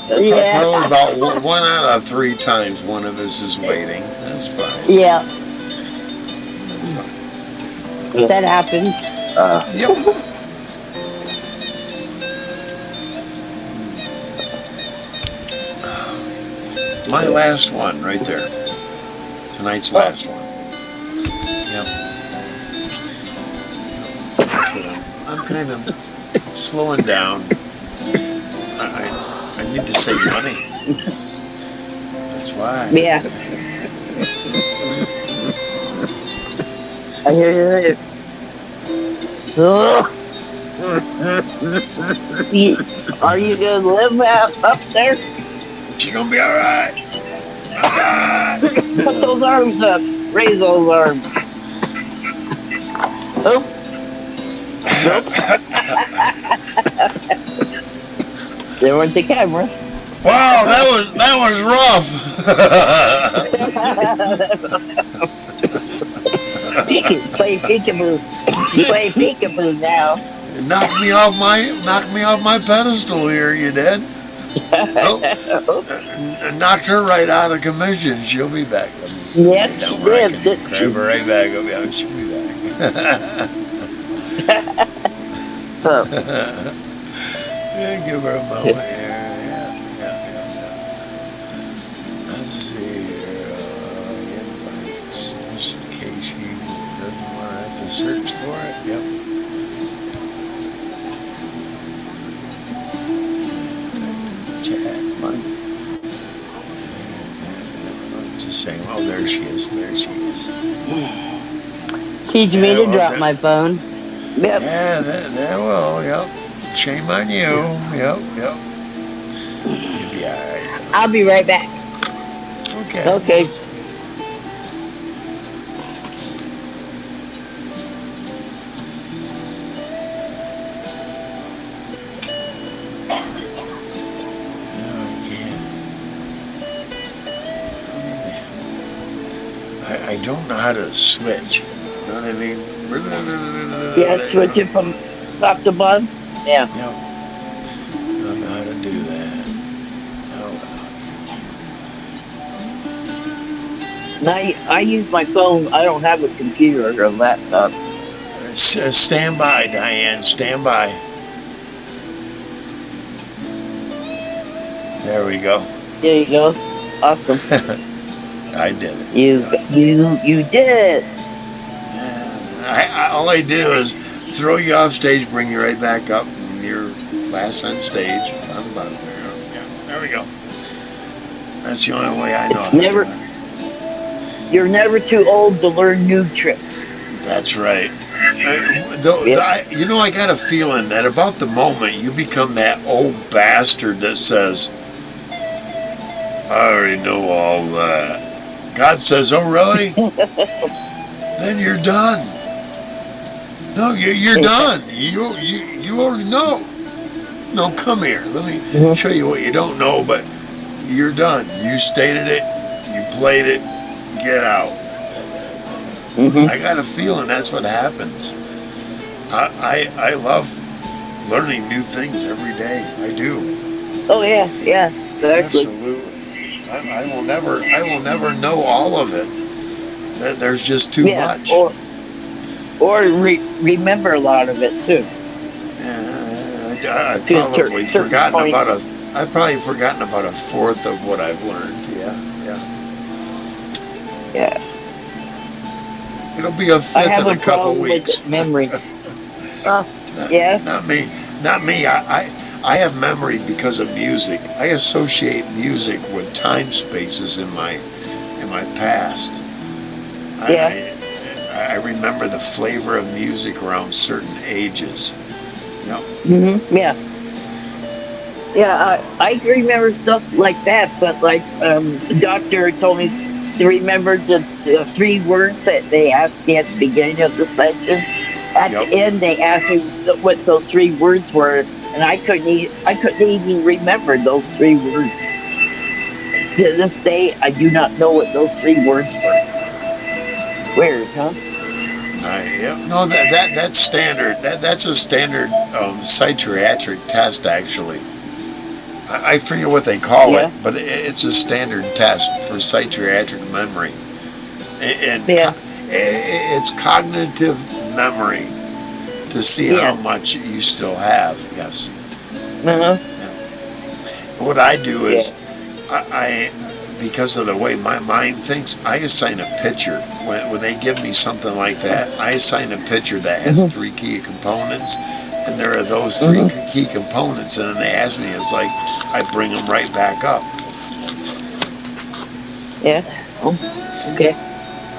Yeah. Probably about 1 out of 3 times one of us is waiting. That's fine. Yeah, that happens. Yep. My last one, right there. Tonight's last one. Yep. I said I'm kind of slowing down. I need to save money. That's why. Yeah. I hear you. Ugh. Are you gonna live up there? She gonna be all right. All right. Put those arms up. Raise those arms. Oh, nope. There went the camera. Wow, that was rough. Play peekaboo. Play peekaboo now. Knocked me off my pedestal here, you did. Oh, knocked her right out of commission. She'll be back. Yes, she did. Grab her right back. Oh, she'll be back. Yeah, give her a moment here. Yeah. Let's see here. Invites. Just in case she doesn't want to have to search for it. Yep. Chat. It's the same. Oh, there she is. Teach me to drop my phone. Yep. Yeah, that will. Yep. Shame on you. Yep. You'll be all right. I'll be right back. Okay. Okay. I don't know how to switch. You know what I mean? Yeah, switch it from top to bottom. Yeah. Yep. I don't know how to do that. Oh, Now I use my phone. I don't have a computer or a laptop. Stand by, Diane. Stand by. There we go. There you go. Awesome. I did it. You did. All I do is throw you off stage, bring you right back up, and you're last on stage. On the bottom there. Yeah, there we go. That's the only way I know. You're never too old to learn new tricks. That's right. I got a feeling that about the moment you become that old bastard that says, I already know all that. God says, oh, really? Then you're done. No, you're done. You already know. No, come here. Let me show you what you don't know, but you're done. You stated it. You played it. Get out. I got a feeling that's what happens. I love learning new things every day. I do. Oh yeah, exactly. Absolutely. I will never know all of it. There's just too much. Or remember a lot of it too. I've probably forgotten about a fourth of what I've learned. Yeah. It'll be a fifth in a couple weeks. With memory. Not me. I have memory because of music. I associate music with time spaces in my past. I remember the flavor of music around certain ages. Yeah, I remember stuff like that, but like the doctor told me to remember the 3 words that they asked me at the beginning of the session. At the end, they asked me what those 3 words were, and I couldn't even remember those 3 words. To this day, I do not know what those 3 words were. Weird, huh? No, that's standard. That's a standard psychiatric test, actually. I forget what they call it, but it's a standard test for psychiatric memory. And it's cognitive memory to see how much you still have. Yes. What I do is, I because of the way my mind thinks, I assign a picture. When they give me something like that, I assign a picture that has 3 key components, and there are those 3 key components, and then they ask me, it's like I bring them right back up. Yeah. Okay.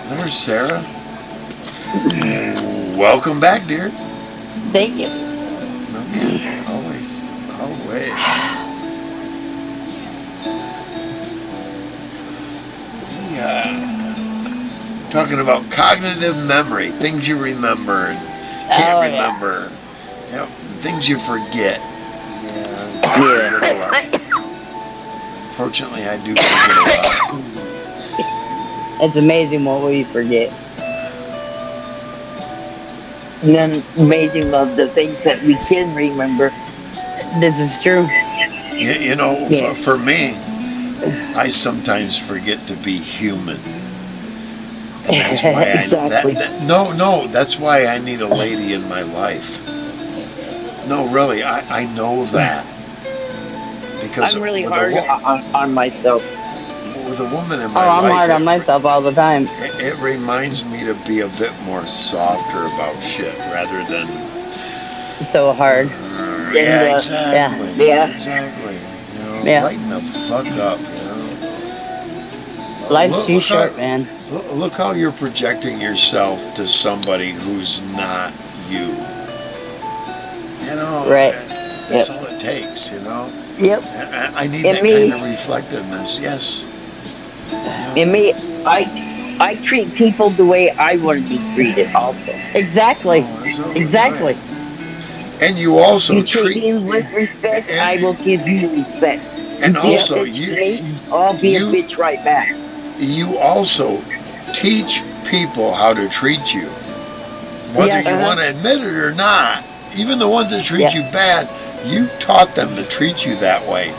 There's Sarah. Welcome back, dear. Thank you. Okay. Always. Talking about cognitive memory, things you remember and can't remember. Yep, things you forget. Yeah. I forget a lot. Fortunately, I do forget a lot. It's amazing what we forget. And then amazing of the things that we can remember. This is true. You know, for me, I sometimes forget to be human. And that's why Exactly. that's why I need a lady in my life. No, really, I know that. Because I'm really with hard on myself. with a woman in my I'm life, hard on myself all the time. it reminds me to be a bit more softer about shit rather than. So hard. Yeah, exactly. Yeah. Exactly. You know, Yeah. lighten the fuck up. You know. Life's too Look short, how, man. Look how you're projecting yourself to somebody who's not you. You know. Right. That's all it takes. You know. Yep. I need And that me- kind of reflectiveness. Yes. Yeah. And me, I treat people the way I want to be treated also. Exactly. Oh, that's all Exactly. right. And you also You treat me with respect, I will give you respect. And You also, bitch to me, I'll be a bitch right back. you also teach people how to treat you, whether you want to admit it or not. Even the ones that treat you bad, you taught them to treat you that way.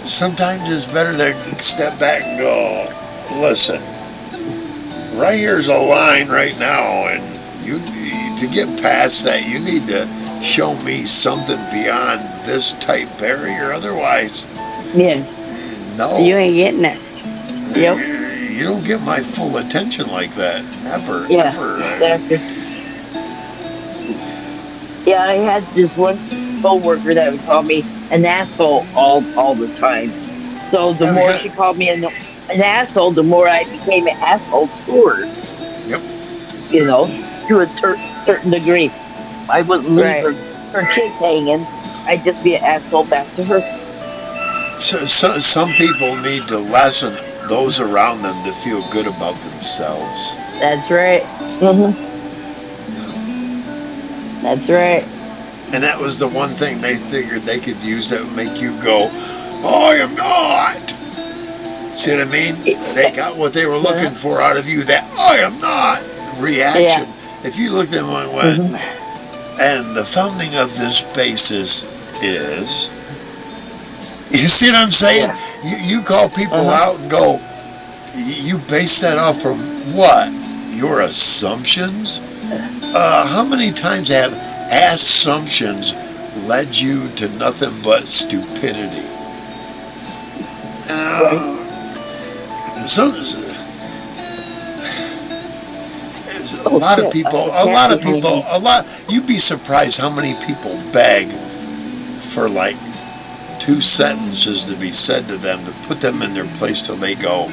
Sometimes it's better to step back and go, listen, right here's a line right now, and you to get past that, you need to show me something beyond this tight barrier. Otherwise, no. You ain't getting it. Yep. You don't get my full attention like that. Never, Yeah, ever. exactly. Yeah, I had this one coworker that would call me an asshole all the time. So the more she called me an asshole, the more I became an asshole to her. Yep. You know, to a certain degree. I wouldn't leave her kids hanging. I'd just be an asshole back to her. So some people need to lessen those around them to feel good about themselves. That's right. Mm-hmm. That's right. And that was the one thing they figured they could use that would make you go, I am not. See what I mean? They got what they were looking for out of you, that I am not reaction. If you looked at them and went, and the founding of this basis is, you see what I'm saying? You call people out and go, you base that off from what? Your assumptions? How many times have assumptions led you to nothing but stupidity? You'd be surprised how many people beg for like 2 sentences to be said to them to put them in their place till they go,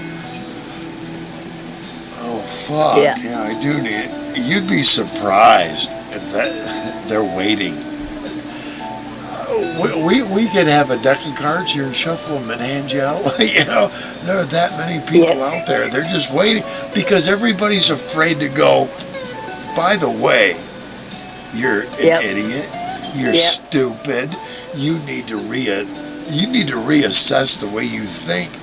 oh fuck, yeah, I do need it. You'd be surprised if that they're waiting. We could have a deck of cards here and shuffle them and hand you out. You know, there are that many people out there. They're just waiting because everybody's afraid to go, by the way, you're an idiot. You're stupid. You need to reassess the way you think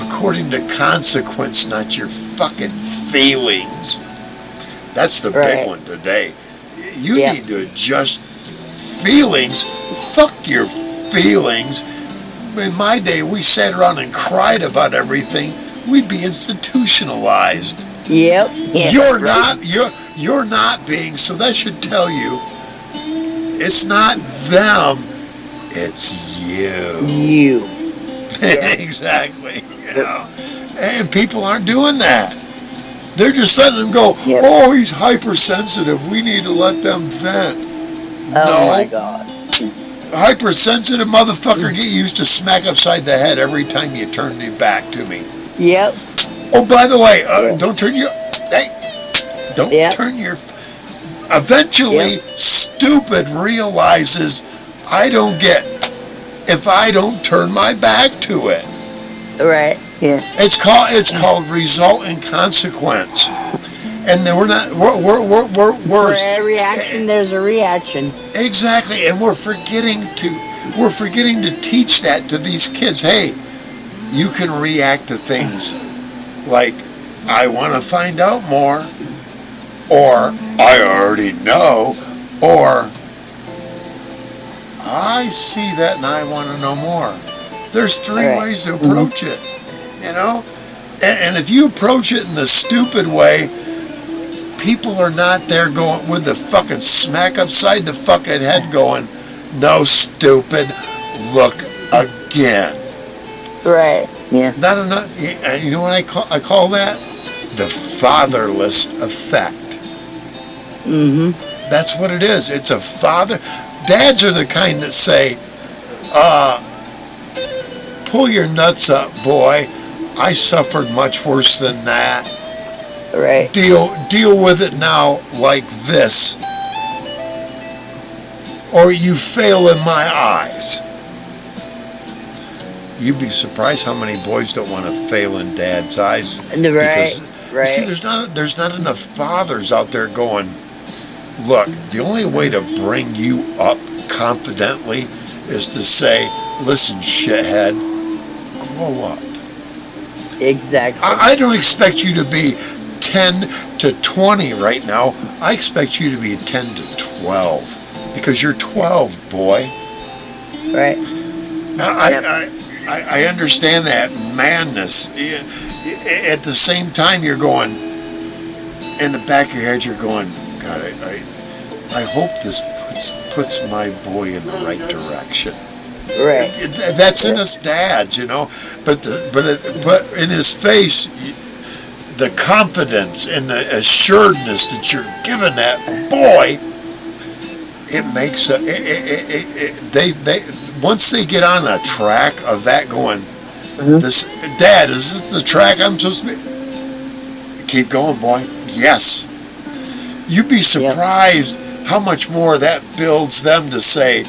according to consequence, not your fucking feelings. That's the big one today. You need to adjust feelings. Fuck your feelings. In my day, we sat around and cried about everything. We'd be institutionalized. Yep. You're not being. So that should tell you, it's not them. It's you. Exactly. You know? And people aren't doing that. They're just letting them go, oh, he's hypersensitive. We need to let them vent. Oh, my God. Hypersensitive motherfucker, get used to smack upside the head every time you turn your back to me. Yep. Oh, by the way, don't turn your... Hey, don't turn your... Eventually, stupid realizes I don't get... If I don't turn my back to it. Right. Yeah. It's called result and consequence. And then we're For every action, there's a reaction. exactly, and we're forgetting to teach that to these kids. Hey, you can react to things like, I want to find out more, or I already know, or I see that and I want to know more. There's three ways to approach it, you know? And if you approach it in the stupid way, people are not there going with the fucking smack upside the fucking head going, no, stupid, look again. Right. Yeah. Not enough. You know what I call that? The fatherless effect. Mm-hmm. That's what it is. It's a father. Dads are the kind that say, pull your nuts up, boy. I suffered much worse than that. Right. Deal with it now like this, or you fail in my eyes. You'd be surprised how many boys don't want to fail in dad's eyes. Right. Because, right. You see, there's not enough fathers out there going, look, the only way to bring you up confidently is to say, listen, shithead, grow up. Exactly. I don't expect you to be 10 to 20 right now. I expect you to be 10 to 12 because you're 12, boy. Right. I understand that madness. At the same time, you're going, in the back of your head, you're going, God, I hope this puts my boy in the right direction. Right. That's in us dads, you know. But in his face, the confidence and the assuredness that you're giving that boy, it makes they once they get on a track of that going, this Dad, is this the track I'm supposed to be? Keep going, boy. Yes. You'd be surprised how much more that builds them to say,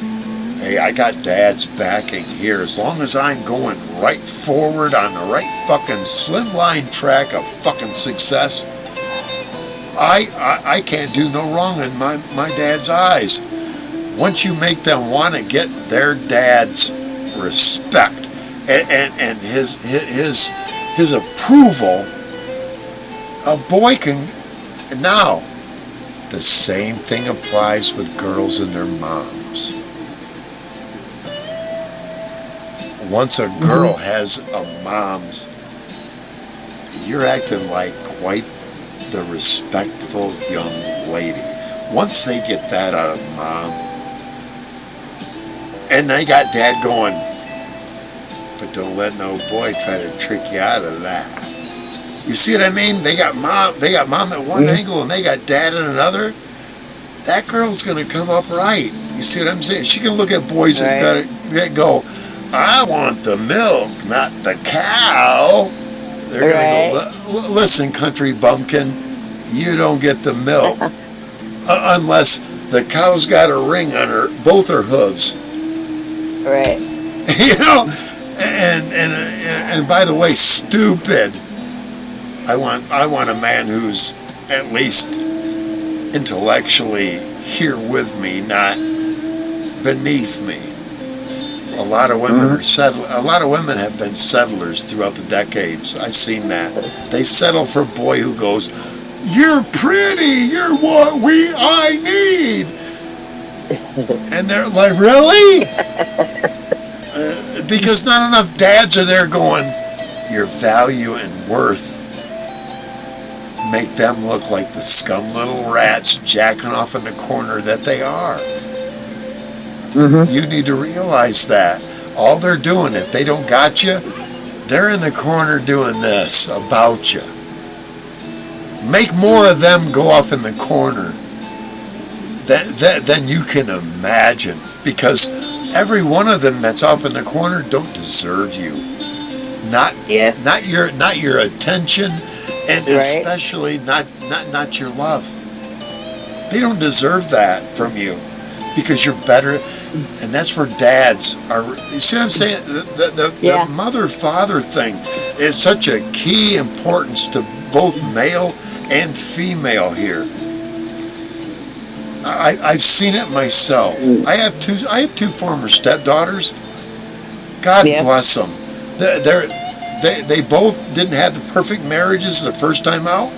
hey, I got Dad's backing here. As long as I'm going right forward on the right fucking slimline track of fucking success, I can't do no wrong in my dad's eyes. Once you make them want to get their dad's respect and his approval, a boy can. Now, the same thing applies with girls and their moms. Once a girl has a mom's, you're acting like quite the respectful young lady. Once they get that out of mom, and they got dad going, but don't let no boy try to trick you out of that. You see what I mean? They got mom at one angle and they got dad at another. That girl's gonna come up right. You see what I'm saying? She can look at boys that go, I want the milk, not the cow. They're gonna go, listen, country bumpkin, you don't get the milk unless the cow's got a ring on both her hooves. Right. You know, and by the way, stupid. I want a man who's at least intellectually here with me, not beneath me. A lot of women a lot of women have been settlers throughout the decades. I've seen that. They settle for a boy who goes, "You're pretty. You're what I need." And they're like, "Really?" Because not enough dads are there going, "Your value and worth make them look like the scum little rats jacking off in the corner that they are." You need to realize that. All they're doing, if they don't got you, they're in the corner doing this about you. Make more of them go off in the corner than you can imagine. Because every one of them that's off in the corner don't deserve you. Not your attention, and especially not your love. They don't deserve that from you. Because you're better, and that's where dads are. You see what I'm saying? The mother-father thing. is such a key importance to both male and female here. I've seen it myself. I have two former stepdaughters. God bless them. They both didn't have the perfect marriages the first time out.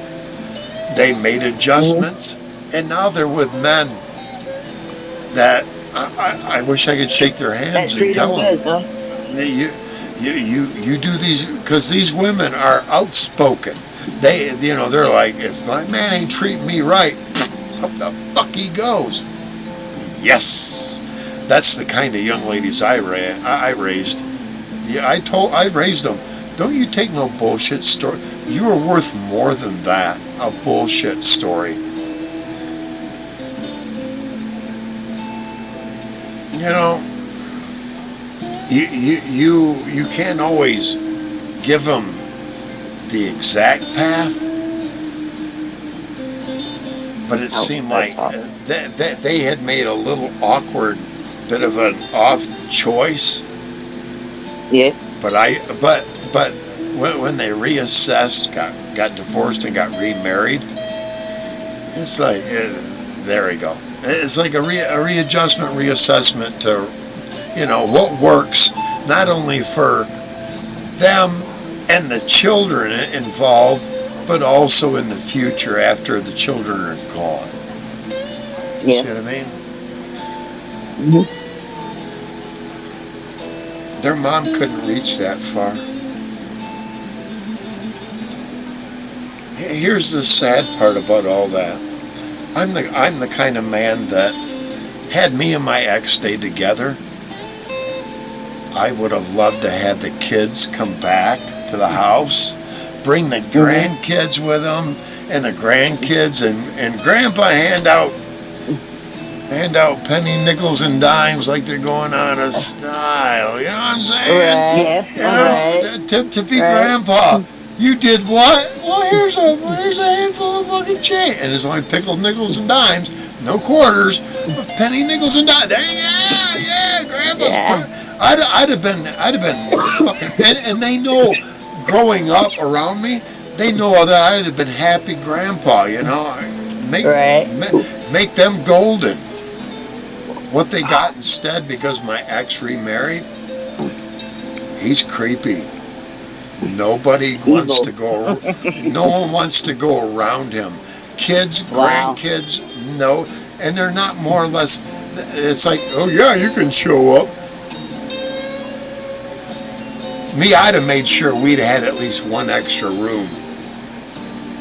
They made adjustments, and now they're with men that I wish I could shake their hands and tell them, you do these, because these women are outspoken. They're like, if my man ain't treating me right, up the fuck he goes. Yes, that's the kind of young ladies I raised. Yeah, I raised them. Don't you take no bullshit story. You are worth more than that. A bullshit story. You know, you can't always give them the exact path, but it seemed like that they had made a little awkward bit of an off choice. Yeah. But when they reassessed, got divorced and got remarried, it's like there we go. It's like a readjustment, reassessment to, what works not only for them and the children involved, but also in the future after the children are gone. Yeah. See what I mean? Mm-hmm. Their mom couldn't reach that far. Here's the sad part about all that. I'm the kind of man that, had me and my ex stayed together, I would have loved to have the kids come back to the house, bring the grandkids with them, and the grandkids, and Grandpa hand out penny, nickels, and dimes like they're going out of style. You know what I'm saying? Right. To be Grandpa. You did what? Well, here's a handful of fucking change, and it's only pickled nickels and dimes, no quarters, but penny, nickels, and dimes. Yeah, Grandpa's. Yeah. I'd have been fucking, and they know, growing up around me, they know that I'd have been happy Grandpa. Make them golden. What they got instead, because my ex remarried, he's creepy. Nobody wants to go. No one wants to go around him. Kids, grandkids, no, and they're not more or less. It's like, oh yeah, you can show up. Me, I'd have made sure we'd had at least one extra room,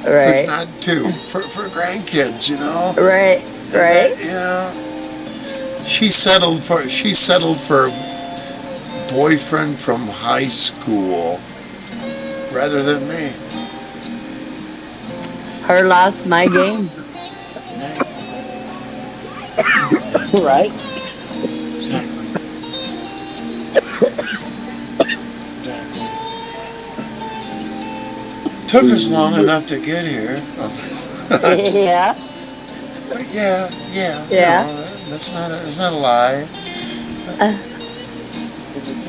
if not two, for grandkids. Right. She settled for boyfriend from high school rather than me. Her lost, my game. Right. Exactly. Took us long enough to get here. Yeah. But yeah. That's not a lie.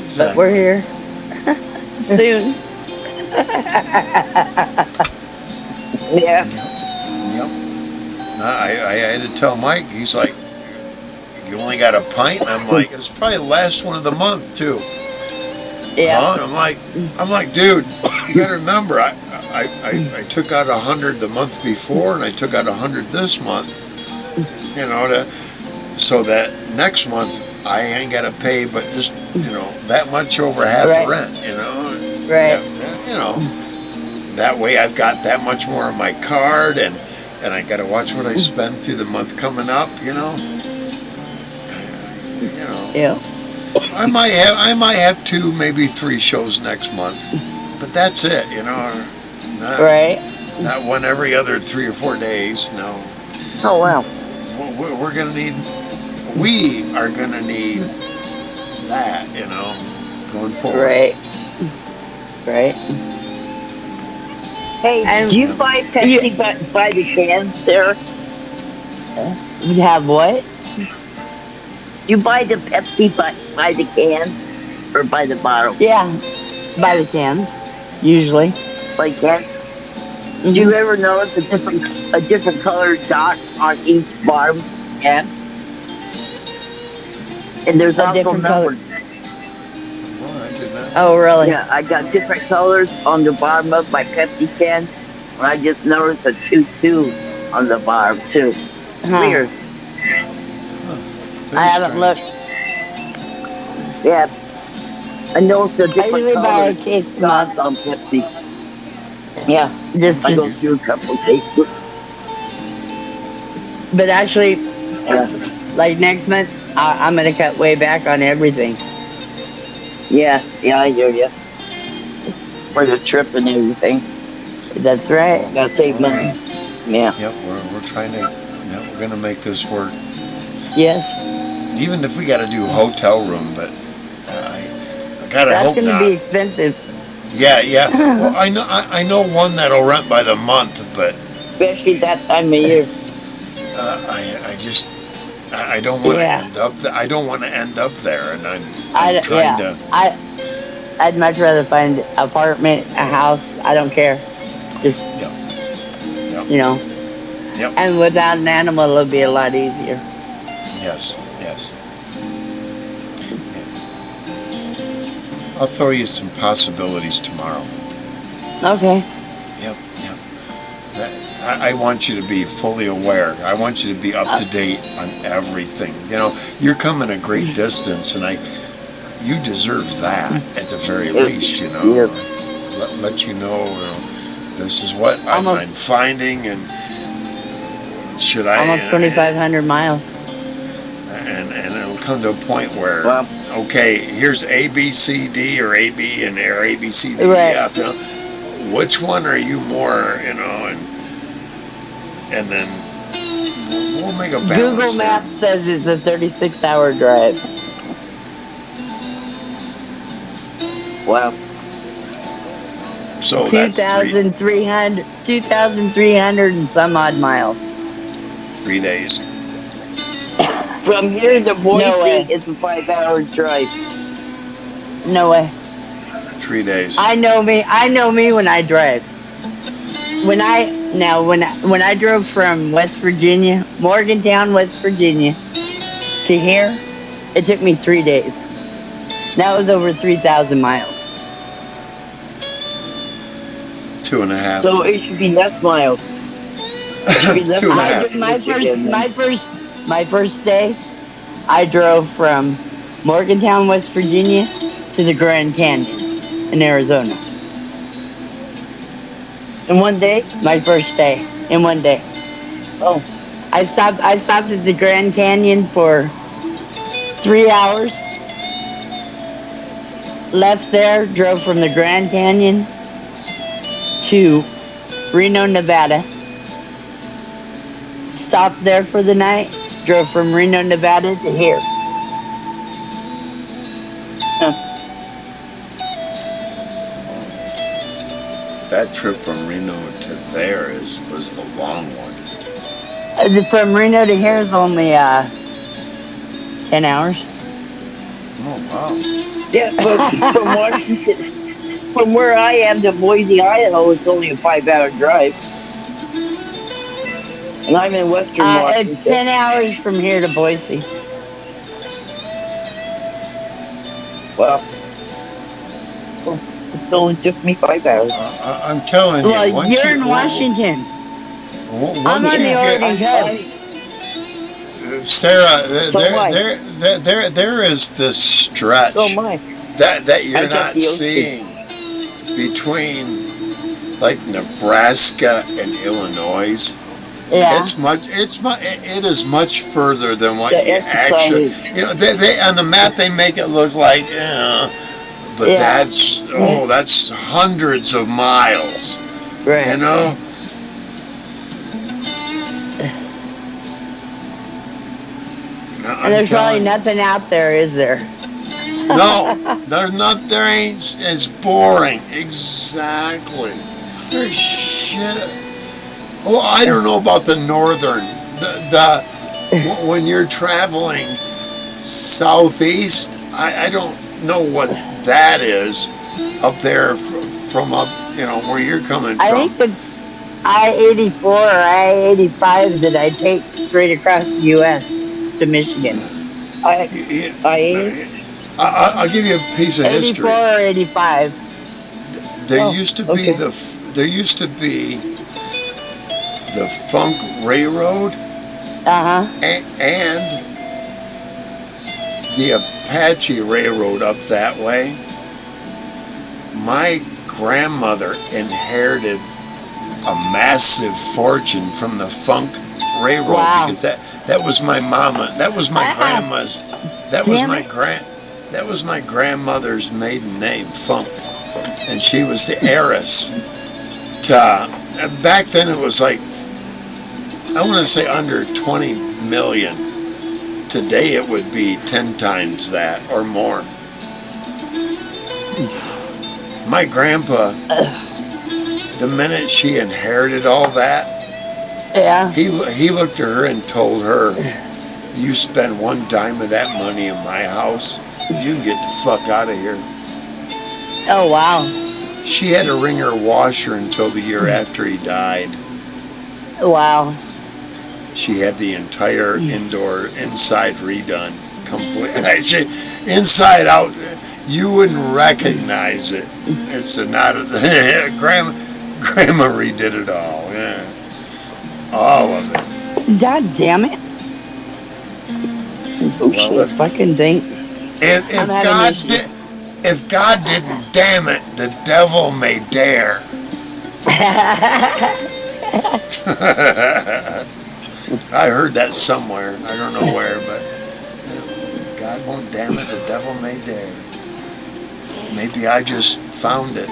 Exactly. But we're here. Soon. Yeah. Yep. I had to tell Mike, he's like, you only got a pint? And I'm like, it's probably the last one of the month too. Yeah. I'm like, dude, you gotta remember, I took out 100 the month before, and I took out 100 this month. So that next month I ain't gotta pay, but just that much over half the rent. Right. That way I've got that much more on my card, and I gotta watch what I spend through the month coming up. Yeah. I might have 2, maybe 3 shows next month, but that's it. Not one every other 3 or 4 days. No. Oh wow. We're gonna need. We are gonna need that. Going forward. Right. Hey, do you buy Pepsi by the can, Sarah? You have what? You buy the Pepsi by the cans or by the bottle? Yeah. By the cans. usually. Like that. Do you ever notice a different colored dot on each barb? Yeah. And there's A also different color. numbers. Well, I did not. Oh, really? Yeah, I got different colors on the bottom of my Pepsi can. And I just noticed a 2-2 on the barb too. Huh. Weird. I haven't looked. Yeah. I noticed a I different usually buy a color case a dots month. on Pepsi. Yeah. Just, I go through a couple cases. but actually, Yeah. like next month, I'm gonna cut way back on everything. Yeah, I hear you. For the trip and everything. That's right. Gotta save money. Yeah. Yep, we're trying to. Yeah, we're gonna make this work. Yes, Even if we got to do hotel room, but I gotta that's hope gonna not. be expensive. Yeah. Well, I know one that'll rent by the month, but Especially that time of year. I don't want to Yeah. end up. I don't want to end up there, and I'm I trying to. I'd much rather find an apartment, a house. I don't care. Just Yep. you know. Yep. And without an animal, it'll be a lot easier. Yes. I'll throw you some possibilities tomorrow. Okay. Yep. I want you to be fully aware. I want you to be up to date on everything. You know, you're coming a great distance, and you deserve that at the very least. You know, Yes. let you know this is what I'm finding, and should I Almost 2,500 miles. and it'll come to a point where Well, okay, here's A B C D or A B and or A B C D Right. E F. You know, which one are you more? You know, and then we'll make a balance. Google there. Maps says it's a 36-hour drive. wow. So that's 2,300 and some odd miles. 3 days. From here to Boise, No way. it's a 5-hour drive. No way. 3 days. I know me when I drive. When I drove from West Virginia, Morgantown, West Virginia, to here, it took me 3 days. That was over 3,000 miles. 2.5. So it should be less miles. It should be less 2.5. My first day, I drove from Morgantown, West Virginia, to the Grand Canyon in Arizona. In one day? My first day, in one day. Oh, I stopped at the Grand Canyon for 3 hours. Left there, drove from the Grand Canyon to Reno, Nevada. Stopped there for the night, drove from Reno, Nevada to here. That trip from Reno to there was the long one. From Reno to here is only 10 hours. Oh wow. yeah, but from Washington, from where I am to Boise, Idaho, it's only a 5-hour drive. And I'm in Western Washington. It's 10 hours from here to Boise. Well, it only took me 5 hours. I'm telling you. Well, once you're you- in Washington. Once I'm on you the get- Oregon coast. Sarah, So why? there is this stretch Oh my. that I you're got not the ocean. seeing between like Nebraska and Illinois. Yeah. It is much further than what The you actually. exercise. You know, they on the map they make it look like, but Yeah. that's hundreds of miles. Right. You know. And there's probably nothing out there, is there? No, there's not. There ain't. It's boring. Exactly. There's shit. Oh, I don't know about the northern. When you're traveling southeast, I don't know what that is up there from up, where you're coming I from. think it's I-84 or I-85 that I take straight across the U.S. to Michigan. I'll give you a piece of 84 history. or 85. There used to be okay. the Funk Railroad Uh-huh. and the Apache Railroad up that way. My grandmother inherited a massive fortune from the Funk Railroad because that was my mama. That was my grandma's. That was my grandmother's maiden name, Funk, and she was the heiress to. Back then, it was like I want to say under 20 million. Today, it would be 10 times that or more. My grandpa, the minute she inherited all that, he looked at her and told her, "You spend one dime of that money in my house, you can get the fuck out of here." Oh, wow. She had to ring her washer until the year after he died. Wow. She had the entire inside redone, completely. Inside out, you wouldn't recognize it. It's not Grandma redid it all. Yeah, all of it. God damn it! Fucking think. If God didn't damn it, the devil may dare. I heard that somewhere. I don't know where, but God won't damn it, the devil may dare. Maybe I just found it.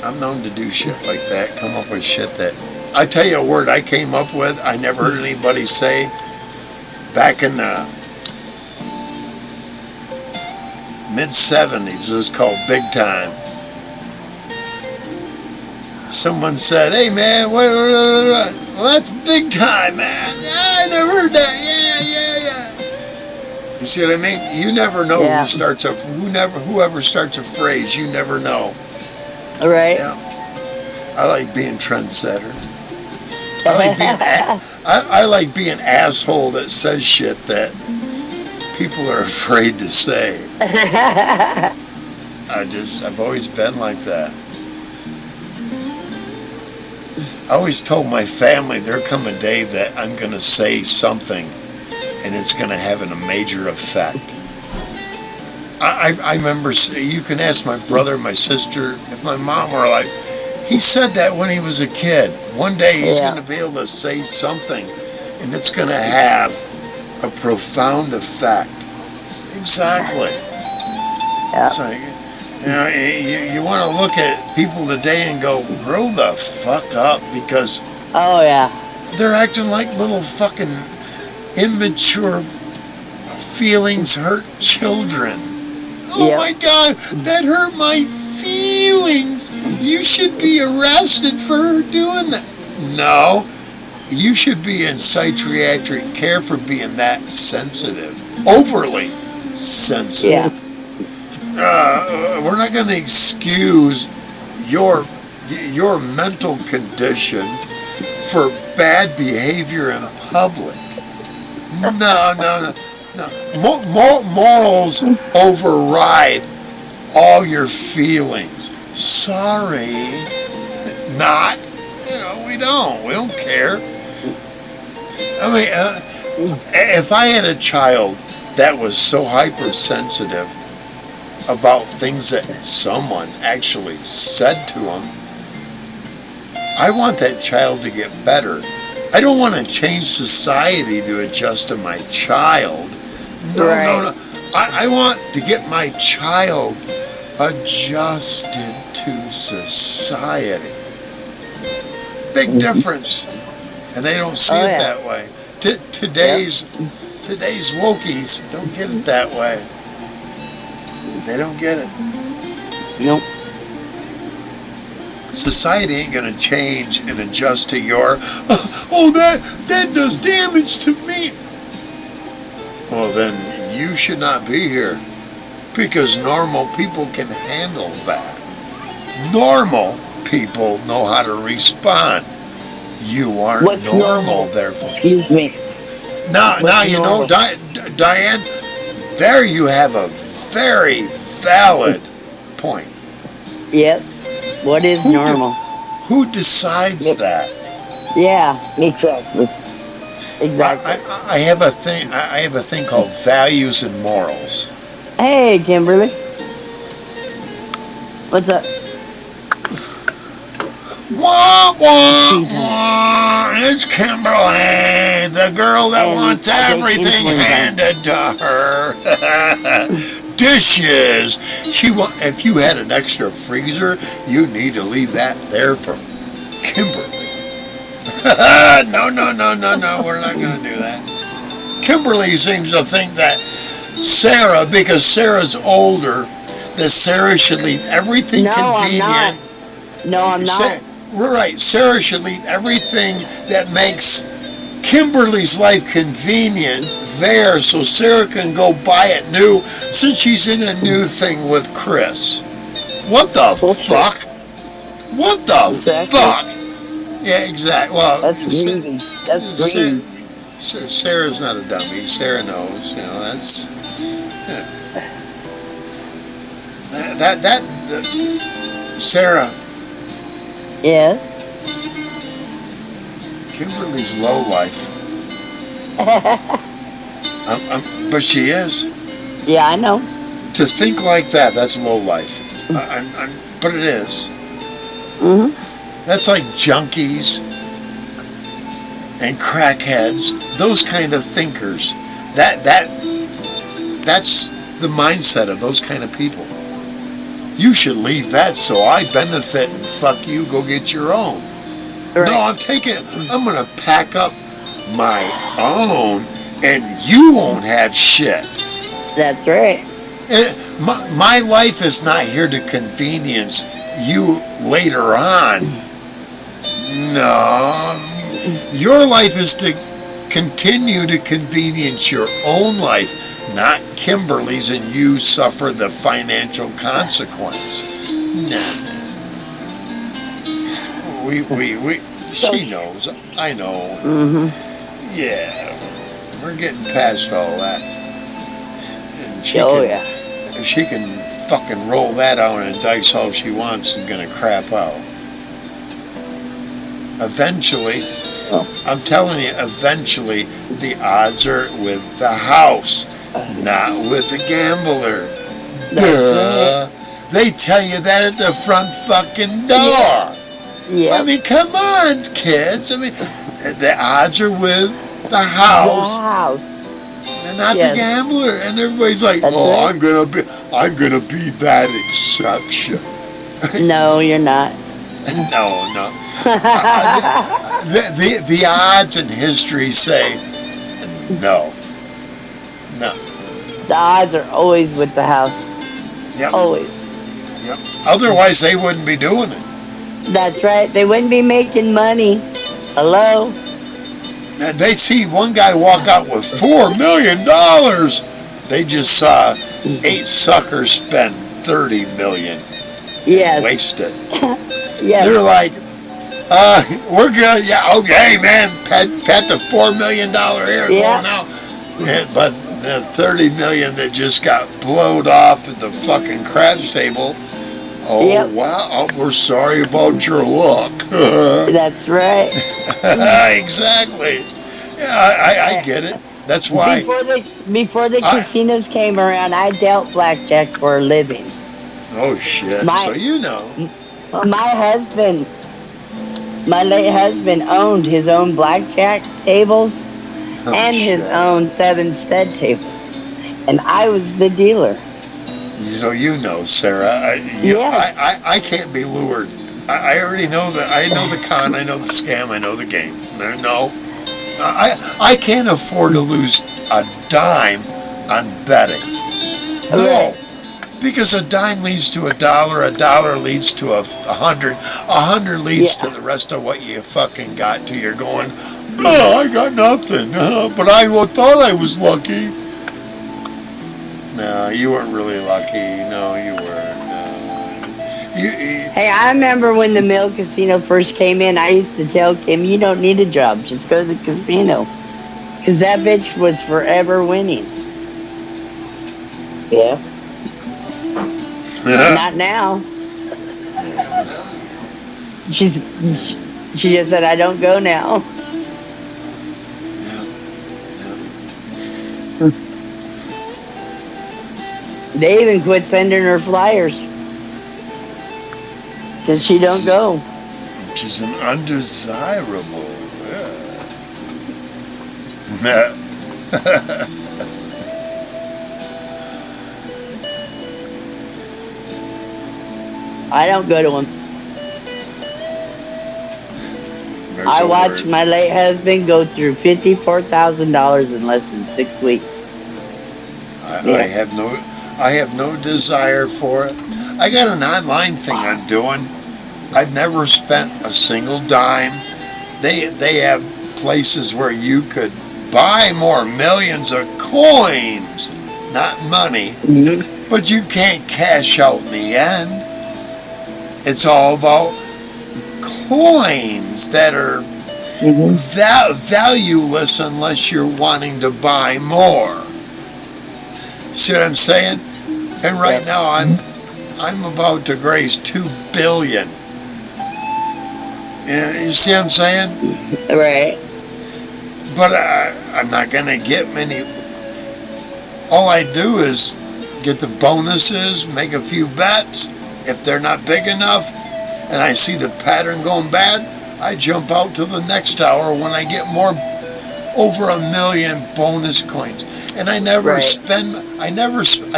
I'm known to do shit like that, come up with shit that... I tell you a word I came up with, I never heard anybody say, back in the mid-70s, it was called Big Time. Someone said, "Hey man, well that's big time, man. I never heard that. Yeah. You see what I mean? You never know whoever starts a phrase. You never know. All right. Yeah. I like being trendsetter. I like being asshole that says shit that people are afraid to say. I've always been like that. I always told my family there'll come a day that I'm going to say something and it's going to have a major effect. I remember, you can ask my brother, my sister, if my mom were like, he said that when he was a kid. One day he's going to be able to say something and it's going to have a profound effect. Exactly. Yeah. So, you want to look at people today and go, grow the fuck up, because they're acting like little fucking immature, feelings hurt children. Oh my God, that hurt my feelings. You should be arrested for doing that. No, you should be in psychiatric care for being that sensitive, overly sensitive. We're not going to excuse your mental condition for bad behavior in public. No. Morals override all your feelings. Sorry, not. We don't care. I mean, if I had a child that was so hypersensitive about things that someone actually said to him, I want that child to get better. I don't want to change society to adjust to my child. No. I want to get my child adjusted to society. Big difference. And they don't see it that way. Today's wokies don't get it that way. They don't get it. Nope. Society ain't gonna change and adjust to your, that does damage to me. Well, then you should not be here. because normal people can handle that. Normal people know how to respond. You aren't What's normal? therefore. Excuse me. Now you normal? know, Diane, there you have a very valid point. Yep. What is normal? Who decides Yep. that? Yeah, Exactly. exactly. I have a thing. I have a thing called values and morals. Hey, Kimberly. What's up? Wah, wah, wah. It's Kimberly, the girl that And wants I take everything insulin handed to her. Dishes. If you had an extra freezer, you need to leave that there for Kimberly. No, we're not going to do that. Kimberly seems to think that Sarah, because Sarah's older, that Sarah should leave everything No, I'm convenient. not. No, I'm not. We're right. Sarah should leave everything that makes Kimberly's life convenient there so Sarah can go buy it new since she's in a new thing with Chris. What the Bullshit. fuck? What the Exactly. fuck? Yeah, exactly. Well, That's greedy. That's greedy. Sarah's not a dummy. Sarah knows. You know, that's... Yeah. Sarah, Yes. Kimberly's low life. But she is. Yeah, I know. To think like that, that's low life. But it is. Mhm. That's like junkies and crackheads. Those kind of thinkers. That's the mindset of those kind of people. You should leave that so I benefit and fuck you, go get your own. Right. No, I'm going to pack up my own and you won't have shit. That's right. My life is not here to convenience you later on. No. Your life is to continue to convenience your own life, not Kimberly's, and you suffer the financial consequence. Nah. She knows. I know. Mhm. Yeah. We're getting past all that. And she can fucking roll that out in a dice all she wants and gonna crap out. Eventually, I'm telling you, eventually the odds are with the house, not with the gambler. Duh. They tell you that at the front fucking door. Yeah. I mean, come on, kids. I mean, the odds are with the house Wow. and not Yes. the gambler. And everybody's like, That's "Oh, right. I'm gonna be that exception." No, you're not. No. The odds in history say no. The odds are always with the house. Yep. Always. Yep. Otherwise, they wouldn't be doing it. That's right. They wouldn't be making money. Hello? They see one guy walk out with $4 million. They just saw 8 suckers spend $30 million. Yes. Waste it. Yes. They're like, we're good. Yeah, okay, man. Pat the $4 million here Yeah. going out. But the $30 million that just got blowed off at the fucking craps table. Oh, Yep. wow. Oh, we're sorry about your luck. That's right. Exactly. Yeah, I get it. That's why. Before the casinos came around, I dealt blackjack for a living. Oh, shit. My- So you know. My late husband owned his own blackjack tables Oh, and his shit. own 7 stud tables. And I was the dealer. So you know, Sarah. Yes. I can't be lured. I already know that. I know the con. I know the scam. I know the game. No. I can't afford to lose a dime on betting. No. Right. Because a dime leads to a dollar leads to $100, $100 leads to the rest of what you fucking got to. You're going, oh, I got nothing, but I thought I was lucky. No, you weren't really lucky. No, you weren't. No. Hey, I remember when the Mill Casino first came in, I used to tell Kim, you don't need a job, just go to the casino. Because that bitch was forever winning. Yeah. Not now. She just said, I don't go now. They even quit sending her flyers. Because she don't go. She's an undesirable. Yeah. I don't go to them. I watched my late husband go through $54,000 in less than 6 weeks. I have no desire for it. I got an online thing I'm doing. I've never spent a single dime. They have places where you could buy more millions of coins, not money, but you can't cash out in the end. It's all about coins that are valueless unless you're wanting to buy more. See what I'm saying? And right now I'm about to graze $2 billion. You see what I'm saying? Right. But I'm not going to get many. All I do is get the bonuses, make a few bets. If they're not big enough and I see the pattern going bad, I jump out to the next hour when I get more, over 1 million bonus coins. And I never spend, I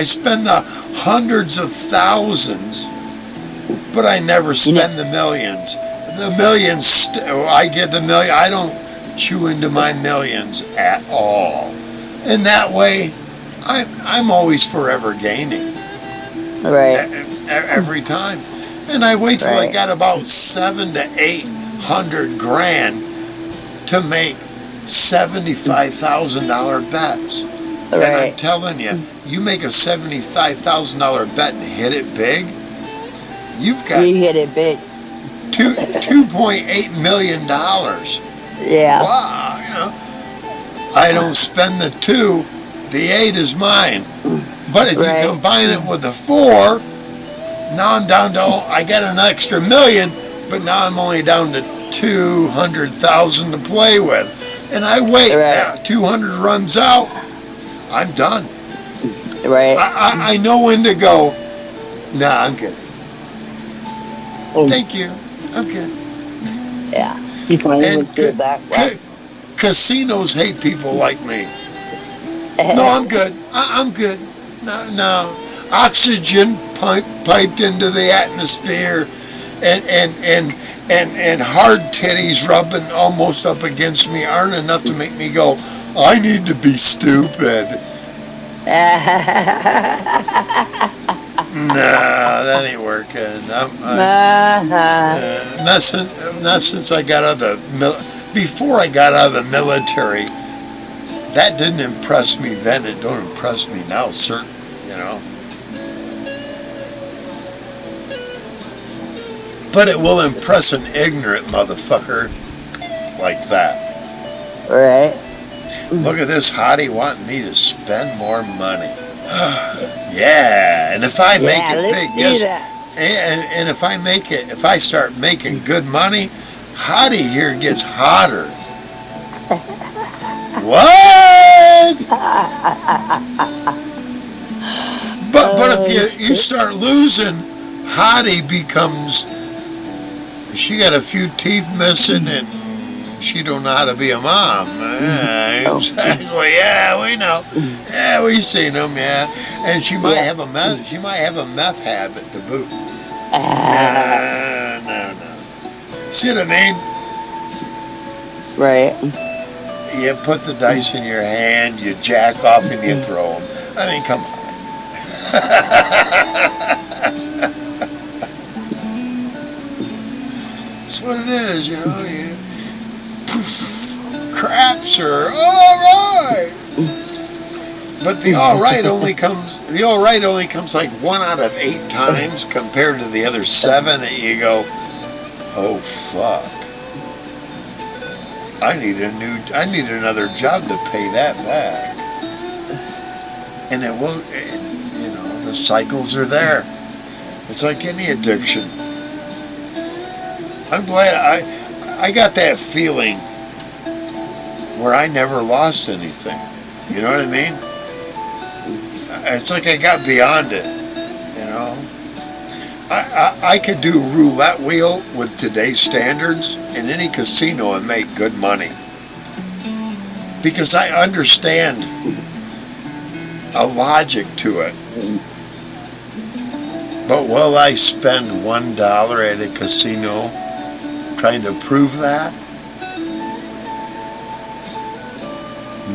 spend the hundreds of thousands, but I never spend the millions. The millions, I get the million, I don't chew into my millions at all. And that way, I'm always forever gaining. Right. Every time. And I wait till I got about 700 to 800 grand to make $75,000 bets. And I'm telling you, you make a $75,000 bet and hit it big, you've got you hit it big. $2.8 million. Yeah. Wow, I don't spend the 2, the 8 is mine. But if you combine it with the 4, now I'm down to, I got an extra million, but now I'm only down to 200,000 to play with. And I wait, now 200 runs out, I'm done. Right. I know when to go. Nah, I'm good. Thank you. I'm good. Yeah. You can't even do it that way. Casinos hate people like me. No, I'm good. I'm good. No. Oxygen piped into the atmosphere, and hard titties rubbing almost up against me aren't enough to make me go, I need to be stupid. Nah, that ain't working. Not since I got out of the before I got out of the military. That didn't impress me then. It don't impress me now. Certain, But it will impress an ignorant motherfucker like that. Right. Look at this hottie wanting me to spend more money. Yeah, and if I make it big, and if I start making good money, hottie here gets hotter. What? But if you start losing, hottie becomes, she got a few teeth missing and she don't know how to be a mom. Exactly. Yeah, we know. Yeah, we've seen them. Yeah, and she might have a meth. She might have a meth habit to boot. No. See what I mean? Right. You put the dice in your hand, you jack off, and you throw them. I mean, come on. That's what it is, Craps are all right. But the all right only comes like 1 out of 8 times compared to the other 7 that you go, oh fuck. I need another job to pay that back. And it won't, the cycles are there. It's like any addiction. I'm glad I got that feeling where I never lost anything. You know what I mean? It's like I got beyond it, I could do a roulette wheel with today's standards in any casino and make good money. Because I understand a logic to it. But will I spend $1 at a casino trying to prove that?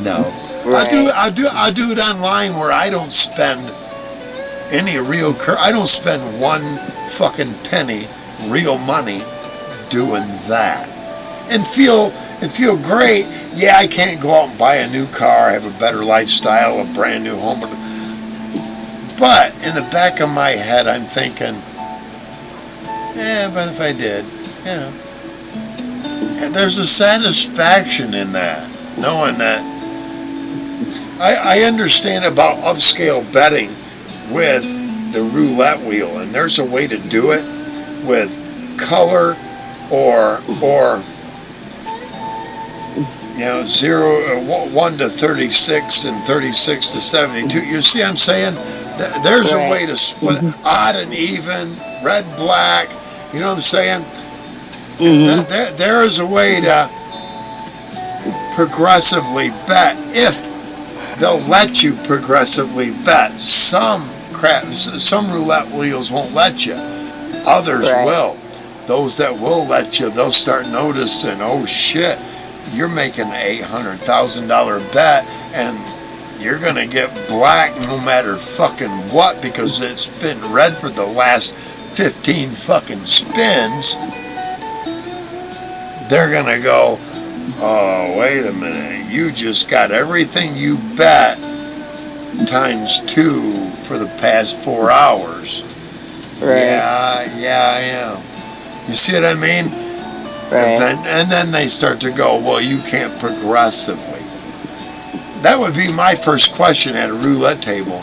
No. Right. I'll do it online where I don't spend any real I don't spend 1 fucking penny real money doing that. And feel great. Yeah, I can't go out and buy a new car, have a better lifestyle, a brand new home. But in the back of my head I'm thinking, but if I did, And there's a satisfaction in that, knowing that. I understand about upscale betting with the roulette wheel, and there's a way to do it with color or 1 to 36 and 36 to 72. You see what I'm saying? There's a way to split odd and even, red, black. You know what I'm saying? Mm-hmm. There is a way to progressively bet if they'll let you progressively bet. Some roulette wheels won't let you. Others will. Those that will let you, they'll start noticing, oh shit, you're making an $800,000 bet and you're going to get black no matter fucking what because it's been red for the last 15 fucking spins. They're going to go, oh, wait a minute. You just got everything you bet times 2 for the past 4 hours. Right. Yeah, I am. You see what I mean? Right. And then they start to go, well, you can't progressively. That would be my first question at a roulette table.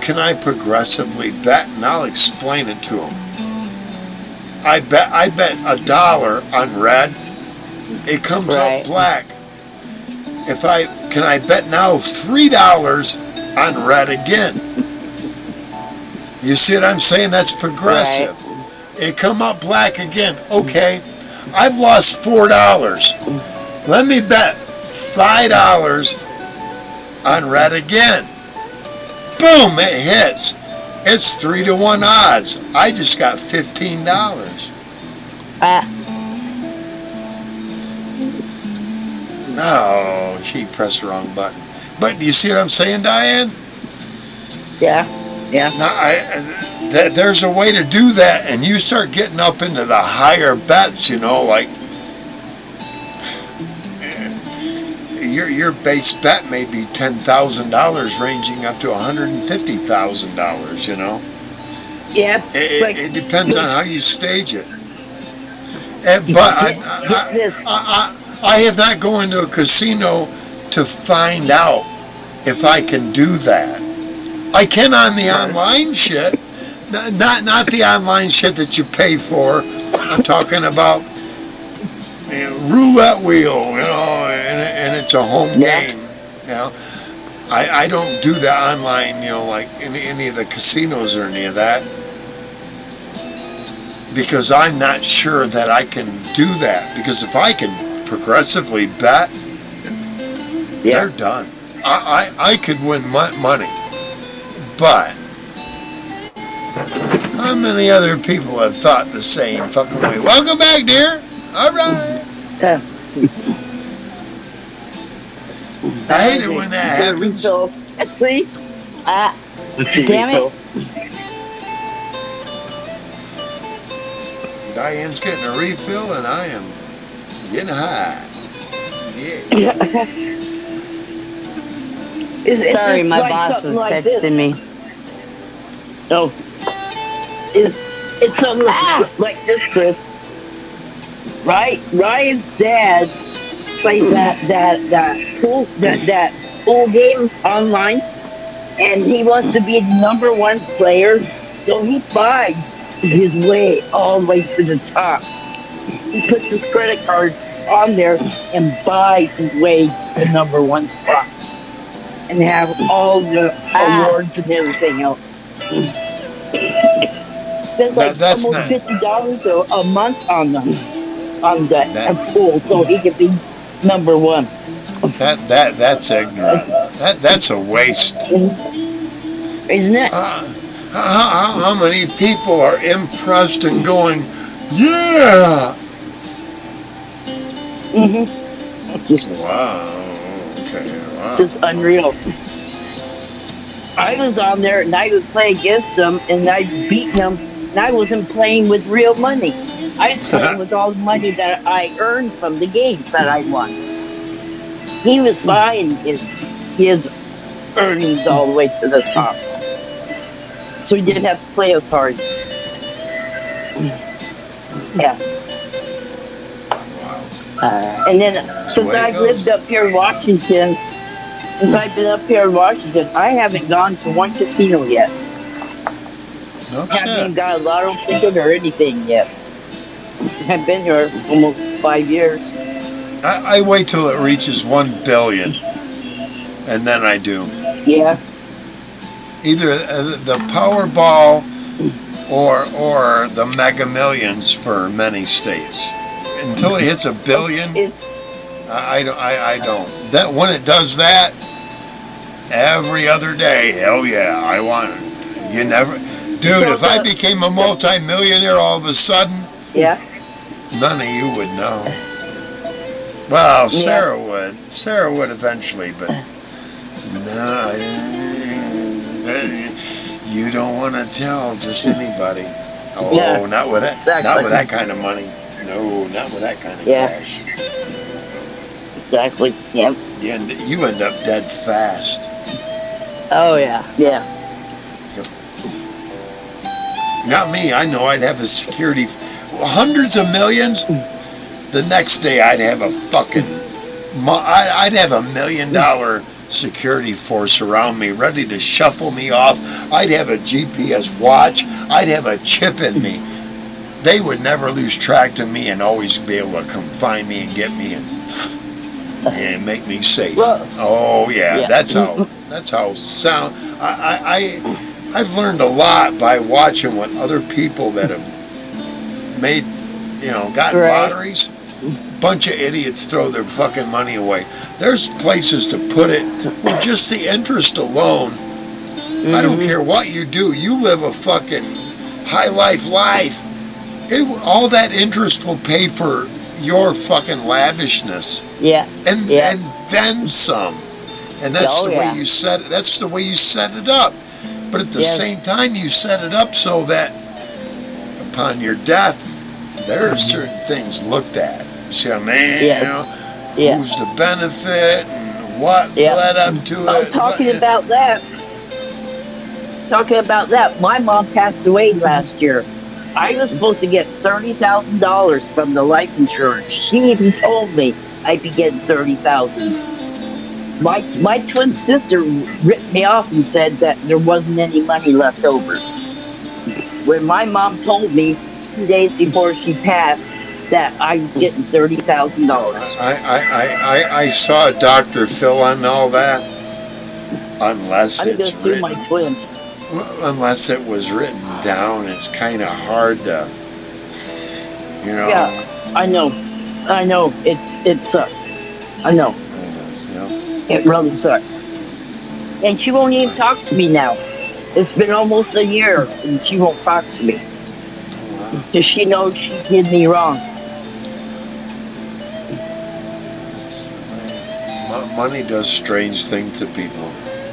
Can I progressively bet? And I'll explain it to them. I bet $1 on red. It comes up black. Can I bet now $3 on red again? You see what I'm saying? That's progressive. Right. It come up black again. Okay, I've lost $4. Let me bet $5 on red again. Boom, it hits. It's 3 to 1 odds. I just got $15. No, she pressed the wrong button. But do you see what I'm saying, Diane? Yeah. Now, there's a way to do that, and you start getting up into the higher bets, like your base bet may be $10,000 ranging up to $150,000, Yeah. It depends on how you stage it. But I have not gone to a casino to find out if I can do that. I can on the online shit, not the online shit that you pay for. I'm talking about roulette wheel, and it's a home game. I don't do that online, like in any of the casinos or any of that, because I'm not sure that I can do that. Because if I can progressively bet, they're done. I could win money. But how many other people have thought the same fucking way? Welcome back, dear. All right. I hate it when that happens. See? Damn it. Diane's getting a refill, and I am getting high. Yeah. Sorry, it's my like boss something was like texting this. me. No, it's something like this, Chris. Right? Ryan's dad plays that pool game online, and he wants to be the number one player, so he buys his way all the way to the top. He puts his credit card on there and buys his way to the number one spot, and have all the Ah, awards and everything else. Spends like That's almost not $50 a month on that that pool, so he can be number one. that's ignorant. That's a waste. Isn't it? How many people are impressed and going, yeah? It's just, Wow. Okay. it's Wow. just unreal. I was on there and I would play against him and I'd beat him, and I wasn't playing with real money. I was playing with all the money that I earned from the games that I won. He was buying his earnings all the way to the top, so he didn't have to play as hard. Yeah. Wow. And then, That's the since way it I've goes. lived up here in Washington, since I've been up here in Washington, I haven't gone to one casino yet. No Haven't even shit. got a lotto ticket or anything yet. I've been here almost 5 years. I wait till it reaches 1 billion, and then I do. Yeah. Either the Powerball or the Mega Millions for many states. Until it hits 1 billion, It's I don't. That when it does that, every other day, hell yeah, I want it. You never, dude. If I became a multi-millionaire all of a sudden, yeah. none of you would know. Well, Yeah. Sarah would. Sarah would eventually, but no, you don't want to tell just anybody. Oh, Yeah. not with that. Not Exactly. with that kind of money. No, not with that kind of Yeah. cash. Exactly. Yeah. You end up dead fast. oh yeah. Yeah. Not me. I know I'd have a security, hundreds of millions. The next day I'd have a fucking, I'd have $1 million security force around me, ready to shuffle me off. I'd have a GPS watch. I'd have a chip in me. They would never lose track of me and always be able to come find me and get me and make me safe. Well, Oh yeah, yeah. that's how sound. I've learned a lot by watching what other people that have made, gotten Right. lotteries. Bunch of idiots throw their fucking money away. There's places to put it with just the interest alone. I don't care what you do. You live a fucking high life. All that interest will pay for your fucking lavishness, Yeah. and Yeah. and then some. And that's Oh, the yeah. way you set it. That's the way you set it up. But at the Yes. same time, you set it up so that upon your death, there are certain things looked at. See what I mean? Yeah. Yeah. Who's the benefit and what Yeah. led up to Oh, it. talking about that. My mom passed away last year. I was supposed to get $30,000 from the life insurance. She even told me I'd be getting $30,000. My twin sister ripped me off and said that there wasn't any money left over. When my mom told me 2 days before she passed that I was getting $30,000. I saw Dr. Phil on all that, unless I'm it's gonna sue my written. twin. Well, unless it was written down, it's kind of hard to, Yeah, I know. It sucks. I know. It really sucks. And she won't even talk to me now. It's been almost a year and she won't talk to me. Because she knows she did me wrong. Money does strange things to people.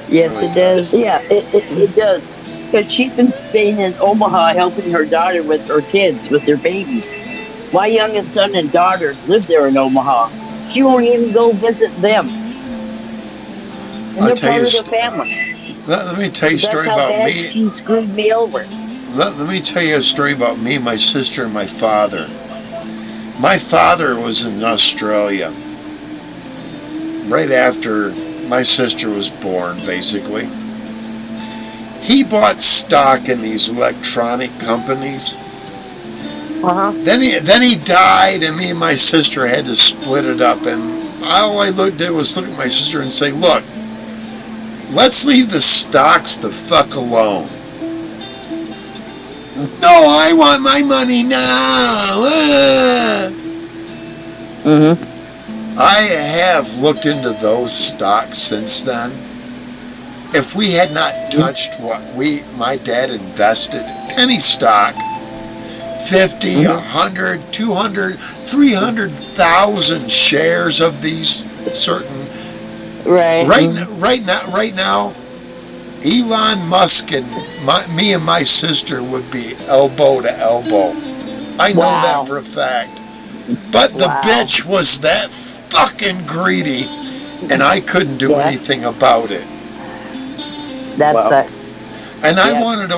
Yes, Really it does. Yeah, it does. Because she's been staying in Omaha helping her daughter with her kids, with their babies. My youngest son and daughter live there in Omaha. She won't even go visit them. And I'll they're tell part you. of the family. Let me tell you a That's story how about bad me. she screwed me over. Let me tell you a story about me, my sister, and my father. My father was in Australia right after my sister was born, basically. He bought stock in these electronic companies. Then he died, and me and my sister had to split it up. And all I did was look at my sister and say, "Look, let's leave the stocks the fuck alone." "No, I want my money now." I have looked into those stocks since then. If we had not touched what my dad invested, penny stock, 50, 100, 200, 300,000 shares of these certain. Right now, Elon Musk and me and my sister would be elbow to elbow. I know that for a fact. But the bitch was that fucking greedy, and I couldn't do anything about it. And I wanted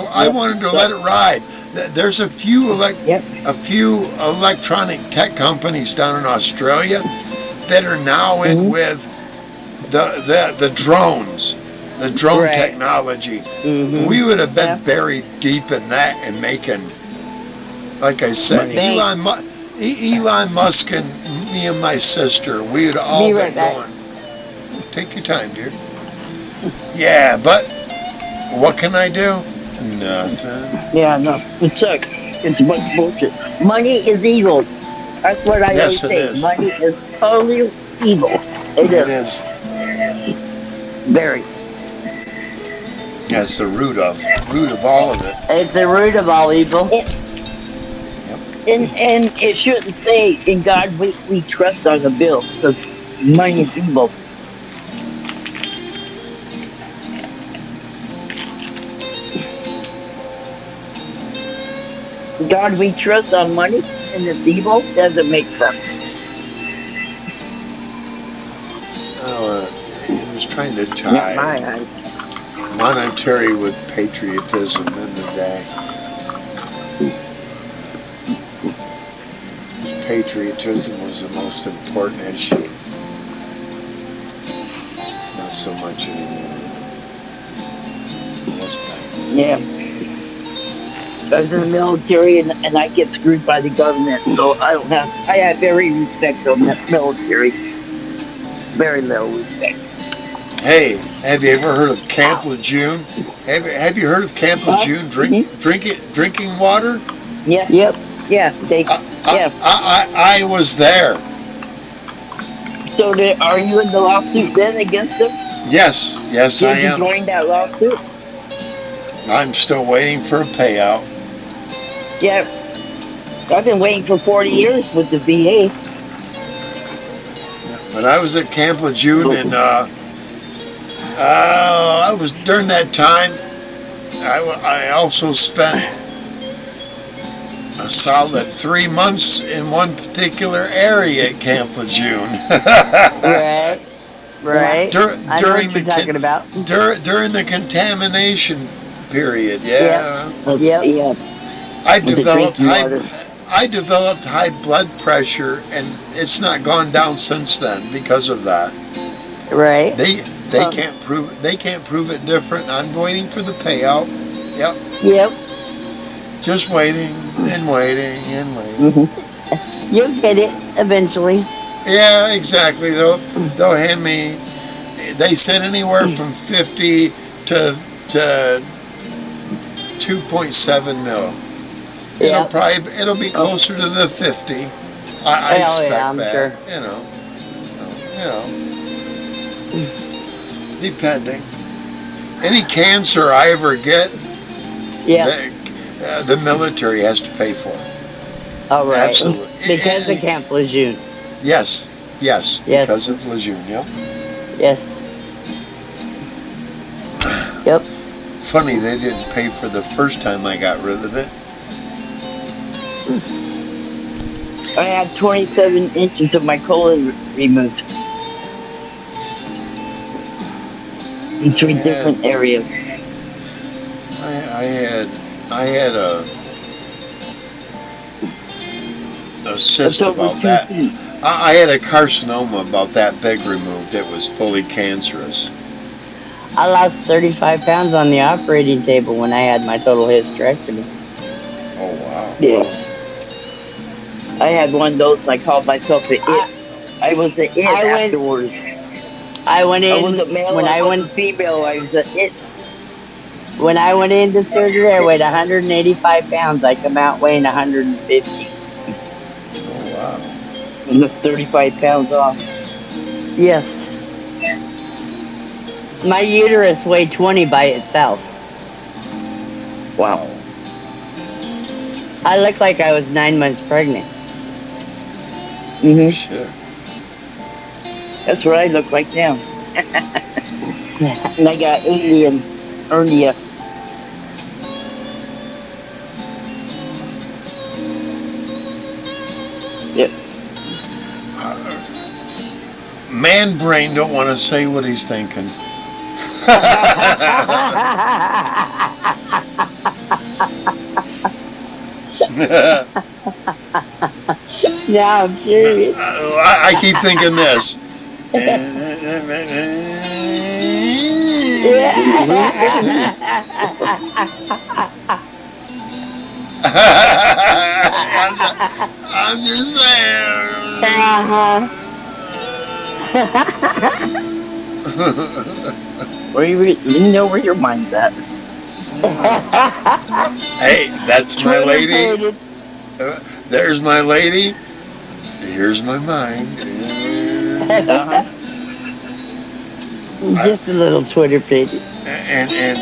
to let it ride. There's a few electronic tech companies down in Australia that are now in with the drones, the drone technology. We would have been buried deep in that and making, like I said, Elon Musk and me and my sister, we would all been going. Take your time, dear. Yeah, but what can I do? Nothing. Yeah, no, it sucks. It's a bunch of bullshit. Money is evil. That's what I always say. Is. Money is totally evil. It is. Very. That's the root of all of it. It's the root of all evil. And it shouldn't say, "In God we trust" on the bill, because money is evil. God we trust on money and it's evil doesn't make sense. He was trying to tie monetary with patriotism in the day. Patriotism was the most important issue. Not so much anymore. It was back then. Yeah. I was in the military and I get screwed by the government, so I have very respect on that military. Very little respect. Hey, have you ever heard of Camp Lejeune? Have you heard of Camp Lejeune drinking water? Yeah. Yep. Yeah. I was there. So are you in the lawsuit then against them? Yes, I am. Did you join that lawsuit? I'm still waiting for a payout. Yeah. I've been waiting for 40 years with the VA. But I was at Camp Lejeune, and I was during that time. I also spent a solid 3 months in one particular area at Camp Lejeune. Right. During the talking about. During the contamination period, yeah. Yep. I developed high blood pressure, and it's not gone down since then because of that. Right. They can't prove it. They can't prove it different. I'm waiting for the payout. Yep. Just waiting and waiting and waiting. You'll get it eventually. Yeah, exactly. They'll hand me. They said anywhere from 50 to 2.7 mil. It'll be closer to the 50. I expect I'm that. sure. Depending. Any cancer I ever get, the military has to pay for it. Oh, right. Absolutely. Because of Camp Lejeune. Yes, because of Lejeune, yep. Yes. Yep. Funny, they didn't pay for the first time I got rid of it. I had 27 inches of my colon removed. in three I had different areas. I had a cyst It's over about 2 that. feet. I had a carcinoma about that big removed. It was fully cancerous. I lost 35 pounds on the operating table when I had my total hysterectomy. Oh wow. Yeah. I had one of those and I called myself an it. I was an it I went- afterwards. I went I in wasn't male, when I I wasn't went female, I was an it. when I went into surgery. I weighed 185 pounds. I come out weighing 150. Oh wow. And the 35 pounds off. Yes. My uterus weighed 20 by itself. Wow. I looked like I was 9 months pregnant. Mm-hmm. Shit. That's what I look like now. And I got alien hernia. Yep. Man brain don't want to say what he's thinking. Now I'm curious. I keep thinking this. I'm just saying. You know where your mind's at. Hey, that's my lady. There's my lady. Here's my mind. Uh-huh. Just a little Twitter page. And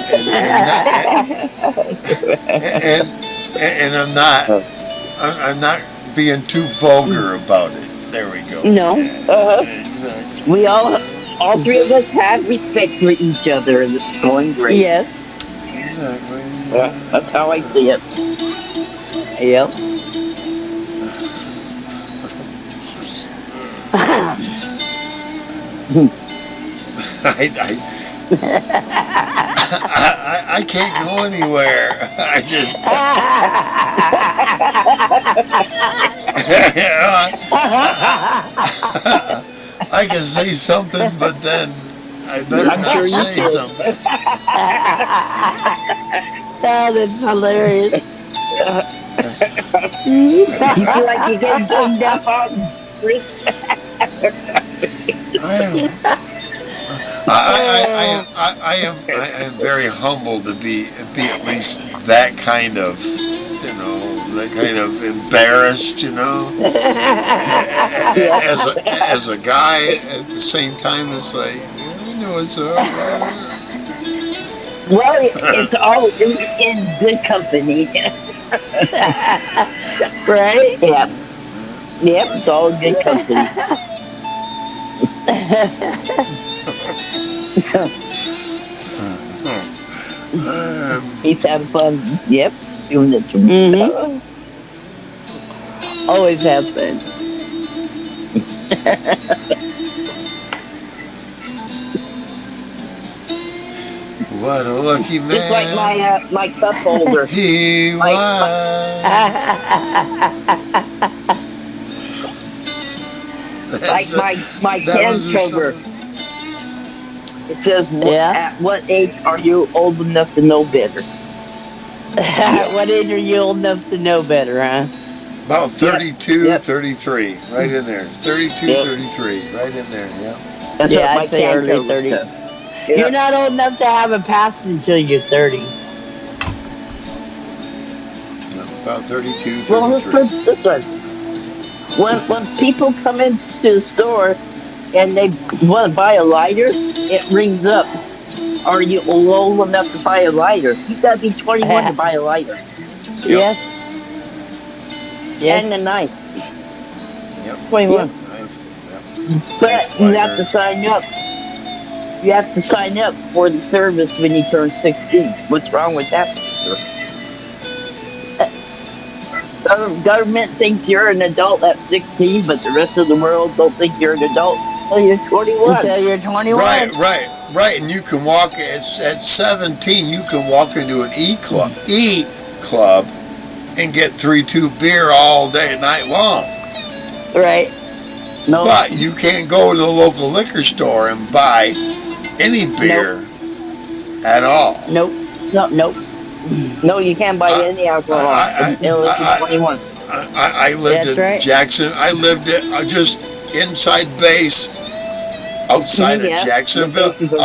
I'm not being too vulgar about it. There we go. No. Exactly. We all three of us have respect for each other, and it's going great. Yes. Exactly. That's how I see it. Yep. I can't go anywhere. I just I can say something, but then I better I'm not sure you say could. something. Oh, that's hilarious. You feel like you're getting ganged up on, Chris? I am very humbled to be at least that kind of, that kind of embarrassed, as a guy. At the same time, it's like, it's Well, it's all in good company. Right? Yep. Yep, it's all in good company. He's having fun. Yep, doing it to himself. Always have been. What a lucky man. It's like my cup holder. He My- was. Like my that can was the cover. song. It says, Yeah. at what age are you old enough to know better? What age are you old enough to know better, huh? About 32, Yep. 33, right in there. 32, Yep. 33, right in there, yeah. That's Yeah, what my I'd say can early cover 30s. says. You're Yeah. not old enough to have a past until you're 30. About 32, Well, let's 33. put it this way. When people come into the store and they want to buy a lighter, it rings up. Are you old enough to buy a lighter? You gotta be 21 to buy a lighter. Yes. Yes. And a knife. Yep. 21. Yep. But you have to sign up. You have to sign up for the service when you turn 16. What's wrong with that? Government thinks you're an adult at 16, but the rest of the world don't think you're an adult Oh, you're 21. until you're 21. Right. And you can walk at 17. You can walk into an E club, and get 3-2 beer all day, night long. Right. No. But you can't go to the local liquor store and buy any beer at all. Nope. No, you can't buy any alcohol until you're 21. I lived That's in right. Jackson. I lived just inside base, outside Yeah. of Jacksonville, The bases are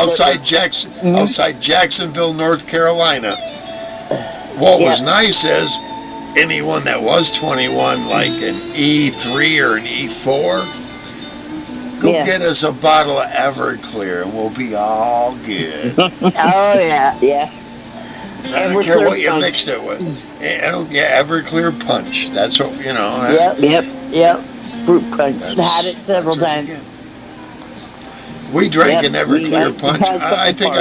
outside Jacksonville, North Carolina. What was nice is anyone that was 21, like an E3 or an E4, go get us a bottle of Everclear and we'll be all good. Oh, yeah. I don't care what you mixed it with. Everclear punch. That's what, Yep. Fruit punch. Had it several times. We drank an Everclear punch. I think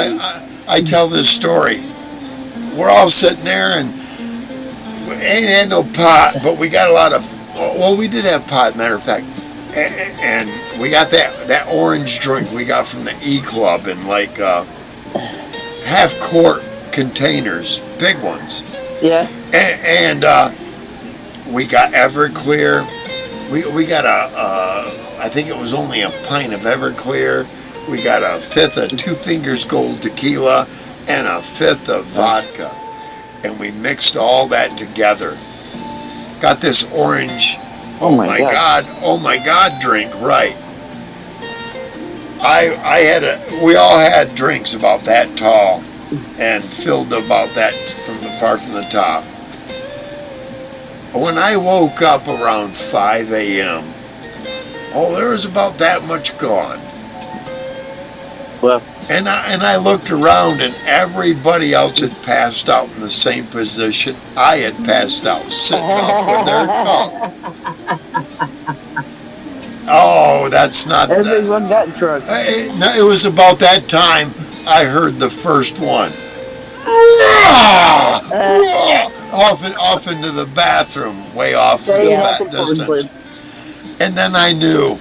I tell this story. We're all sitting there and ain't had no pot, but we got a lot of, well, we did have pot, matter of fact. And we got that orange drink we got from the E Club in like half quart containers, big ones. Yeah. And we got Everclear. We got I think it was only a pint of Everclear. We got a fifth of Two Fingers Gold tequila and a fifth of vodka. And we mixed all that together. Got this orange, oh my God drink, right. We all had drinks about that tall and filled about that far from the top. When I woke up around 5 a.m., there was about that much gone. Well, and I looked around and everybody else had passed out in the same position I had passed out, sitting up with their cup. Oh, that's not that. everyone got drunk. It was about that time I heard the first one. Off into the bathroom, way off in the back distance. And then I knew,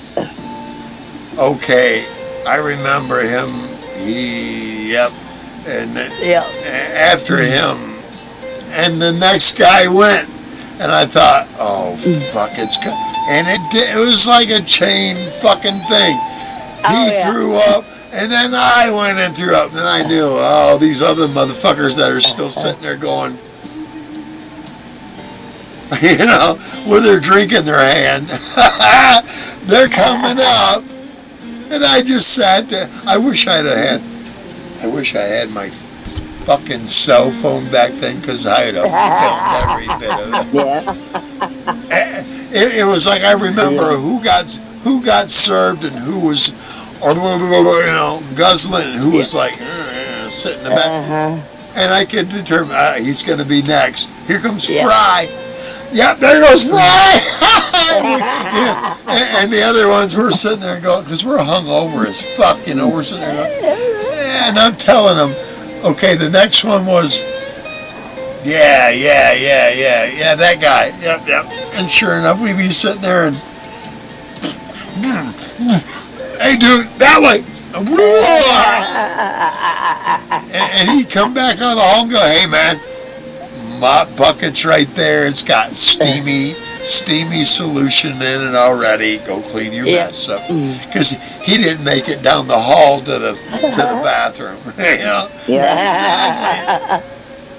okay, I remember him, and then after him, and the next guy went, and I thought, oh, fuck, and it was like a chain fucking thing. He threw up, and then I went and threw up, and then I knew, these other motherfuckers that are still sitting there going, with their drink in their hand, they're coming up, and I just sat there. I wish I had my fucking cell phone back then, because I'd have filmed every bit of it. It was like I remember who got served and who was, guzzling, and who was like sitting in the back, and I could determine he's going to be next. Here comes Fry. Yep, there goes Fry. And the other ones were sitting there going, because we're hungover as fuck, we're sitting there going, and I'm telling them, okay, the next one was, yeah, that guy, yep. And sure enough, we'd be sitting there and, hey dude, that way. And he'd come back out of the hall and go, hey man, mop bucket's right there. It's got steamy solution in it already. Go clean your mess up. Because he didn't make it down the hall to the bathroom.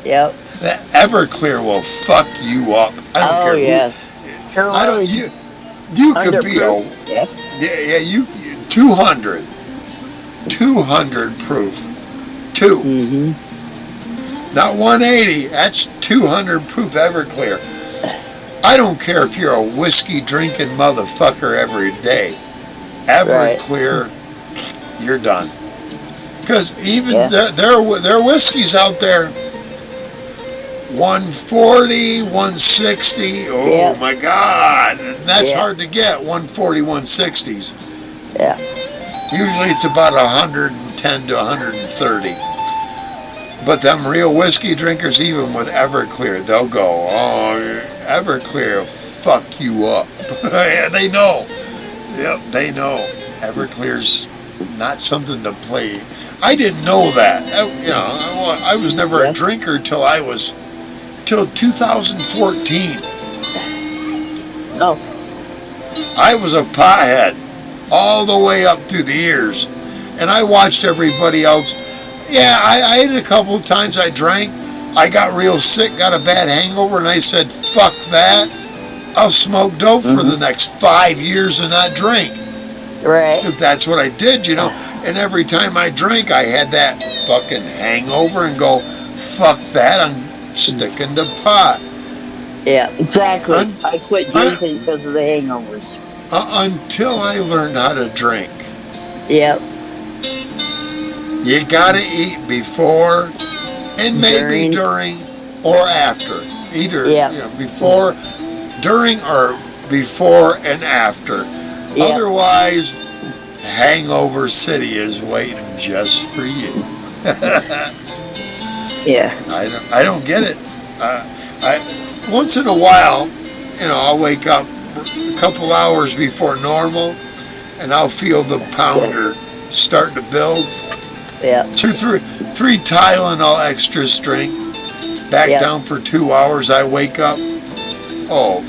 Yep. That Everclear will fuck you up. I don't care. Yes. You could be you 200 proof. 2. Not 180. That's 200 proof Everclear. I don't care if you're a whiskey drinking motherfucker every day. Everclear, you're done. Because even there are whiskeys out there, 140, 160. Oh my God, that's hard to get. 140, 160s. Yeah. Usually it's about 110 to 130. But them real whiskey drinkers, even with Everclear, they'll go, Everclear will fuck you up. Yeah, they know. Yep, they know. Everclear's not something to play. I didn't know that. I was never a drinker till 2014. No. I was a pothead all the way up through the years, and I watched everybody else. Yeah, I ate a couple of times. I drank. I got real sick, got a bad hangover, and I said, "Fuck that! I'll smoke dope for the next 5 years and not drink." Right. That's what I did, And every time I drank, I had that fucking hangover and go, "Fuck that! I'm sticking to pot." Yeah, exactly. I quit drinking because of the hangovers. Until I learned how to drink. Yep. You gotta eat before and maybe during or after. Either before, during, or before and after. Yep. Otherwise, Hangover City is waiting just for you. Yeah. I don't get it. Once in a while, I'll wake up a couple hours before normal, and I'll feel the pounder starting to build. Yeah. 3 Tylenol extra strength. Back down for 2 hours. I wake up. Oh,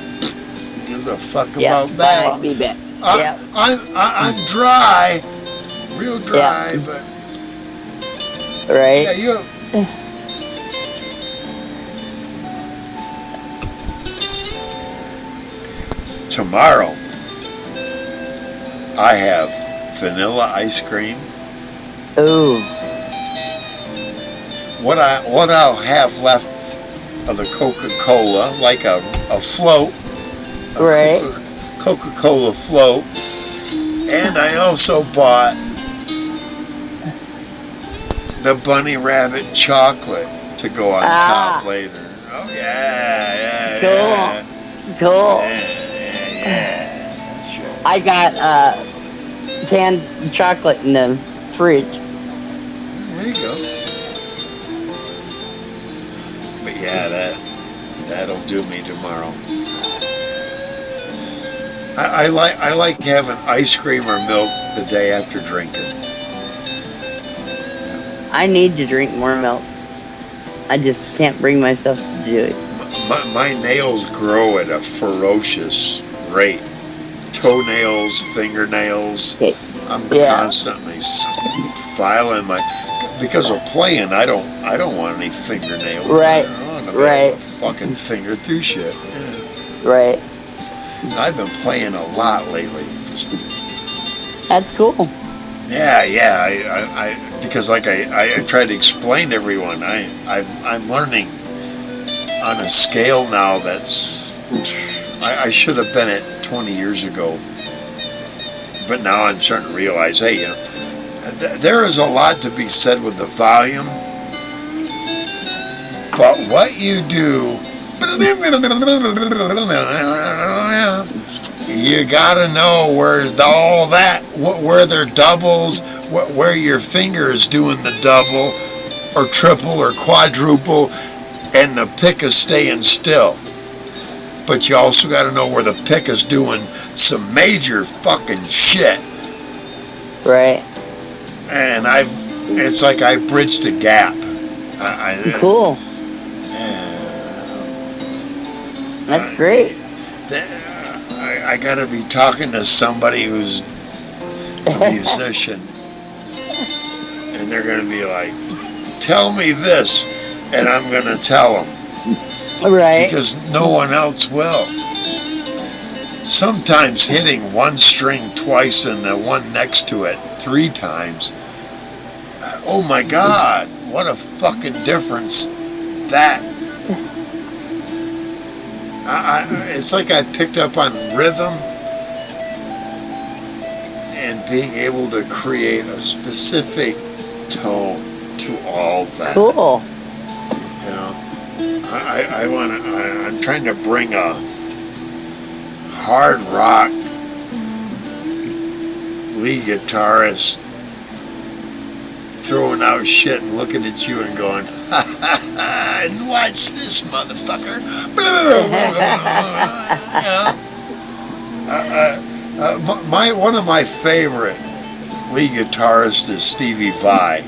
gives a fuck about that. I'll be back. I'm dry, real dry, but right. yeah, you. Tomorrow, I have vanilla ice cream. Ooh. What I'll have left of the Coca-Cola, like a float. Right. Coca-Cola float. And I also bought the bunny rabbit chocolate to go on top later. Oh yeah. Cool. Yeah. That's right. I got canned chocolate in the fridge. There you go. But yeah, that'll do me tomorrow. I like having ice cream or milk the day after drinking. I need to drink more milk. I just can't bring myself to do it. My nails grow at a ferocious rate. Toenails, fingernails. Okay. I'm constantly filing because of playing. I don't want any fingernails. Right. I don't want to be able to fucking finger through shit. Yeah. Right. I've been playing a lot lately. That's cool. Yeah. I because like I try to explain to everyone, I'm learning on a scale now that's I should have been at 20 years ago, but now I'm starting to realize, hey, there is a lot to be said with the volume, but what you do. You gotta know where's all that, where they're doubles, where your finger is doing the double, or triple, or quadruple, and the pick is staying still. But you also gotta know where the pick is doing some major fucking shit. Right. And it's like I bridged a gap. Cool. That's great. I gotta be talking to somebody who's a musician, and they're gonna be like, "Tell me this," and I'm gonna tell them, right? Because no one else will. Sometimes hitting one string twice and the one next to it 3 times. Oh my God! What a fucking difference that. It's like I picked up on rhythm and being able to create a specific tone to all that. Cool. I'm trying to bring a hard rock lead guitarist throwing out shit and looking at you and going, ha ha ha, and watch this motherfucker. One of my favorite lead guitarists is Stevie Vai,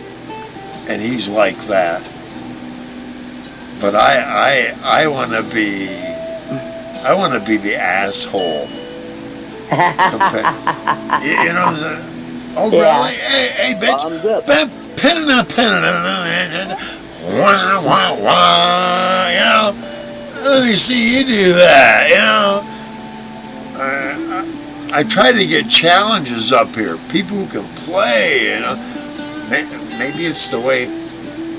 and he's like that. But I want to be the asshole. You know what I'm saying? Oh, Yeah. really? Hey, bitch. Thumbs up. Pen. Wah, wah, wah. You know? Let me see you do that. You know? I try to get challenges up here. People who can play. You know? Maybe it's the way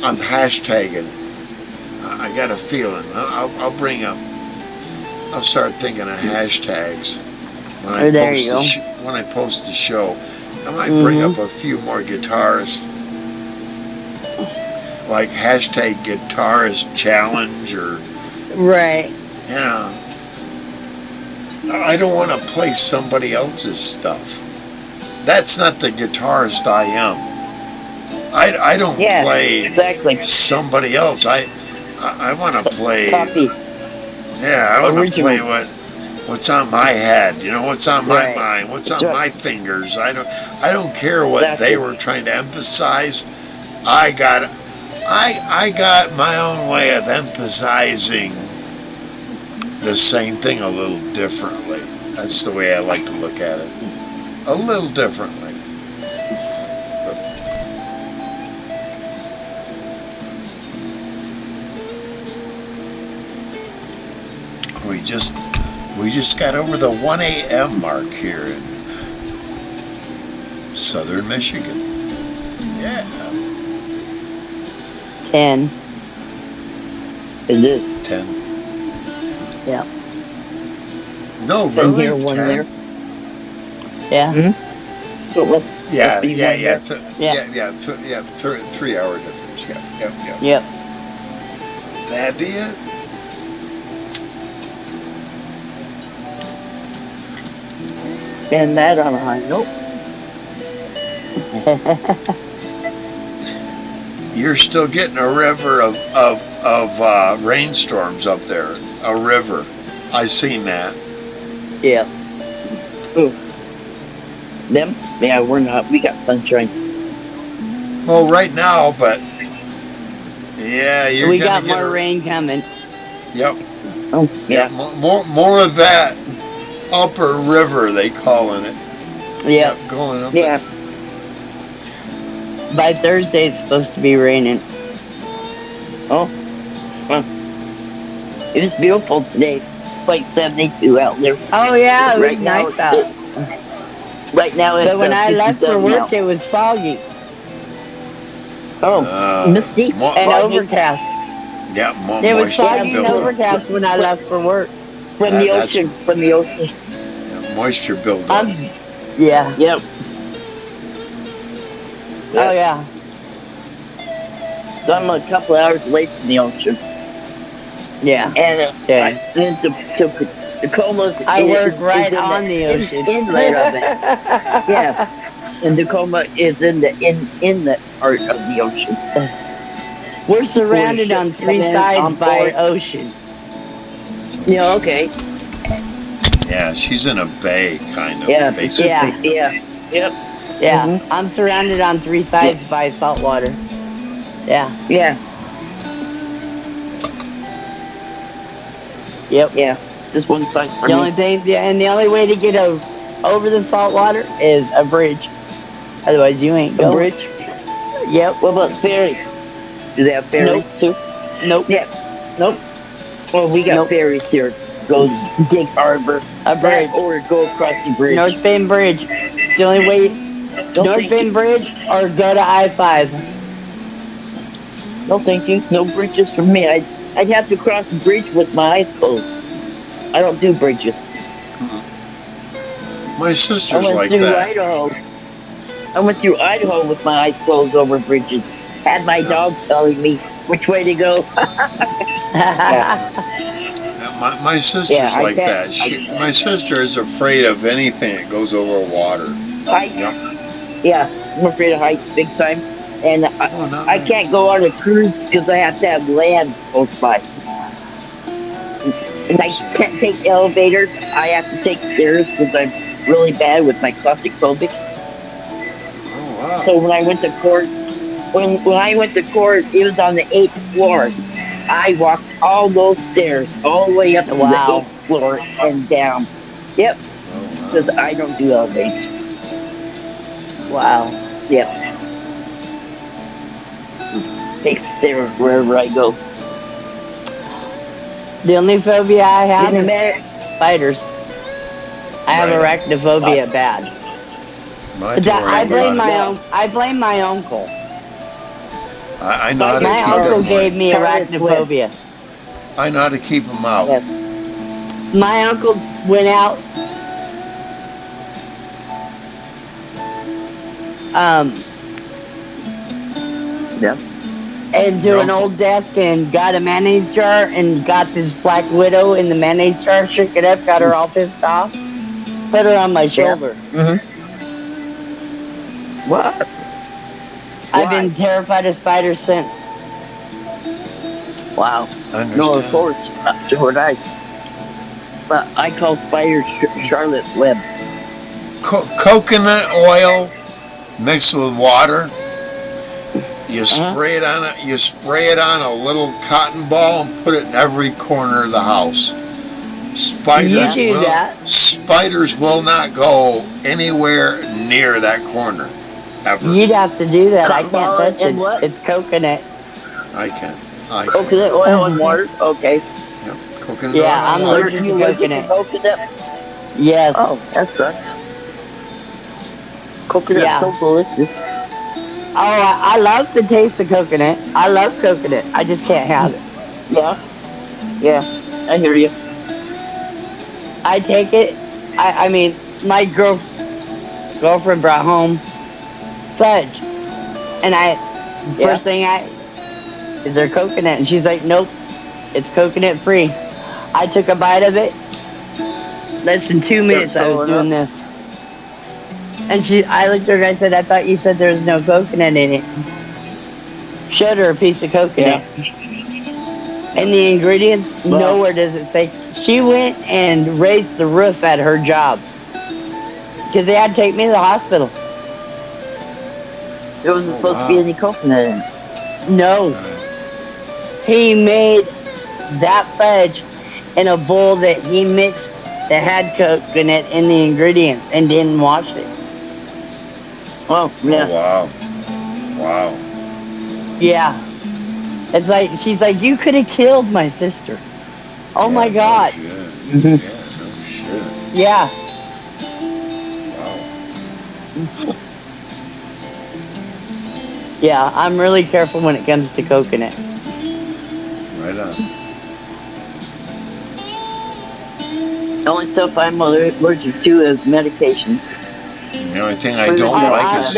I'm hashtagging. I got a feeling. I'll start thinking of hashtags when I There post you go. when I post the show. I might bring up a few more guitarists, like hashtag guitarist challenge, or Right. you know. I don't want to play somebody else's stuff. That's not the guitarist I am. I don't Yeah, play exactly. somebody else. I want to play. Copy. Yeah, I want to Original. play what's on my head. You know, what's on my Right. mind. What's on That's my fingers. I don't care what That's they it. were trying to emphasize. I got my own way of emphasizing the same thing a little differently. That's the way I like to look at it. A little differently. We just got over the 1 a.m. mark here in southern Michigan. Yeah, 10. Is it? 10. Yeah. No, Been really? here, one 10? there. Yeah. So let's Yeah, be yeah, one yeah, Yeah. 3 hour difference. Yep. Yep. That'd be it. And that on a high note. You're still getting a river of rainstorms up there. A river. I seen that. Yeah. Ooh. Them? Yeah, we're not. We got sunshine. Well, right now, but yeah, you're We gonna got get more rain coming. Yep. Oh, Yeah. yeah. More of that upper river, they calling it. Yep. Going up. Yeah. By Thursday, it's supposed to be raining. Oh. Huh. It was beautiful today. It's like 72 out there. Oh, yeah. It was Right now, nice out. Right now it's But when I left for 57 work, now. it was foggy Oh, misty. and Foggy. overcast. Yeah, It was moisture foggy and buildup. overcast when I left for work. From That- the that's- ocean. From the ocean. Yeah, moisture buildup. Yeah. Yep. Oh, yeah. So I'm a couple hours away from the ocean. Yeah. And Okay. then to Tacoma's. I work is right in on the ocean. Inlet of it. Yeah. And Tacoma is in the inlet part of the ocean. We're surrounded on three And then sides on by board. ocean. Yeah, okay. Yeah, she's in a bay, kind of. Yeah. Basically. Yeah. Yeah. Yep. Yeah. Mhm. I'm surrounded on three sides by salt water. Yeah. Yeah. Yep. Yeah. Just one side for The me. only thing, yeah, and the only way to get over the salt water is a bridge. Otherwise, you ain't A going. bridge. Yep. What about ferries? Do they have ferries too? Nope. Yeah. Nope. Well, we got Nope. ferries here. Go Gig Harbor. A bridge. Or go across the bridge. North Bend Bridge. The only way. No, North thank Bend you. Bridge or go to I-5. No, thank you. No bridges for me. I'd have to cross a bridge with my eyes closed. I don't do bridges. My I sister's went like through that. Idaho. I went through Idaho with my eyes closed over bridges. Had my dog telling me which way to go. My sister's Yeah, I like can't- that. My sister is afraid of anything that goes over water. Heights. Yep. Yeah, I'm afraid of heights big time. And Oh, not I me. can't go on a cruise because I have to have land close by. And I can't take elevators. I have to take stairs because I'm really bad with my claustrophobic. Oh, wow. So when I went to court, when I went to court, it was on the 8th floor. I walked all those stairs all the way up to Wow. the 8th floor and down. Yep, Oh, because wow. I don't do elevators. Wow. Yep, take stairs wherever I go. The only phobia I have Didn't is matter. spiders. I have Right. arachnophobia bad. I But that, worry I about blame it. my I blame my uncle. I know how to My keep uncle them gave away. me Charlotte's arachnophobia. I know how to keep them out. Yes. My uncle went out Yeah. into Your an uncle? old desk and got a mayonnaise jar and got this black widow in the mayonnaise jar, shook it up, got her all pissed off, put her on my shoulder. Mm-hmm. What? I've been terrified of spiders since. Wow. I No, understand. of course. So would I. But I call spiders Charlotte's Web. Coconut oil mixed with water. You spray it on a, you spray it on a little cotton ball and put it in every corner of the house. Spiders You do will that. spiders will not go anywhere near that corner ever. You'd have to do that. I Cotton can't ball touch and it. what? It's coconut. I can. I can. Coconut oil and water? Okay. Yep. Coconut Yeah, oil I'm and water. allergic to You allergic to coconut. coconut? Yes. Oh, that sucks. Coconut's Yeah. so delicious. Oh, I love the taste of coconut. I love coconut. I just can't have it. Yeah. Yeah. I hear you. I take it. I mean, my girlfriend brought home fudge, and first thing is there coconut? And she's like, nope, it's coconut free. I took a bite of it. Less than 2 minutes, I was doing this. And I looked at her and I said, I thought you said there was no coconut in it. Showed her a piece of coconut. And the ingredients, nowhere does it say. She went and raised the roof at her job. Because they had to take me to the hospital. There wasn't supposed to be any coconut in it. No. He made that fudge in a bowl that he mixed that had coconut in the ingredients and didn't wash it. Oh, yeah. Oh, wow. Wow. Yeah. It's like, she's like, you could have killed my sister. Oh my God. No shit. Mhm. Yeah, no shit. Yeah. Wow. Yeah, I'm really careful when it comes to coconut. Right on. The only stuff I'm allergic to is medications. The only thing I don't like is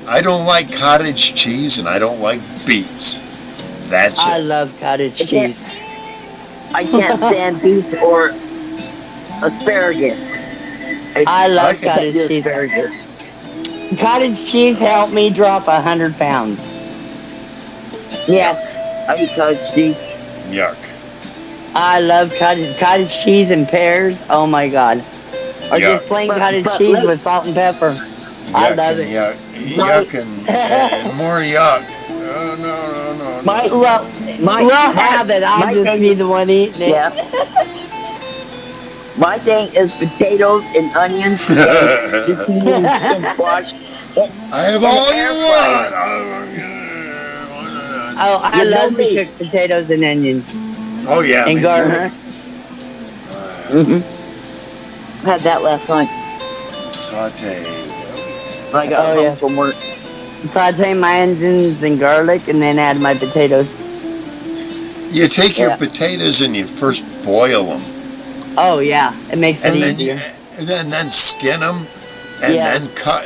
I don't like cottage cheese and I don't like beets. That's I it. love cottage I can't- cheese. I can't stand beets or asparagus. I love Okay. cottage cheese. Asparagus. Cottage cheese helped me drop 100 pounds. Yeah. I eat cottage cheese. Yuck. I love cottage cheese and pears. Oh my God. Or Yuck. just plain But- cottage but cheese let- with salt and pepper. I Yuck love and it. Yuck, yuck and more yuck. Oh, no. My, Well, my, we'll my- have it. I'll my just thing- be the one eating it. Yeah. My thing is potatoes and onions and zucchini and squash. I have all you air want. Oh, I You know love to me. cook potatoes and onions Oh, yeah. and me garlic. Mm-hmm. Had that last night. too. Saute. When I got Oh, home yeah. from work. Saute my onions and garlic and then add my potatoes. You take your Yeah. potatoes and you first boil them. Oh yeah, it makes it And then, easier. then skin them, and Yeah.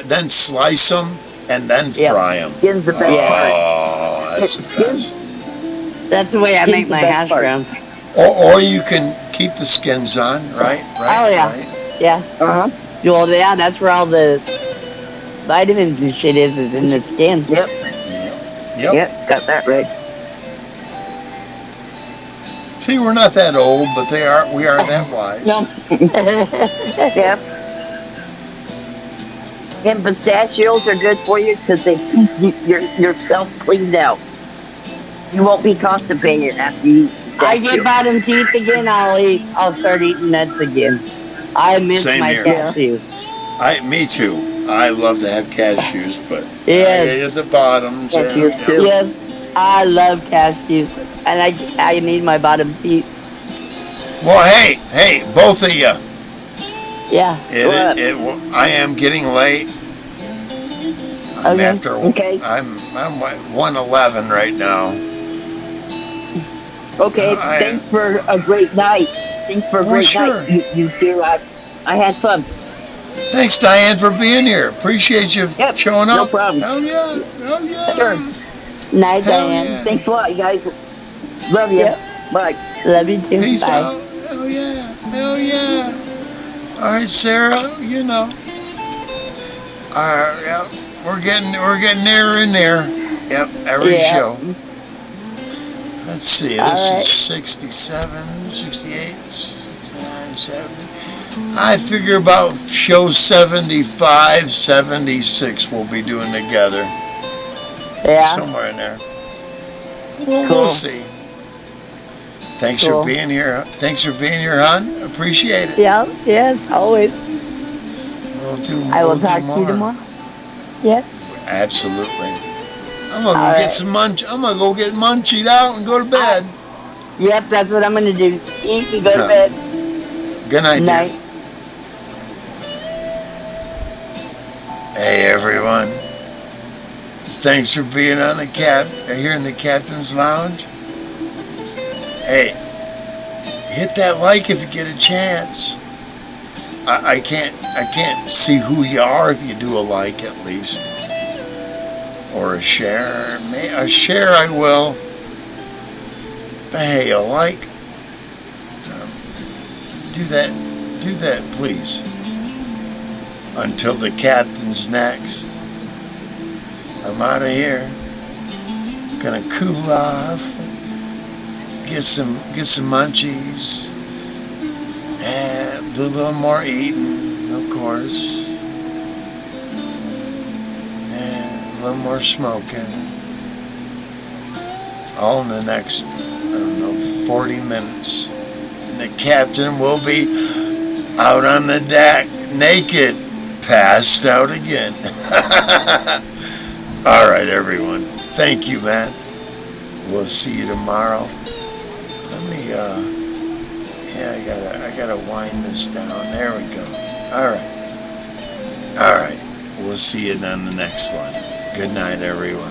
then slice them, and then Yeah. fry them. Skin's the best part. Oh, that's the Skins? best. That's the way I make my the best hash part. browns. Or you can keep the skins on, right? Oh, yeah. Right? Yeah. Uh-huh. Well, yeah, that's where all the vitamins and shit is in the skin. Yep. Yep. Yep. Got that right. See, we're not that old, but we are that wise. No. Yep. And pistachios are good for you because they keep yourself cleaned out. You won't be constipated after you eat I get pistachios. bottom teeth again. I'll start eating nuts again. I miss Same my here. cashews. Me too. I love to have cashews, but Yes. I get the bottoms. Cashews too. Yes, I love cashews, and I need my bottom teeth. Well, hey, both of you. Yeah. I am getting late. I'm Okay. Okay. I'm 111 right now. Okay. I- Thanks for a great night. Thanks for a Oh, great sure. night. You two. I had fun. Thanks, Diane, for being here. Appreciate you Yep, showing up. no problem. Hell yeah. Hell yeah. Sure. Night, Hell Diane. yeah. Thanks a lot, you guys. Love you. Yep. Bye. Love you too. Peace Bye. out. Hell yeah. Hell yeah. All right, Sarah, you know. All right, yeah. We're getting nearer and nearer. Yep, every Yeah. show. Let's see, All this right. is 67, 68, 69, 70. I figure about show 75, 76 we'll be doing together. Yeah. Somewhere in there. We'll Cool. see. Thanks Cool. for being here. Thanks for being here, hon. Appreciate it. Yeah. Yes. Always. We'll do more. I will talk to you tomorrow. Yes. Absolutely. I'm gonna go All get right. some munch. I'm gonna go get munchied out and go to bed. Yep. That's what I'm gonna do. Eat and go to Huh. bed. Good night, dear. Night. Hey everyone. Thanks for being on the here in the Captain's Lounge. Hey, hit that like if you get a chance. I can't see who you are if you do a like at least. Or a share. A share I will. But hey, a like. Do that please. Until the captain's next. I'm out of here. Gonna cool off. Get some munchies. And do a little more eating, of course. And a little more smoking. All in the next, 40 minutes. And the captain will be out on the deck, naked, passed out again. All right, everyone. Thank you, man. We'll see you tomorrow. Let me, I gotta wind this down. There we go. All right. We'll see you on the next one. Good night, everyone.